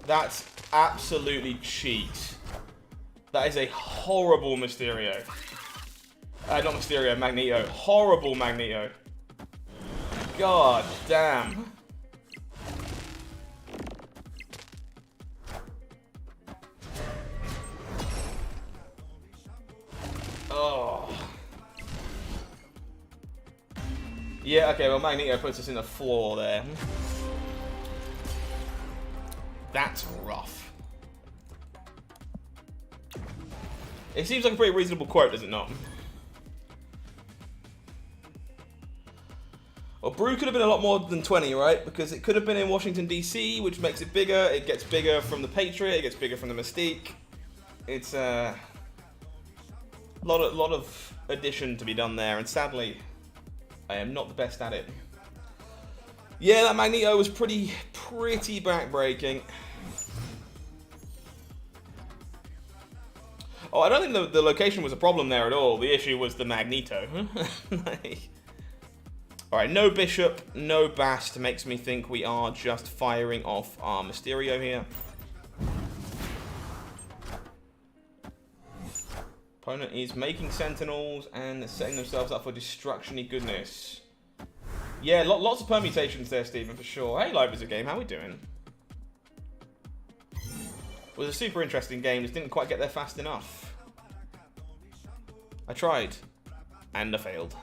That's absolutely cheat. That is a horrible Mysterio. Not Mysterio, Magneto. Horrible Magneto. God damn. Oh. Yeah, okay, well Magneto puts us in the floor there. That's rough. It seems like a pretty reasonable quote, does it not? Well, Brew could have been a lot more than 20, right? Because it could have been in Washington, D.C., which makes it bigger. It gets bigger from the Patriot. It gets bigger from the Mystique. It's a lot of addition to be done there, and sadly, I am not the best at it. Yeah, that Magneto was pretty backbreaking. Oh, I don't think the location was a problem there at all. The issue was the Magneto. Alright, no Bishop, no Bast makes me think we are just firing off our Mysterio here. Opponent is making Sentinels and setting themselves up for destruction-y goodness. Yeah, lots of permutations there, Stephen, for sure. Hey, Live is a game. How we doing? It was a super interesting game. Just didn't quite get there fast enough. I tried. And I failed.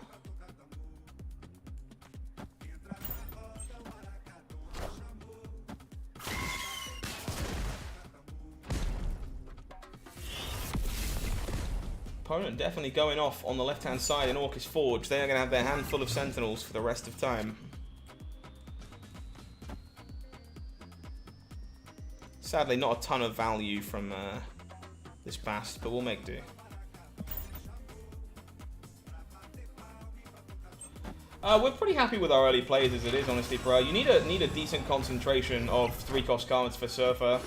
Opponent definitely going off on the left-hand side in Orcus Forge. They are going to have their handful of Sentinels for the rest of time. Sadly, not a ton of value from this Bast, but we'll make do. We're pretty happy with our early plays as it is, honestly, bro. You need a decent concentration of 3-cost cards for Surfer.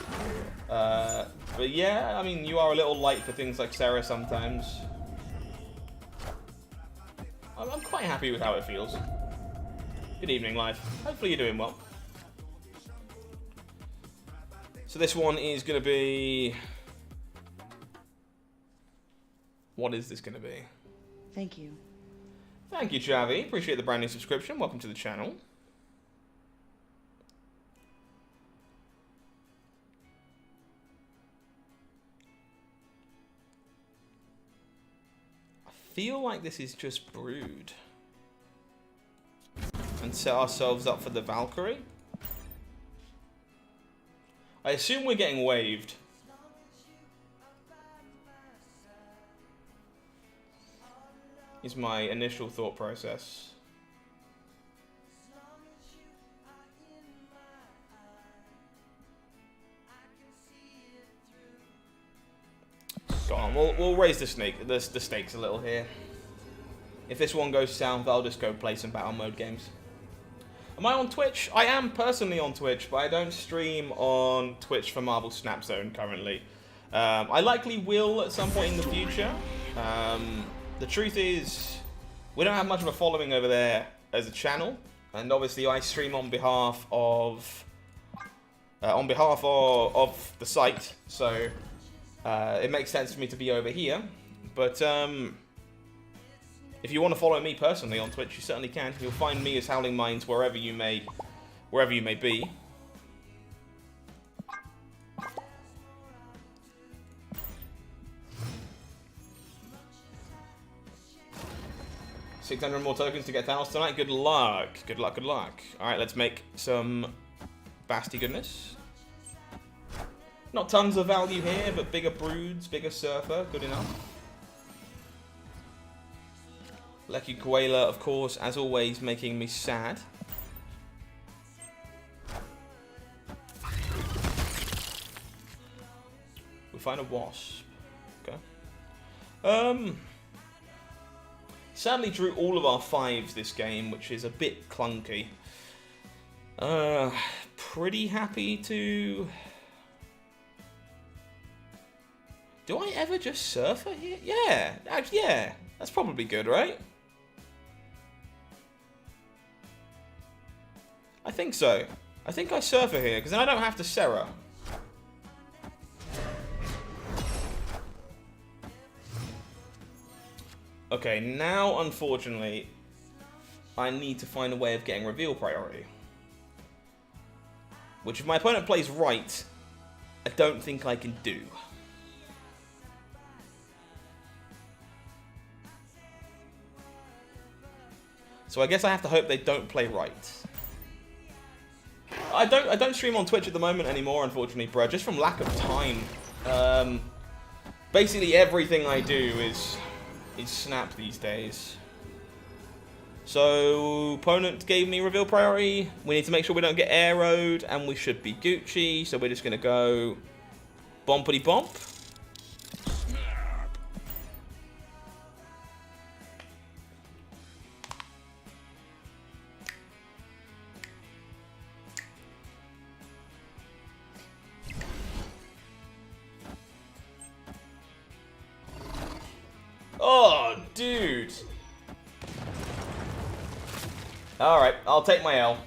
But yeah, I mean, you are a little light for things like Sarah sometimes. I'm quite happy with how it feels. Good evening, Live. Hopefully you're doing well. So this one is going to be... What is this going to be? Thank you. Thank you, Javi. Appreciate the brand new subscription. Welcome to the channel. I feel like this is just Brood. And set ourselves up for the Valkyrie. I assume we're getting waved. Is my initial thought process. Go on, we'll raise the stakes a little here. If this one goes south, I'll just go play some battle mode games. Am I on Twitch? I am personally on Twitch, but I don't stream on Twitch for Marvel Snap Zone currently. I likely will at some point in the future. The truth is, we don't have much of a following over there as a channel, and obviously I stream on behalf of the site, so it makes sense for me to be over here. But if you want to follow me personally on Twitch, you certainly can. You'll find me as HowlingMines wherever you may be. 600 more tokens to get Thanos tonight. Good luck. Good luck, good luck. Alright, let's make some Basti goodness. Not tons of value here, but bigger Broods, bigger Surfer. Good enough. Lecky Guela, of course, as always, making me sad. We find a wasp. Okay. Sadly drew all of our 5s this game, which is a bit clunky. Pretty happy to... Do I ever just surfer here? Yeah, actually, yeah. That's probably good, right? I think so. I think I surfer here, because then I don't have to Serra. Okay, now, unfortunately, I need to find a way of getting reveal priority. Which, if my opponent plays right, I don't think I can do. So I guess I have to hope they don't play right. I don't stream on Twitch at the moment anymore, unfortunately, bro. Just from lack of time. Basically everything I do is Snap these days. So opponent gave me reveal priority. We need to make sure we don't get arrowed, and we should be Gucci. So we're just gonna go bompity bomp. Oh, dude. Alright, I'll take my L.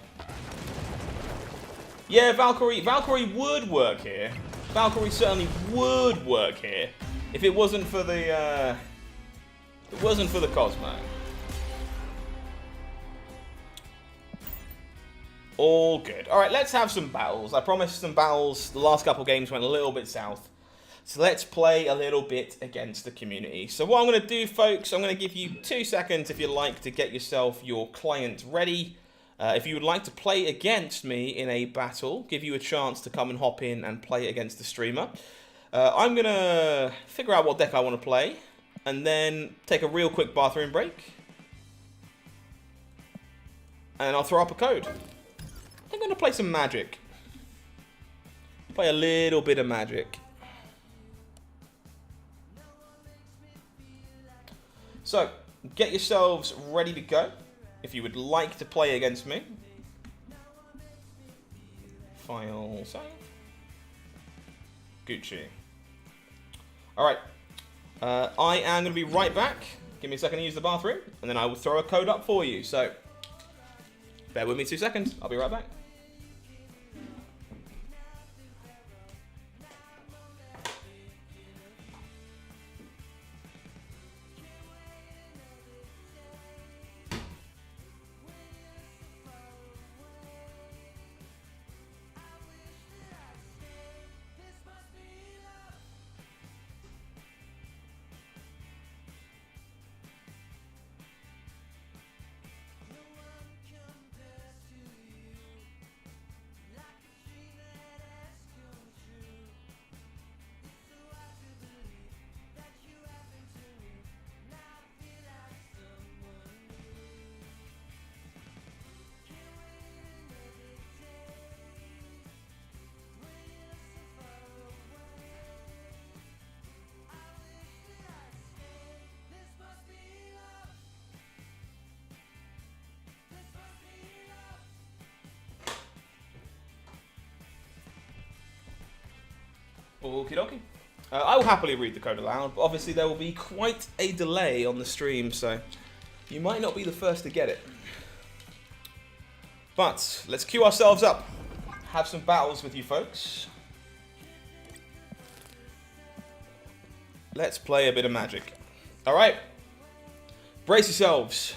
Yeah, Valkyrie would work here. Valkyrie certainly would work here if it wasn't for the Cosmo. All good. Alright, let's have some battles. I promised some battles. The last couple games went a little bit south. So let's play a little bit against the community. So what I'm going to do, folks, I'm going to give you 2 seconds, if you like, to get yourself your client ready. If you would like to play against me in a battle, give you a chance to come and hop in and play against the streamer. I'm going to figure out what deck I want to play, and then take a real quick bathroom break. And I'll throw up a code. I'm going to play some Magic. Play a little bit of Magic. So, get yourselves ready to go if you would like to play against me. File save. Gucci. Alright. I am going to be right back. Give me a second to use the bathroom, and then I will throw a code up for you. So, bear with me 2 seconds. I'll be right back. Okie dokie. I will happily read the code aloud, but obviously there will be quite a delay on the stream, so you might not be the first to get it. But let's queue ourselves up. Have some battles with you folks. Let's play a bit of Magic. Alright. Brace yourselves.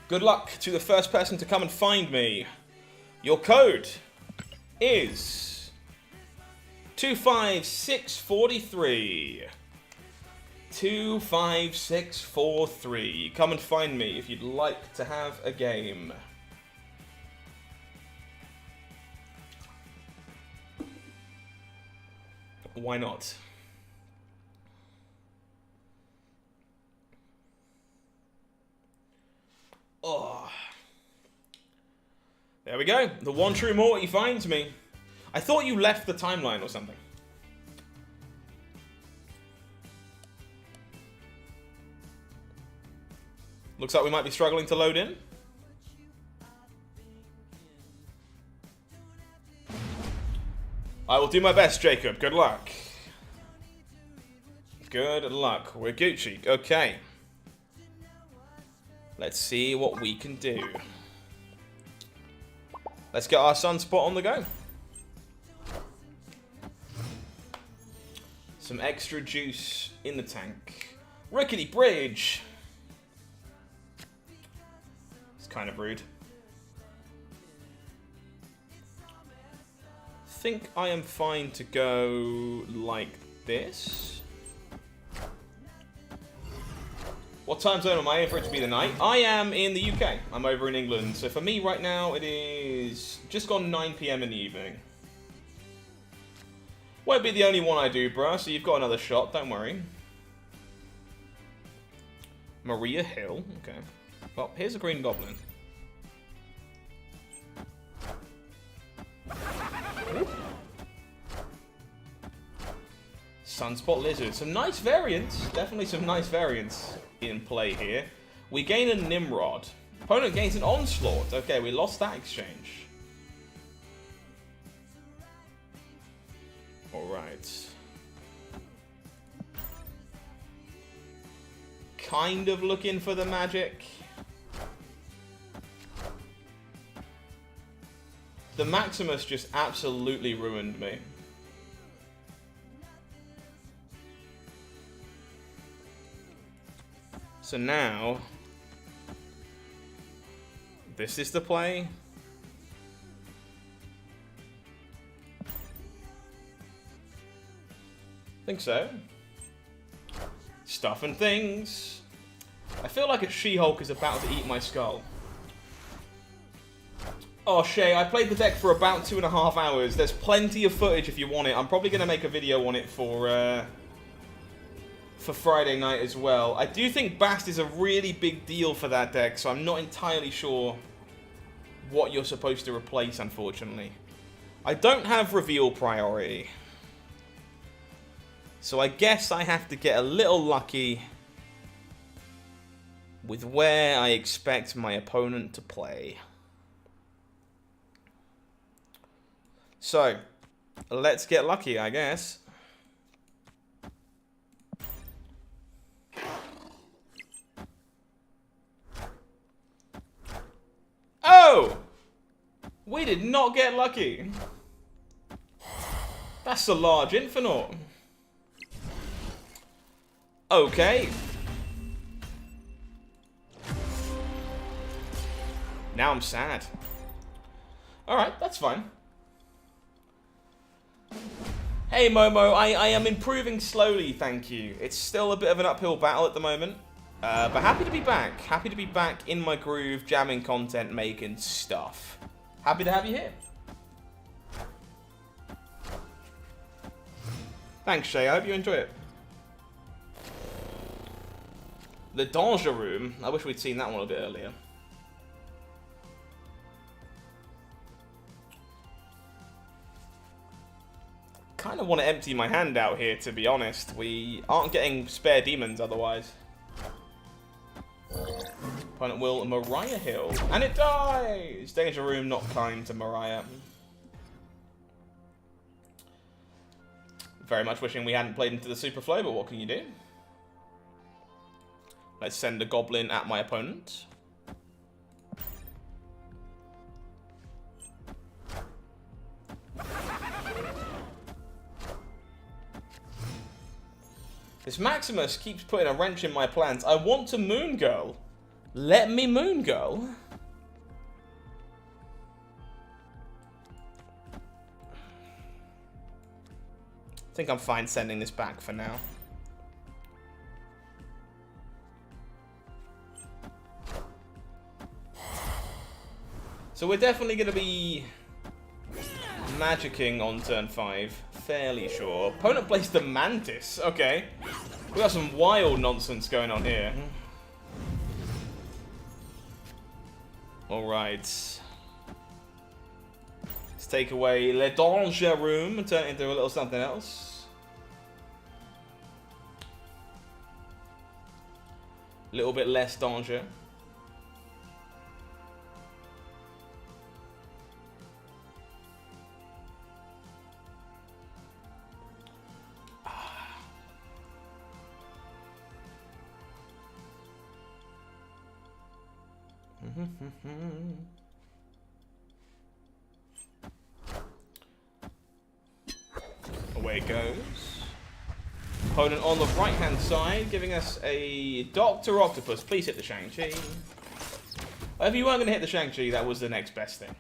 Good luck to the first person to come and find me. Your code is 25643. 25643. Come and find me if you'd like to have a game. Why not? There we go. The one true Morty finds me. I thought you left the timeline or something. Looks like we might be struggling to load in. I will do my best, Jacob. Good luck. Good luck. We're Gucci. Okay. Let's see what we can do. Let's get our sunspot on the go. Some extra juice in the tank. Rickety bridge. It's kind of rude. Think I am fine to go like this. What time zone am I in for it to be the night? I am in the UK. I'm over in England. So for me right now, it is just gone 9 PM in the evening. Won't be the only one I do, bruh, so you've got another shot. Don't worry. Maria Hill. Okay. Well, here's a green goblin. Sunspot Lizard. Some nice variants. Definitely some nice variants in play here. We gain a Nimrod. Opponent gains an Onslaught. Okay, we lost that exchange. Alright. Kind of looking for the magic. The Maximus just absolutely ruined me. So now, this is the play. Think so. Stuff and things. I feel like a She-Hulk is about to eat my skull. Oh, Shay, I played the deck for about 2.5 hours. There's plenty of footage if you want it. I'm probably going to make a video on it for Friday night as well. I do think Bast is a really big deal for that deck, so I'm not entirely sure what you're supposed to replace, unfortunately. I don't have reveal priority. So I guess I have to get a little lucky with where I expect my opponent to play. So, let's get lucky, I guess. Oh! We did not get lucky. That's a large Infinite. Okay. Now I'm sad. Alright, that's fine. Hey Momo, I am improving slowly, thank you. It's still a bit of an uphill battle at the moment. But happy to be back. Happy to be back in my groove, jamming content, making stuff. Happy to have you here. Thanks, Shay. I hope you enjoy it. The Danger Room. I wish we'd seen that one a bit earlier. Kind of want to empty my hand out here, to be honest. We aren't getting spare demons otherwise. Opponent will Mariah Hill. And it dies! Danger Room not kind to Mariah. Very much wishing we hadn't played into the Super Flow, but what can you do? Let's send a Goblin at my opponent. This Maximus keeps putting a wrench in my plans. I want to Moon Girl. Let me Moon Girl. I think I'm fine sending this back for now. So we're definitely going to be magicking on turn 5. Fairly sure. Opponent plays the Mantis. Okay. We got some wild nonsense going on here. Alright. take away Le Danger Room and turn it into a little something else. A little bit less danger. Away it goes. Opponent on the right hand side, giving us a Dr. Octopus. Please hit the Shang-Chi. If you weren't going to hit the Shang-Chi, that was the next best thing.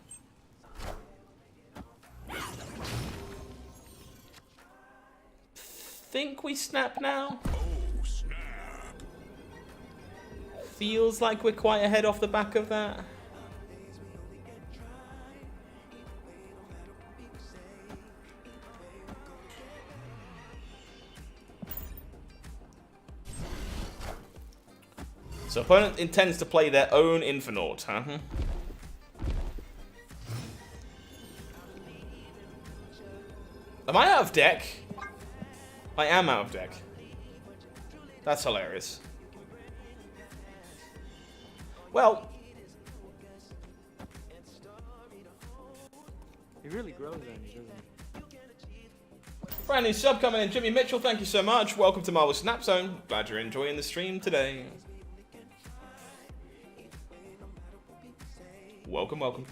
Think we snap now? Oh, snap. Feels like we're quite ahead off the back of that. So opponent intends to play their own Infernaut, huh? Am I out of deck? I am out of deck. That's hilarious. Well, He really grows on you, doesn't he? brand new sub coming in. Jimmy Mitchell, thank you so much. Welcome to Marvel Snap Zone. Glad you're enjoying the stream today. Welcome, welcome.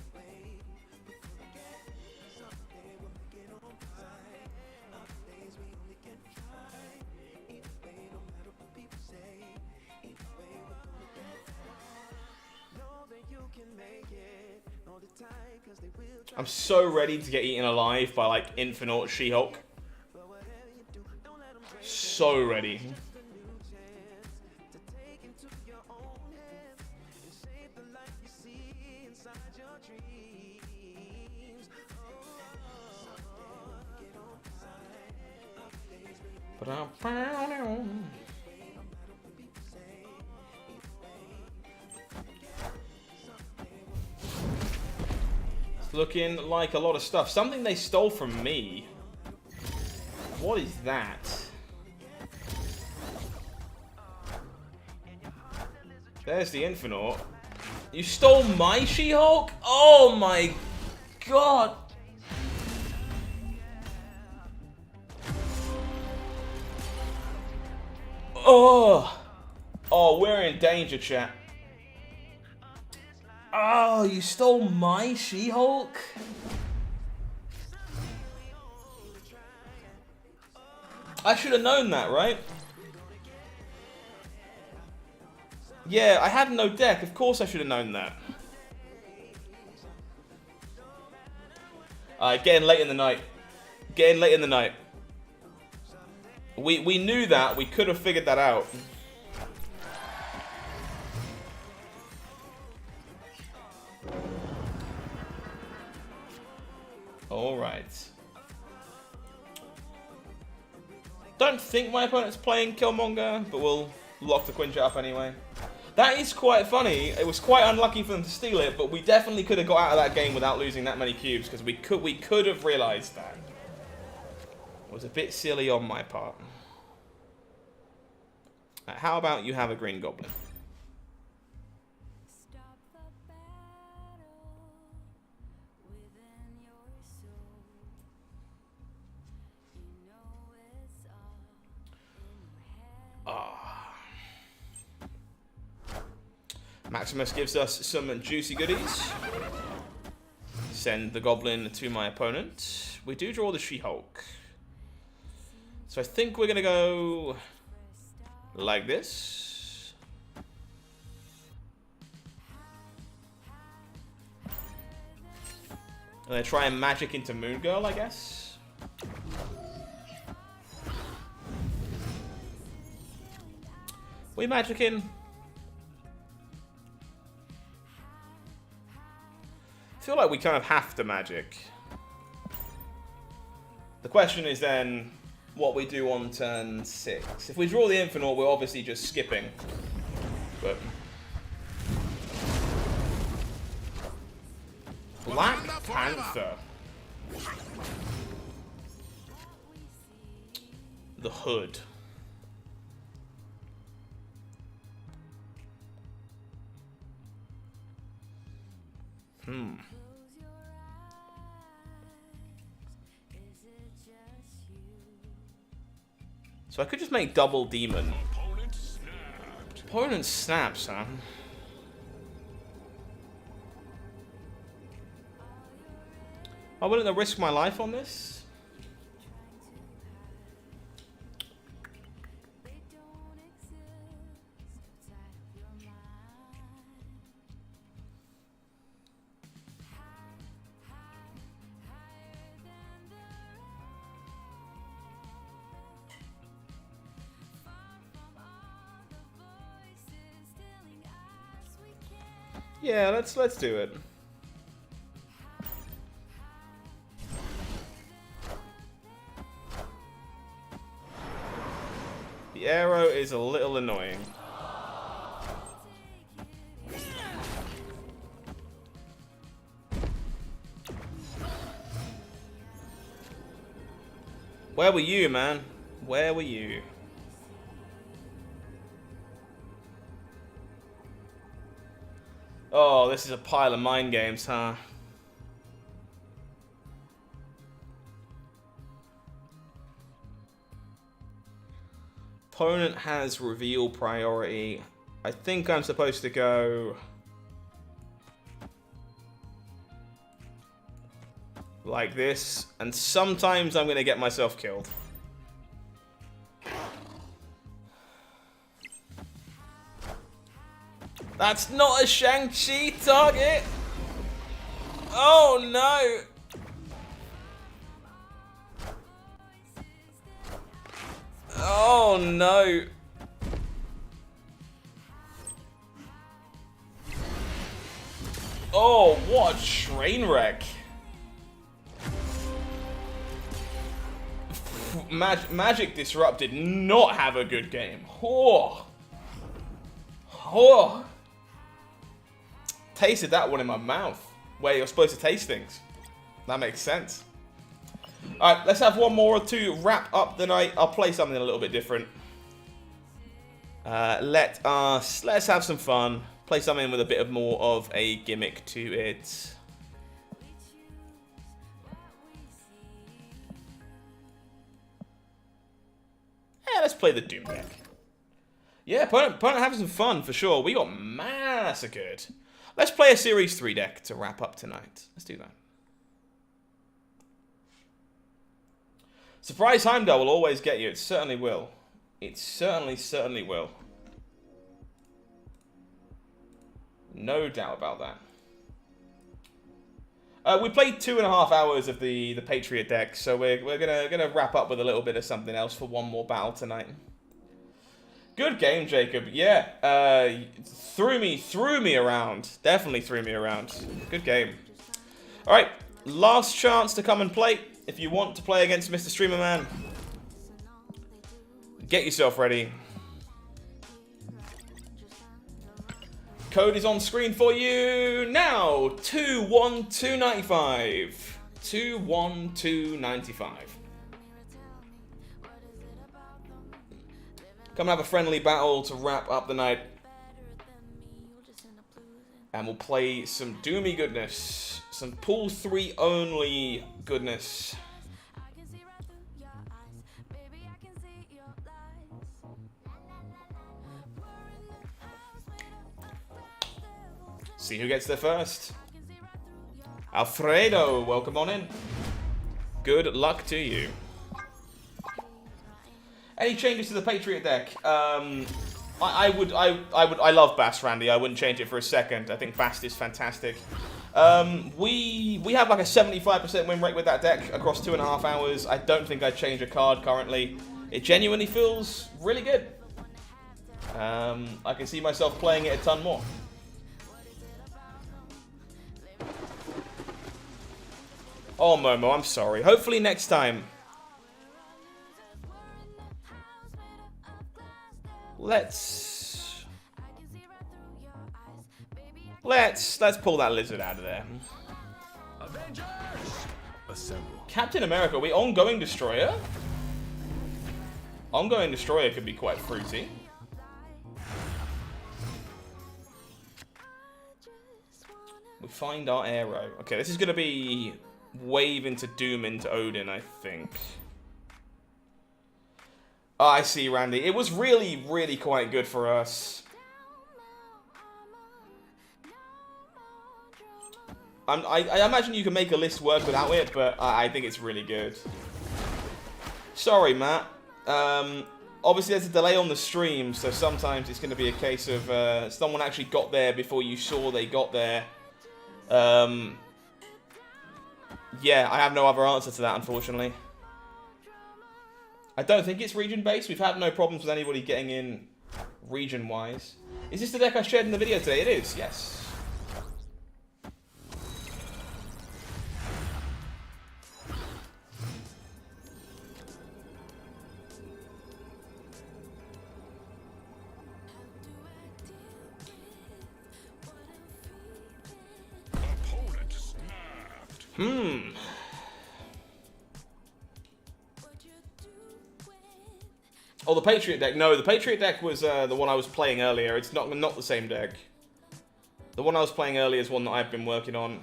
I'm so ready to get eaten alive by like Infinite She-Hulk. So ready. It's looking like a lot of stuff. Something they stole from me. What is that? There's the Infinite. You stole my She-Hulk? Oh my god. Oh. Oh, we're in danger, chat. Oh, you stole my She-Hulk? I should have known that, right? Yeah, I had no deck. Of course I should have known that. Getting late in the night. Getting late in the night. We knew that. We could have figured that out. Alright. Don't think my opponent's playing Killmonger, but we'll lock the Quinjet up anyway. That is quite funny. It was quite unlucky for them to steal it, but we definitely could have got out of that game without losing that many cubes, because we could have realised that. It was a bit silly on my part. How about you have a Green Goblin? Maximus gives us some juicy goodies. Send the Goblin to my opponent. We do draw the She-Hulk. So I think we're going to go like this. I'm going to try and magic into Moon Girl, I guess. We magic in. I feel like we kind of have to magic. The question is then what we do on turn 6. If we draw the Infinite, we're obviously just skipping. But Black Panther. The hood. So I could just make double demon. Opponent snaps, huh? I'm willing to risk my life on this. Yeah, let's do it. The arrow is a little annoying. Where were you, man? Where were you? Oh, this is a pile of mind games, huh? Opponent has reveal priority. I think I'm supposed to go like this, and sometimes I'm gonna get myself killed. That's not a Shang-Chi target! Oh no! Oh no! Oh, what a train wreck! Magic Disrupt did not have a good game. Oh! Oh! Tasted that one in my mouth, where you're supposed to taste things. That makes sense. Alright, let's have one more to wrap up the night. I'll play something a little bit different. Let's have some fun. Play something with a bit of more of a gimmick to it. Yeah, let's play the Doom deck. Yeah, opponent having some fun for sure. We got massacred. Let's play a Series 3 deck to wrap up tonight. Let's do that. Surprise Heimdall will always get you. It certainly will. It certainly will. No doubt about that. We played 2.5 hours of the Patriot deck, so we're gonna wrap up with a little bit of something else for one more battle tonight. Good game, Jacob. Yeah, threw me around. Definitely threw me around. Good game. All right, last chance to come and play. If you want to play against Mr. Streamer Man, get yourself ready. Code is on screen for you now. 21295. 21295. Come and have a friendly battle to wrap up the night. And we'll play some doomy goodness. Some pool 3 only goodness. See who gets there first. Alfredo, welcome on in. Good luck to you. Any changes to the Patriot deck? I love Bast, Randy. I wouldn't change it for a second. I think Bast is fantastic. We have like a 75% win rate with that deck across 2.5 hours. I don't think I'd change a card currently. It genuinely feels really good. I can see myself playing it a ton more. Oh, Momo, I'm sorry. Hopefully next time. Let's pull that lizard out of there. Assemble. Captain America, we ongoing destroyer? Ongoing destroyer could be quite fruity. We find our arrow. Okay, this is going to be wave into Doom into Odin, I think. Oh, I see, Randy. It was really, really quite good for us. I imagine you can make a list work without it, but I think it's really good. Sorry, Matt. Obviously, there's a delay on the stream, so sometimes it's going to be a case of someone actually got there before you saw they got there. Yeah, I have no other answer to that, unfortunately. I don't think it's region-based. We've had no problems with anybody getting in region-wise. Is this the deck I shared in the video today? It is, yes. Oh, the Patriot deck. No, the Patriot deck was the one I was playing earlier. It's not the same deck. The one I was playing earlier is one that I've been working on.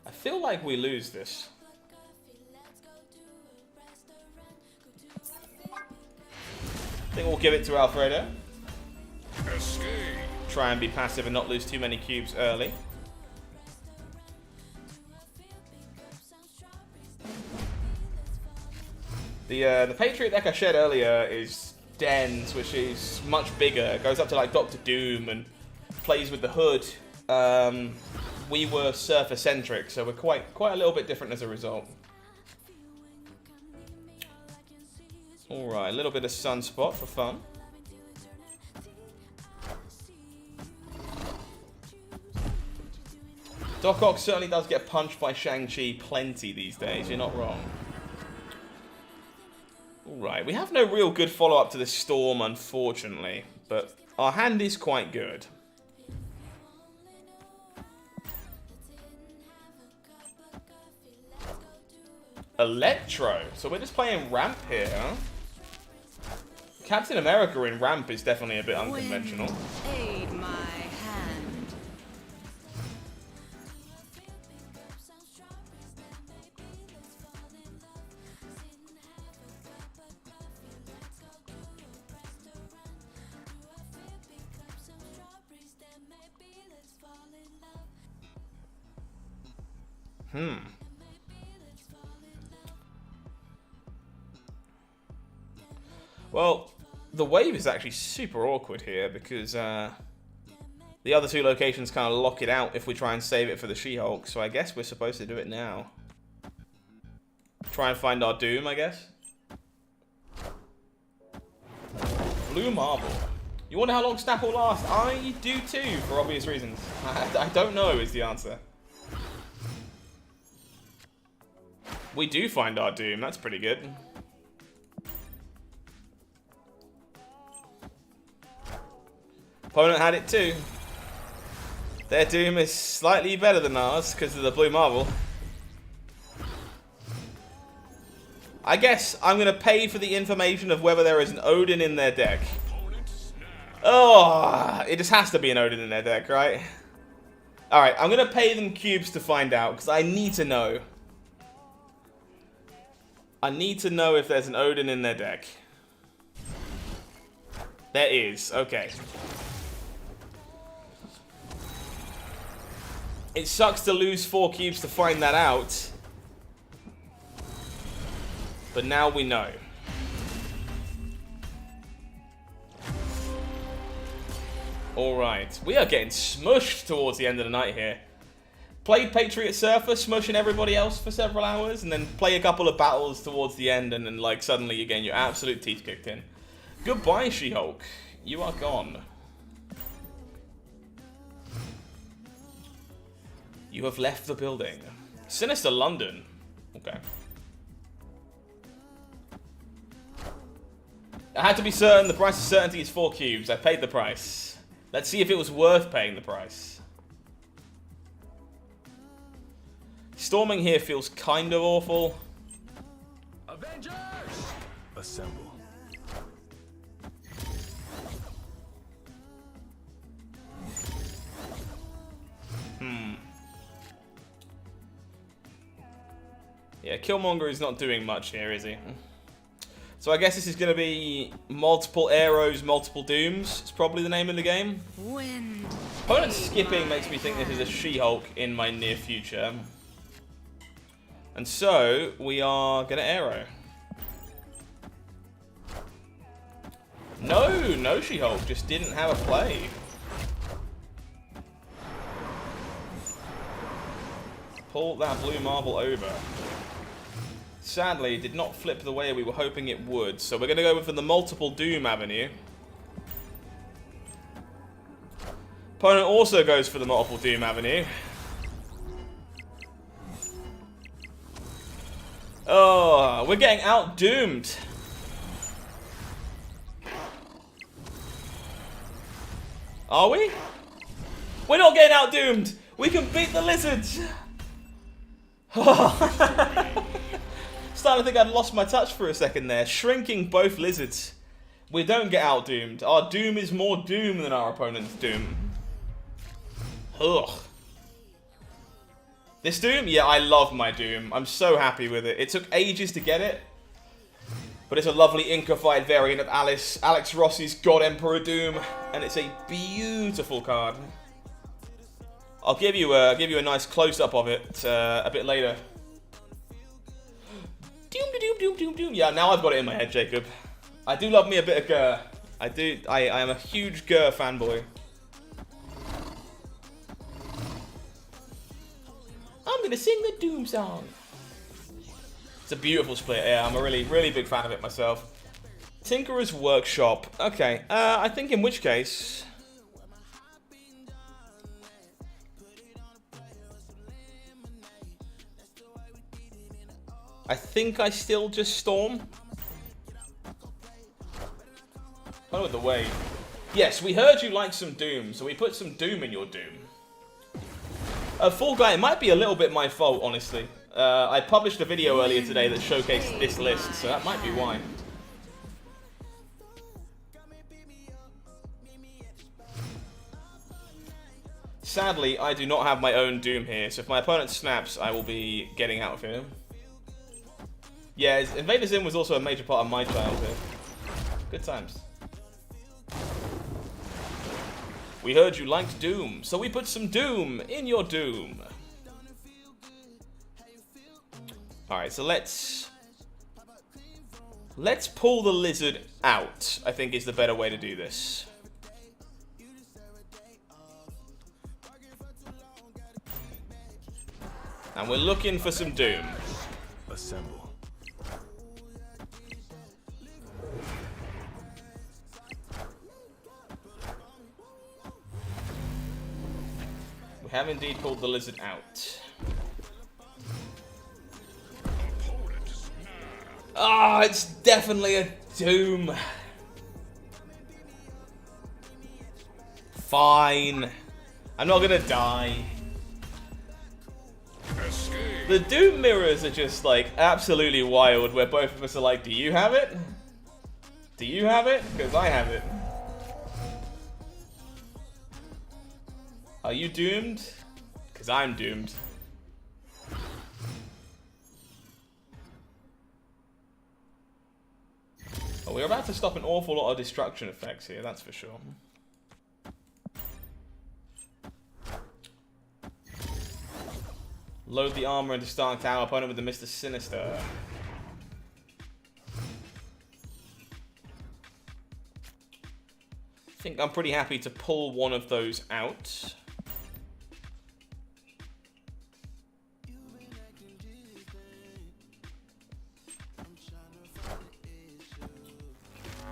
I feel like we lose this. I think we'll give it to Alfredo. Escape. Try and be passive and not lose too many cubes early. The Patriot deck I shared earlier is dense, which is much bigger. It goes up to like Dr. Doom and plays with the hood. We were surfer-centric, so we're quite a little bit different as a result. Alright, a little bit of Sunspot for fun. Doc Ock certainly does get punched by Shang-Chi plenty these days, you're not wrong. Alright, we have no real good follow-up to this Storm, unfortunately, but our hand is quite good. Electro, so we're just playing ramp here, huh? Captain America in ramp is definitely a bit unconventional. Aid my hand. Well, the wave is actually super awkward here because the other two locations kind of lock it out if we try and save it for the She-Hulk, so I guess we're supposed to do it now. Try and find our Doom, I guess. Blue Marble. You wonder how long Snap will last? I do too, for obvious reasons. I don't know is the answer. We do find our Doom, that's pretty good. Opponent had it too. Their Doom is slightly better than ours because of the Blue Marble. I guess I'm going to pay for the information of whether there is an Odin in their deck. Oh, it just has to be an Odin in their deck, right? Alright, I'm going to pay them cubes to find out because I need to know. I need to know if there's an Odin in their deck. There is, okay. It sucks to lose 4 cubes to find that out. But now we know. Alright, we are getting smushed towards the end of the night here. Played Patriot Surfer, smushing everybody else for several hours, and then play a couple of battles towards the end, and then like suddenly you're getting your absolute teeth kicked in. Goodbye, She-Hulk. You are gone. You have left the building. Sinister London. Okay. I had to be certain. The price of certainty is 4 cubes. I paid the price. Let's see if it was worth paying the price. Storming here feels kind of awful. Avengers! Assemble. Yeah, Killmonger is not doing much here, is he? So I guess this is going to be multiple arrows, multiple dooms. It's probably the name of the game. Wind. Opponent skipping makes me think this is a She-Hulk in my near future. And so, we are going to arrow. No She-Hulk. Just didn't have a play. Pull that blue marble over. Sadly, it did not flip the way we were hoping it would. So we're going to go for the multiple doom avenue. Opponent also goes for the multiple doom avenue. Oh, we're getting out-doomed. Are we? We're not getting out-doomed. We can beat the lizards. Starting to think I'd lost my touch for a second there. Shrinking both lizards. We don't get out-doomed. Our doom is more doom than our opponent's doom. Ugh. This doom? Yeah, I love my doom. I'm so happy with it. It took ages to get it. But it's a lovely inkified variant of Alex Ross's God Emperor Doom. And it's a beautiful card. I'll give you a nice close-up of it a bit later. Doom. Yeah, now I've got it in my head, Jacob. I do love me a bit of Gur. I am a huge Gur fanboy. I'm gonna sing the Doom song. It's a beautiful split. Yeah, I'm a really big fan of it myself. Tinkerer's Workshop. Okay, I think in which case... I think I still just Storm. Oh, with the wave. Yes, we heard you like some Doom, so we put some Doom in your Doom. Fall Guy, it might be a little bit my fault, honestly. I published a video earlier today that showcased this list, so that might be why. Sadly, I do not have my own Doom here, so if my opponent snaps, I will be getting out of here. Yeah, Invader Zim was also a major part of my childhood. Good times. We heard you liked Doom, so we put some Doom in your Doom. Alright, so let's pull the lizard out, I think is the better way to do this. And we're looking for some Doom. Assemble. We have indeed pulled the lizard out. Ah, oh, it's definitely a Doom. Fine. I'm not gonna die. The Doom mirrors are just like absolutely wild, where both of us are like, do you have it? Do you have it? Because I have it. Are you doomed? Because I'm doomed. Oh, we're about to stop an awful lot of destruction effects here, that's for sure. Load the armor into Stark Tower, opponent with the Mr. Sinister. I think I'm pretty happy to pull one of those out.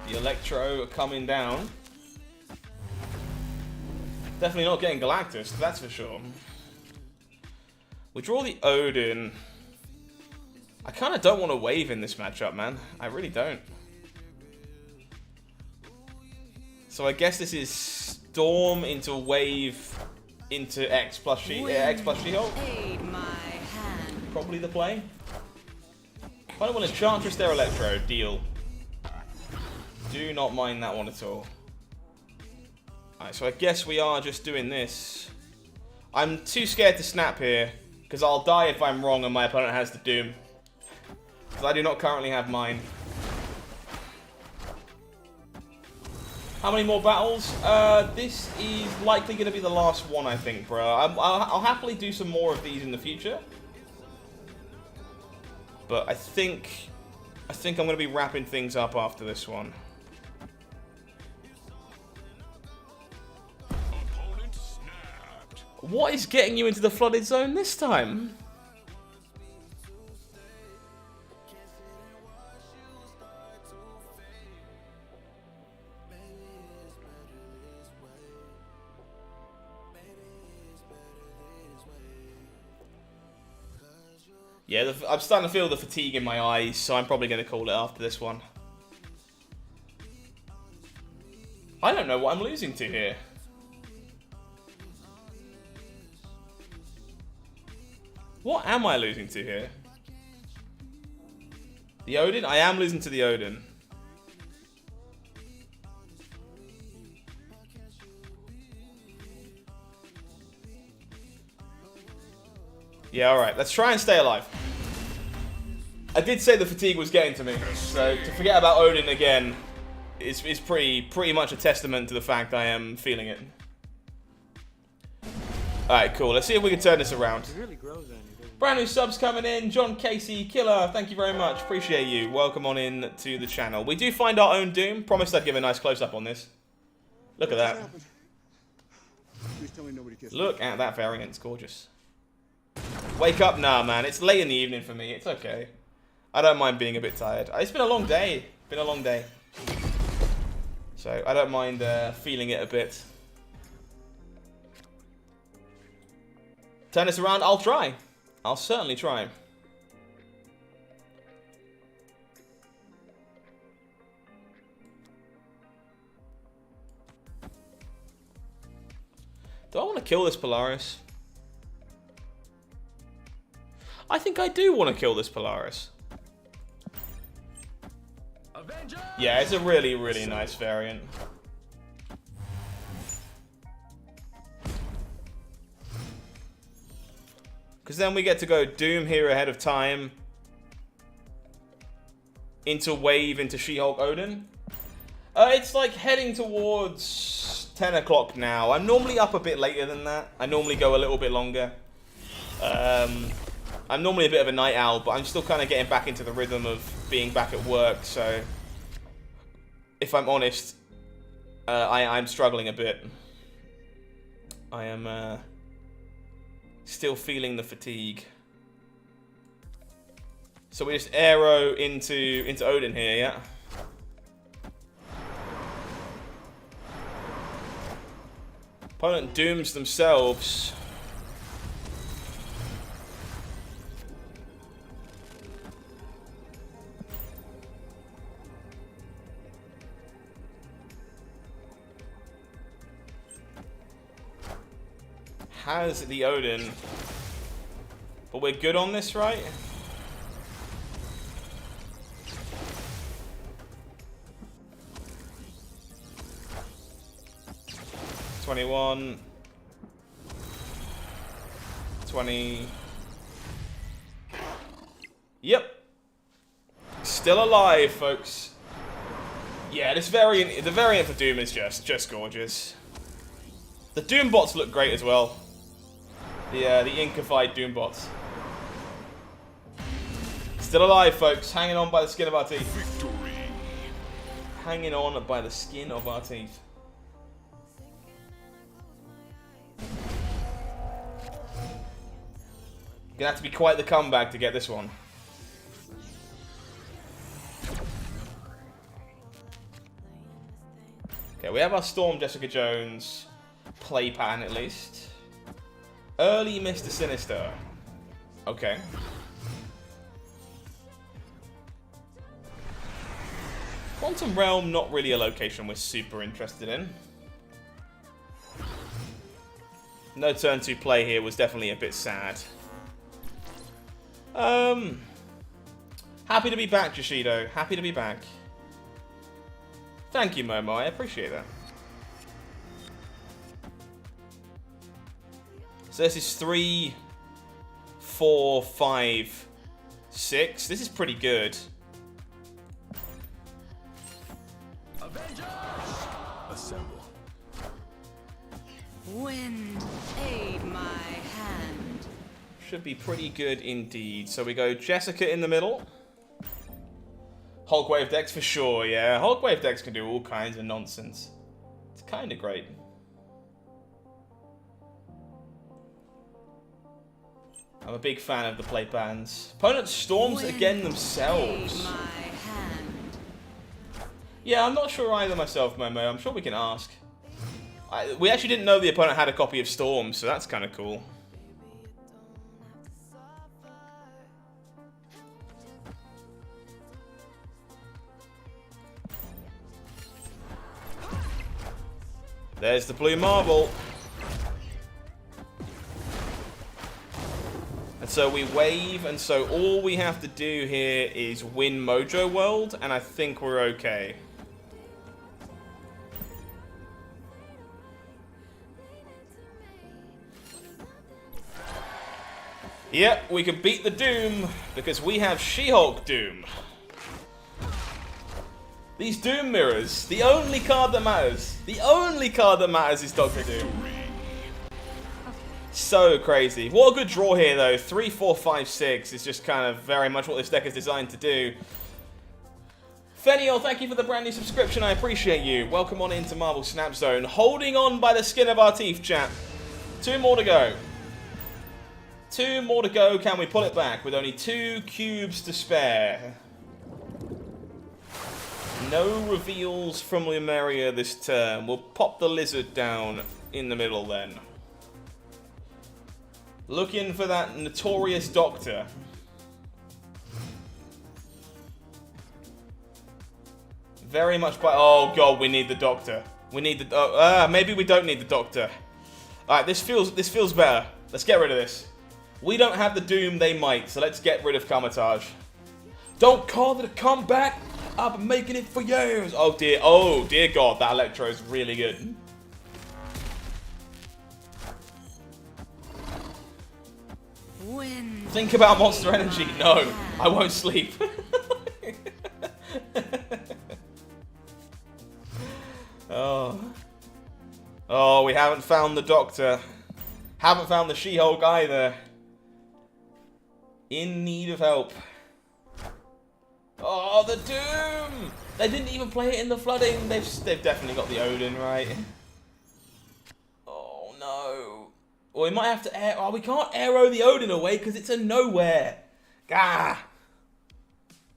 The Electro coming down. Definitely not getting Galactus, that's for sure. We draw the Odin. I kind of don't want to wave in this matchup, man. I really don't. So I guess this is Storm into Wave into X plus She-Hulk. Aid my hand. Probably the play. If I don't want to Enchantress there, Electro, deal. Do not mind that one at all. Alright, so I guess we are just doing this. I'm too scared to snap here, because I'll die if I'm wrong and my opponent has the Doom. Because I do not currently have mine. How many more battles? This is likely going to be the last one, I think, bro. I'll happily do some more of these in the future. But I think I'm going to be wrapping things up after this one. What is getting you into the flooded zone this time? Yeah, I'm starting to feel the fatigue in my eyes, so I'm probably going to call it after this one. I don't know what I'm losing to here. What am I losing to here? The Odin? I am losing to the Odin. Yeah, alright. Let's try and stay alive. I did say the fatigue was getting to me, so to forget about Odin again is pretty much a testament to the fact I am feeling it. Alright, cool. Let's see if we can turn this around. It really grows on you, doesn't it? Brand new subs coming in. John Casey, Killer, thank you very much. Appreciate you. Welcome on in to the channel. We do find our own Doom. Promised I'd give a nice close-up on this. Look at that. Please tell me nobody kissed me. Look at that variant. It's gorgeous. Wake up now, man. It's late in the evening for me. It's okay. I don't mind being a bit tired. It's been a long day. Been a long day. So I don't mind feeling it a bit. Turn this around. I'll try. I'll certainly try. Do I want to kill this Polaris? I think I do want to kill this Polaris. Avenger! Yeah, it's a really, really nice variant. Because then we get to go Doom here ahead of time. Into Wave, into She-Hulk Odin. It's like heading towards 10 o'clock now. I'm normally up a bit later than that. I normally go a little bit longer. I'm normally a bit of a night owl, but I'm still kind of getting back into the rhythm of being back at work, so if I'm honest, I'm struggling a bit. I am still feeling the fatigue. So we just arrow into Odin here, yeah? Opponent dooms themselves. Has the Odin, but we're good on this, right? $21, 20. Yep, still alive, folks. Yeah, this variant, the variant for Doom is just gorgeous. The Doom bots look great as well. The inkified Doom bots. Still alive, folks. Hanging on by the skin of our teeth. Victory. Hanging on by the skin of our teeth. Gonna have to be quite the comeback to get this one. Okay, we have our Storm Jessica Jones play pattern at least. Early Mr. Sinister. Okay. Quantum Realm, not really a location we're super interested in. No turn 2 play here was definitely a bit sad. Happy to be back, Joshido. Happy to be back. Thank you, Momo. I appreciate that. So this is 3, 4, 5, 6. This is pretty good. Avengers! Assemble. Wind, aid my hand. Should be pretty good indeed. So we go Jessica in the middle. Hulkwave decks for sure, yeah. Hulkwave decks can do all kinds of nonsense. It's kind of great. I'm a big fan of the play bands. Opponent storms again themselves. My hand. Yeah, I'm not sure either myself, Momo. I'm sure we can ask. We actually didn't know the opponent had a copy of Storm, so that's kind of cool. There's the blue marble. And so we wave, and so all we have to do here is win Mojo World, and I think we're okay. Yep, we can beat the Doom, because we have She-Hulk Doom. These Doom mirrors, the only card that matters. The only card that matters is Dr. Doom. So crazy. What a good draw here, though. 3, 4, 5, 6 is just kind of very much what this deck is designed to do. Feniel, thank you for the brand new subscription. I appreciate you. Welcome on into Marvel Snap Zone. Holding on by the skin of our teeth, chat. 2 more to go. 2 more to go. Can we pull it back with only 2 cubes to spare? No reveals from Lemuria this turn. We'll pop the lizard down in the middle then. Looking for that notorious doctor. Very much by... Oh god, we need the doctor. We need the... maybe we don't need the doctor. Alright, this feels better. Let's get rid of this. We don't have the Doom, they might, so let's get rid of Kamatage. Don't call it a comeback! I've been making it for years! Oh dear god, that Electro is really good. Wind. Think about Monster Energy. No, I won't sleep. Oh, we haven't found the Doctor. Haven't found the She-Hulk either. In need of help. Oh, the Doom! They didn't even play it in the flooding. They've definitely got the Odin, right? Oh, no. Well, we might have to air... Oh, we can't arrow the Odin away because it's a nowhere. Gah!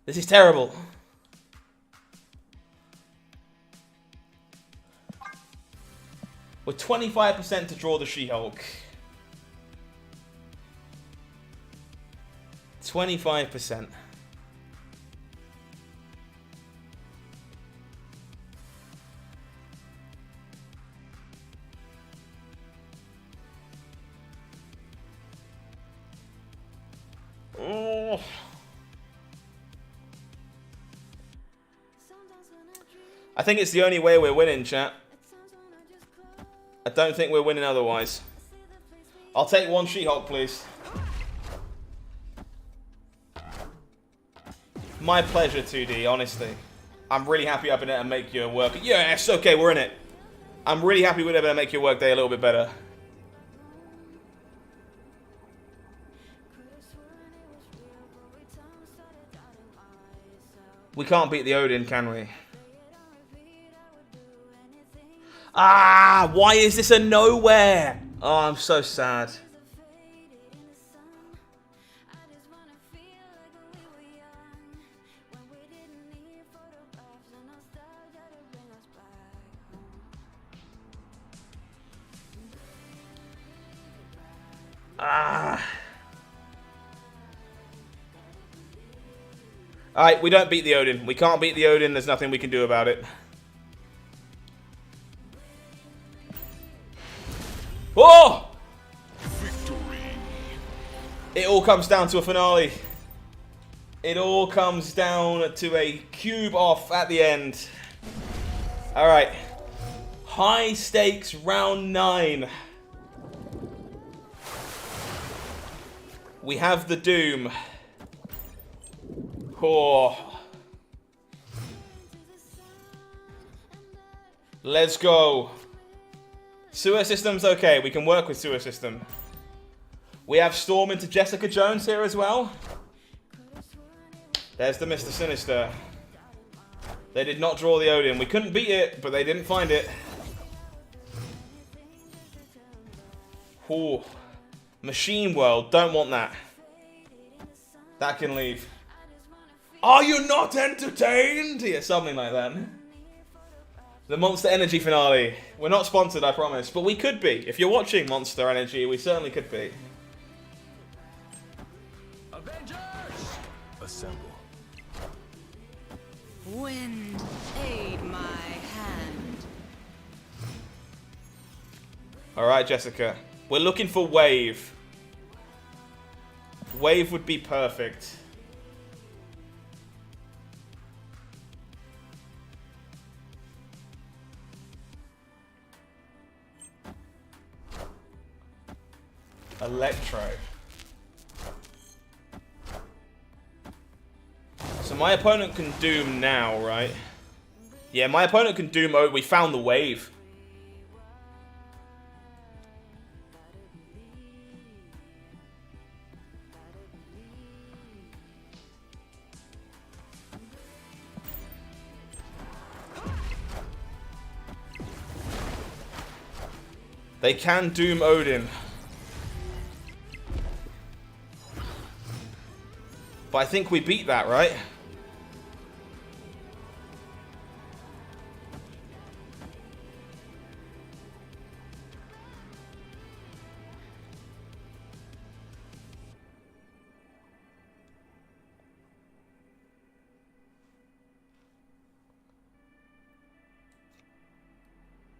This is terrible. We're 25% to draw the She-Hulk. 25%. Oh. I think it's the only way we're winning, chat. I don't think we're winning otherwise. I'll take 1 She-Hulk, please. My pleasure, 2D, honestly. I'm really happy I've been able to make your work... Yes, okay, we're in it. I'm really happy we're able to make your work day a little bit better. We can't beat the Odin, can we? Ah, why is this a nowhere? Oh, I'm so sad. Ah. Alright, we don't beat the Odin. We can't beat the Odin. There's nothing we can do about it. Oh! Victory. It all comes down to a finale. It all comes down to a cube off at the end. Alright. High stakes round 9. We have the Doom. Oh. Let's go. Sewer system's okay. We can work with sewer system. We have Storm into Jessica Jones here as well. There's the Mr. Sinister. They did not draw the Odin. We couldn't beat it, but they didn't find it. Ooh. Machine World. Don't want that. That can leave. Are you not entertained? Yeah, something like that. The Monster Energy finale. We're not sponsored, I promise. But we could be. If you're watching Monster Energy, we certainly could be. Avengers! Assemble. Wind, aid my hand. Alright, Jessica. We're looking for Wave. Wave would be perfect. Electro. So my opponent can Doom now, right? Yeah, my opponent can Doom. Oh, we found the Wave. They can Doom Odin. But I think we beat that, right?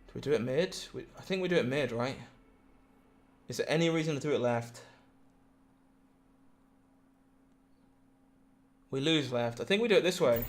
Do we do it mid? I think we do it mid, right? Is there any reason to do it left? We lose left. I think we do it this way.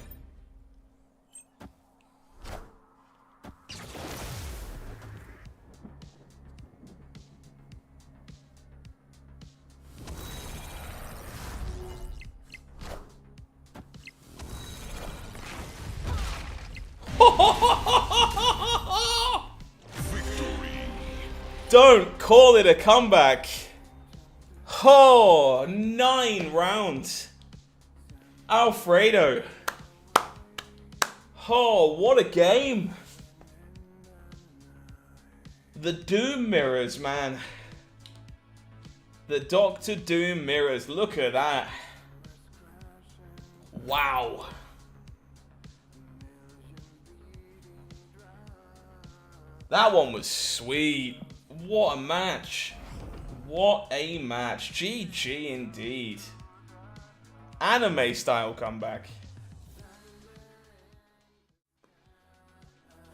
Don't call it a comeback. Oh, 9 rounds. Alfredo. Oh, what a game. The Doom mirrors, man. The Doctor Doom mirrors. Look at that. Wow. That one was sweet. What a match. What a match. GG indeed. Anime style comeback.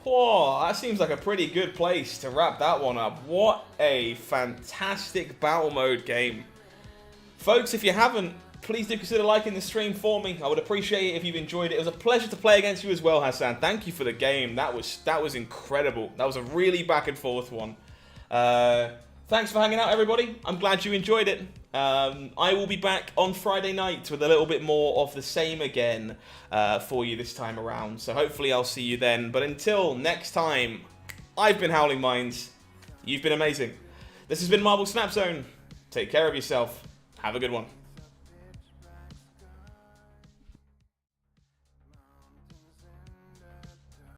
Oh, that seems like a pretty good place to wrap that one up. What a fantastic battle mode game. Folks, if you haven't, please do consider liking the stream for me. I would appreciate it if you've enjoyed it. It was a pleasure to play against you as well, Hassan. Thank you for the game. That was incredible. That was a really back and forth one. Thanks for hanging out, everybody. I'm glad you enjoyed it. I will be back on Friday night with a little bit more of the same again for you this time around. So hopefully I'll see you then. But until next time, I've been HowlingMines. You've been amazing. This has been Marble Snap Zone. Take care of yourself. Have a good one.